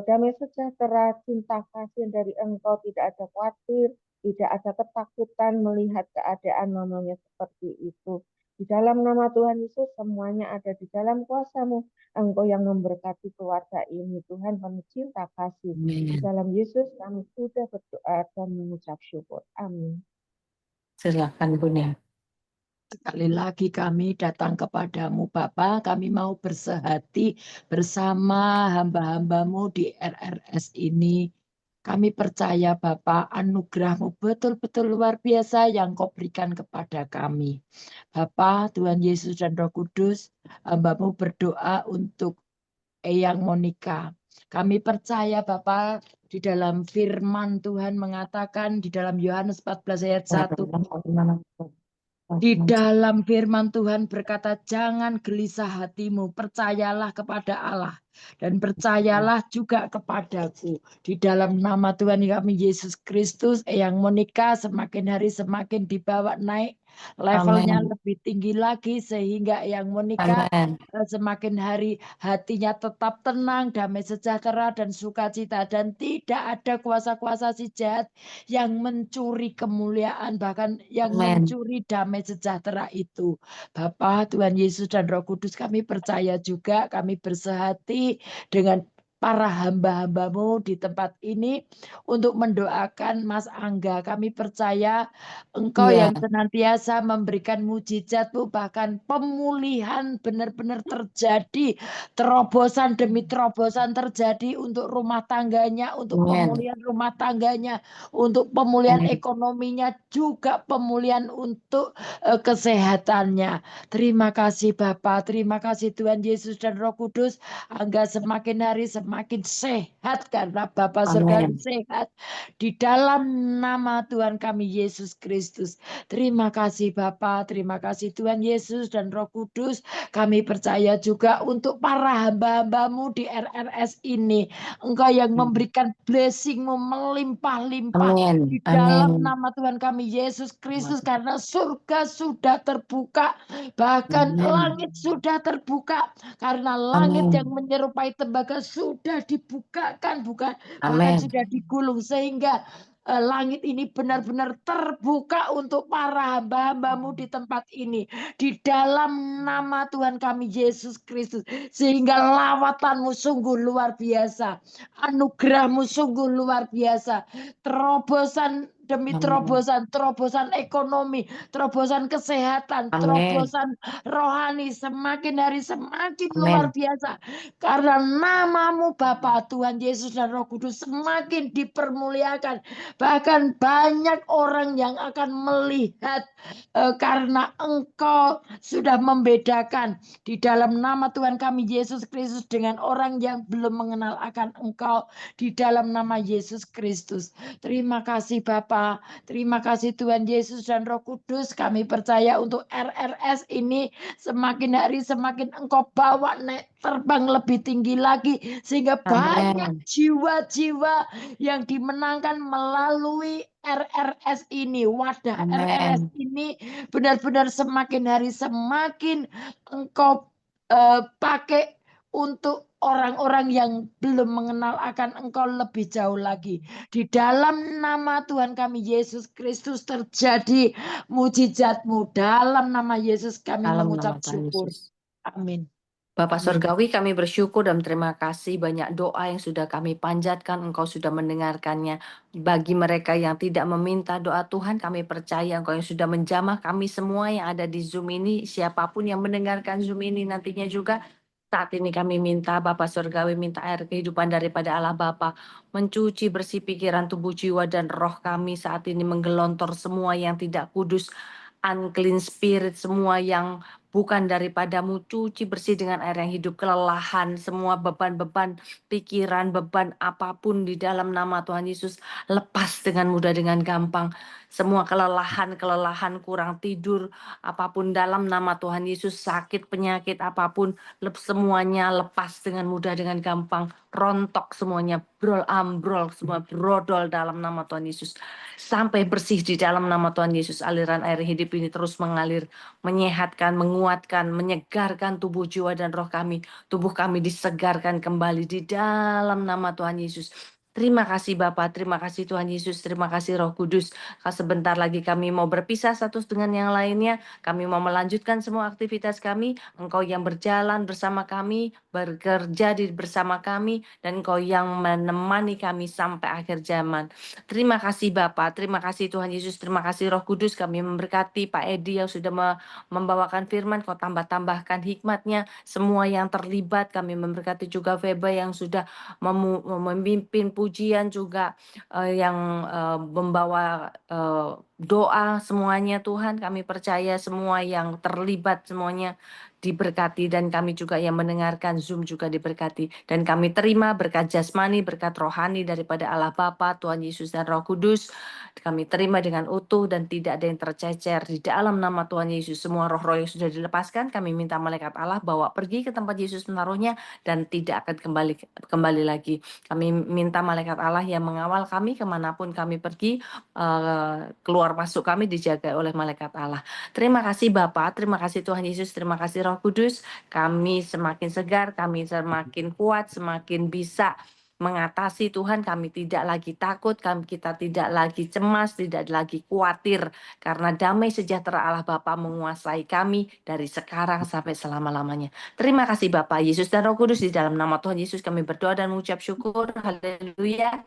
damai sejahtera, cinta kasih dari Engkau, tidak ada khawatir, tidak ada ketakutan melihat keadaan namanya seperti itu. Di dalam nama Tuhan Yesus, semuanya ada di dalam kuasa-Mu. Engkau yang memberkati keluarga ini, Tuhan, penuh cinta kasih. Di Amin. dalam Yesus kami sudah berdoa dan mengucap syukur. Amin. Silakan Bunda. Sekali lagi kami datang kepadamu Bapa, kami mau bersehati bersama hamba-hambamu di RRS ini. Kami percaya Bapa, anugerah-Mu betul-betul luar biasa yang Kau berikan kepada kami. Bapa, Tuhan Yesus dan Roh Kudus, hamba-Mu berdoa untuk Eyang Monica. Kami percaya Bapa, di dalam firman Tuhan mengatakan di dalam Yohanes 14 ayat 1, di dalam firman Tuhan berkata, jangan gelisah hatimu, percayalah kepada Allah dan percayalah juga kepadaku. Di dalam nama Tuhan kami Yesus Kristus, Eyang Monica semakin hari semakin dibawa naik, levelnya Amin. lebih tinggi lagi, sehingga Eyang Monica Amin. semakin hari hatinya tetap tenang, damai sejahtera dan sukacita, dan tidak ada kuasa-kuasa si jahat yang mencuri kemuliaan, bahkan yang Amin. mencuri damai sejahtera itu. Bapa, Tuhan Yesus dan Roh Kudus, kami percaya juga, kami bersehati dengan para hamba-hambamu di tempat ini untuk mendoakan Mas Angga. Kami percaya Engkau Iya. yang senantiasa memberikan mujizat-Mu, bahkan pemulihan benar-benar terjadi, terobosan demi terobosan terjadi untuk rumah tangganya, untuk Amin. pemulihan rumah tangganya, untuk pemulihan Amin. ekonominya, juga pemulihan untuk kesehatannya. Terima kasih Bapa, terima kasih Tuhan Yesus dan Roh Kudus. Angga semakin hari semakin sehat karena Bapa surgawi Amin. sehat. Di dalam nama Tuhan kami Yesus Kristus. Terima kasih Bapa, terima kasih Tuhan Yesus dan Roh Kudus. Kami percaya juga untuk para hamba-hambamu di RRS ini. Engkau yang memberikan blessing-Mu melimpah-limpah Amin. di dalam Amin. nama Tuhan kami Yesus Kristus, karena surga sudah terbuka, bahkan Amin. langit sudah terbuka, karena langit yang Amin. menyerupai tembaga sudah dibukakan, bukan bahkan Amin. sudah digulung, sehingga langit ini benar-benar terbuka untuk para hamba-hambamu di tempat ini, di dalam nama Tuhan kami Yesus Kristus, sehingga lawatanmu sungguh luar biasa, anugerahmu sungguh luar biasa, terobosan demi Amin. terobosan, terobosan ekonomi, terobosan kesehatan, Amin. terobosan rohani semakin hari semakin luar Amin. biasa. Karena namamu Bapa, Tuhan Yesus dan Roh Kudus semakin dipermuliakan. Bahkan banyak orang yang akan melihat karena Engkau sudah membedakan di dalam nama Tuhan kami Yesus Kristus dengan orang yang belum mengenal akan Engkau, di dalam nama Yesus Kristus. Terima kasih Bapa, terima kasih Tuhan Yesus dan Roh Kudus. Kami percaya untuk RRS ini semakin hari semakin Engkau bawa naik, terbang lebih tinggi lagi, sehingga banyak Amin. jiwa-jiwa yang dimenangkan melalui RRS ini, wadah RRS Amin. ini benar-benar semakin hari semakin Engkau pakai untuk orang-orang yang belum mengenal akan Engkau lebih jauh lagi. Di dalam nama Tuhan kami Yesus Kristus terjadi mujizat-Mu. Dalam nama Yesus kami Dalam mengucap nama Tuhan syukur. Yesus. Amin. Bapak Amin. Surgawi, kami bersyukur dan terima kasih banyak doa yang sudah kami panjatkan, Engkau sudah mendengarkannya. Bagi mereka yang tidak meminta doa Tuhan, kami percaya Engkau yang sudah menjamah kami semua yang ada di Zoom ini, siapapun yang mendengarkan Zoom ini nantinya juga. Saat ini kami minta Bapak Surgawi, minta air kehidupan daripada Allah Bapa, mencuci bersih pikiran, tubuh, jiwa, dan roh kami saat ini, menggelontor semua yang tidak kudus, unclean spirit, semua yang bukan daripadamu, cuci bersih dengan air yang hidup, kelelahan, semua beban-beban pikiran, beban apapun di dalam nama Tuhan Yesus, lepas dengan mudah, dengan gampang. Semua kelelahan, kurang tidur, apapun dalam nama Tuhan Yesus, sakit, penyakit, apapun, semuanya lepas dengan mudah, dengan gampang, rontok semuanya, ambrol, semua brodol dalam nama Tuhan Yesus. Sampai bersih di dalam nama Tuhan Yesus, aliran air hidup ini terus mengalir, menyehatkan, menguatkan, menyegarkan tubuh, jiwa, dan roh kami. Tubuh kami disegarkan kembali di dalam nama Tuhan Yesus. Terima kasih Bapak, terima kasih Tuhan Yesus, terima kasih Roh Kudus. Sebentar lagi kami mau berpisah satu dengan yang lainnya. Kami mau melanjutkan semua aktivitas kami. Engkau yang berjalan bersama kami, bekerja bersama kami, dan Engkau yang menemani kami sampai akhir zaman. Terima kasih Bapak, terima kasih Tuhan Yesus, terima kasih Roh Kudus. Kami memberkati Pak Edi yang sudah membawakan firman, Kau tambahkan hikmatnya. Semua yang terlibat, kami memberkati juga Feba yang sudah memimpin pujian juga, yang membawa doa semuanya. Tuhan, kami percaya semua yang terlibat semuanya diberkati, dan kami juga yang mendengarkan Zoom juga diberkati, dan kami terima berkat jasmani, berkat rohani daripada Allah Bapa, Tuhan Yesus, dan Roh Kudus. Kami terima dengan utuh dan tidak ada yang tercecer di dalam nama Tuhan Yesus. Semua roh-roh yang sudah dilepaskan, kami minta malaikat Allah bawa pergi ke tempat Yesus menaruhnya dan tidak akan kembali lagi. Kami minta malaikat Allah yang mengawal kami kemanapun kami pergi, keluar masuk kami dijaga oleh malaikat Allah. Terima kasih Bapak, terima kasih Tuhan Yesus, terima kasih Roh Kudus. Kami semakin segar, kami semakin kuat, semakin bisa mengatasi Tuhan. Kami tidak lagi takut, kita tidak lagi cemas, tidak lagi khawatir, karena damai sejahtera Allah Bapa menguasai kami dari sekarang sampai selama-lamanya. Terima kasih Bapak, Yesus, dan Roh Kudus. Di dalam nama Tuhan Yesus kami berdoa dan mengucap syukur. Haleluya.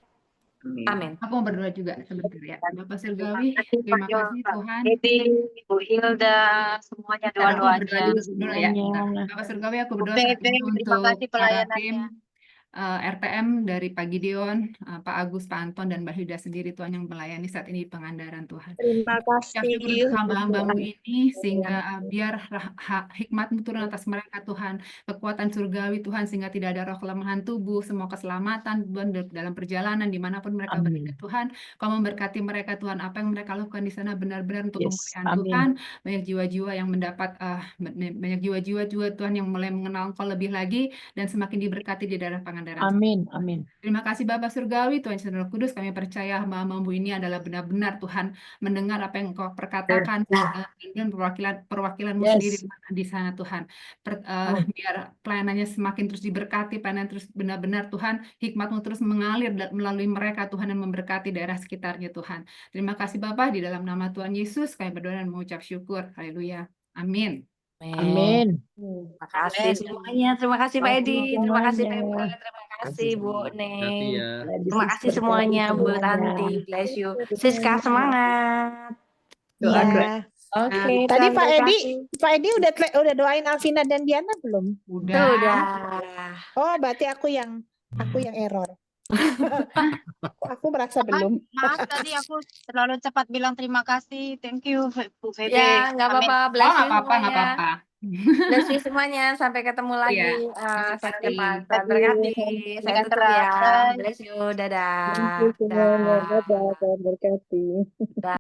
Amin. Aku mau berdoa juga sebentar ya. Bapak Surgawi, terima kasih Tuhan. Ibu Hilda, semuanya Bentar, aku berdoa doa-doanya. dulu ya. Bentar. Bapak Surgawi, aku berdoa saat ini terima untuk kasih para pelayanannya. tim RTM dari Pak Gideon, Pak Agus, Pak Anton, dan Mbak Hilda sendiri, Tuhan, yang melayani saat ini di Pangandaran, Tuhan. Terima Ucap syukur untuk kasih. hamba-hambamu ini, sehingga biar hikmat-Mu turun atas mereka, Tuhan. Kekuatan surgawi, Tuhan, sehingga tidak ada roh kelemahan tubuh, semua keselamatan, Tuhan, dalam perjalanan, dimanapun mereka berada, Amin. Tuhan. Kau memberkati mereka, Tuhan. Apa yang mereka lakukan di sana benar-benar untuk Yes. kemuliaan Amin. Tuhan. Banyak jiwa-jiwa yang mendapat, banyak jiwa-jiwa juga, Tuhan, yang mulai mengenal Engkau lebih lagi, dan semakin diberkati di daerah Pangandaran. Amin. Amin. Terima kasih Bapak Surgawi, Tuhan Yesus dan Roh Kudus. Kami percaya hamba-hambamu ini adalah benar-benar Tuhan mendengar apa yang Engkau perkatakan, dan perwakilan-Mu sendiri Yes. di sana, Tuhan. Amin. Biar pelayanannya semakin terus diberkati, pelayanan terus benar-benar Tuhan, hikmat-Mu terus mengalir melalui mereka, Tuhan, dan memberkati daerah sekitarnya, Tuhan. Terima kasih Bapak, di dalam nama Tuhan Yesus kami berdoa dan mengucap syukur. Haleluya. Amin. Amin. Terima kasih semuanya. Terima kasih Pak Edi. Terima kasih Feba. Terima kasih Bu Neng. ya. Terima kasih semuanya Bu Tanti. Bless you. Siska, semangat. Doa-doa. Iya. Oke. Tadi Tuhan Pak Edi, berkati. udah doain Alvina dan Diana belum? Sudah. Oh, berarti aku yang error. Aku merasa belum. Maaf tadi aku terlalu cepat bilang terima kasih. Thank you Bu Febe. Ya, nggak Amin. apa-apa. Bless you nggak apa-apa, nggak semuanya. apa-apa. Bless you semuanya. Sampai ketemu lagi Iya, saat berkati. depan. Tuhan berkati. Saya Dengan tutup ya. terang. Bless you. Dadah. Thank you semuanya. Dadah, Tuhan berkati. Dah.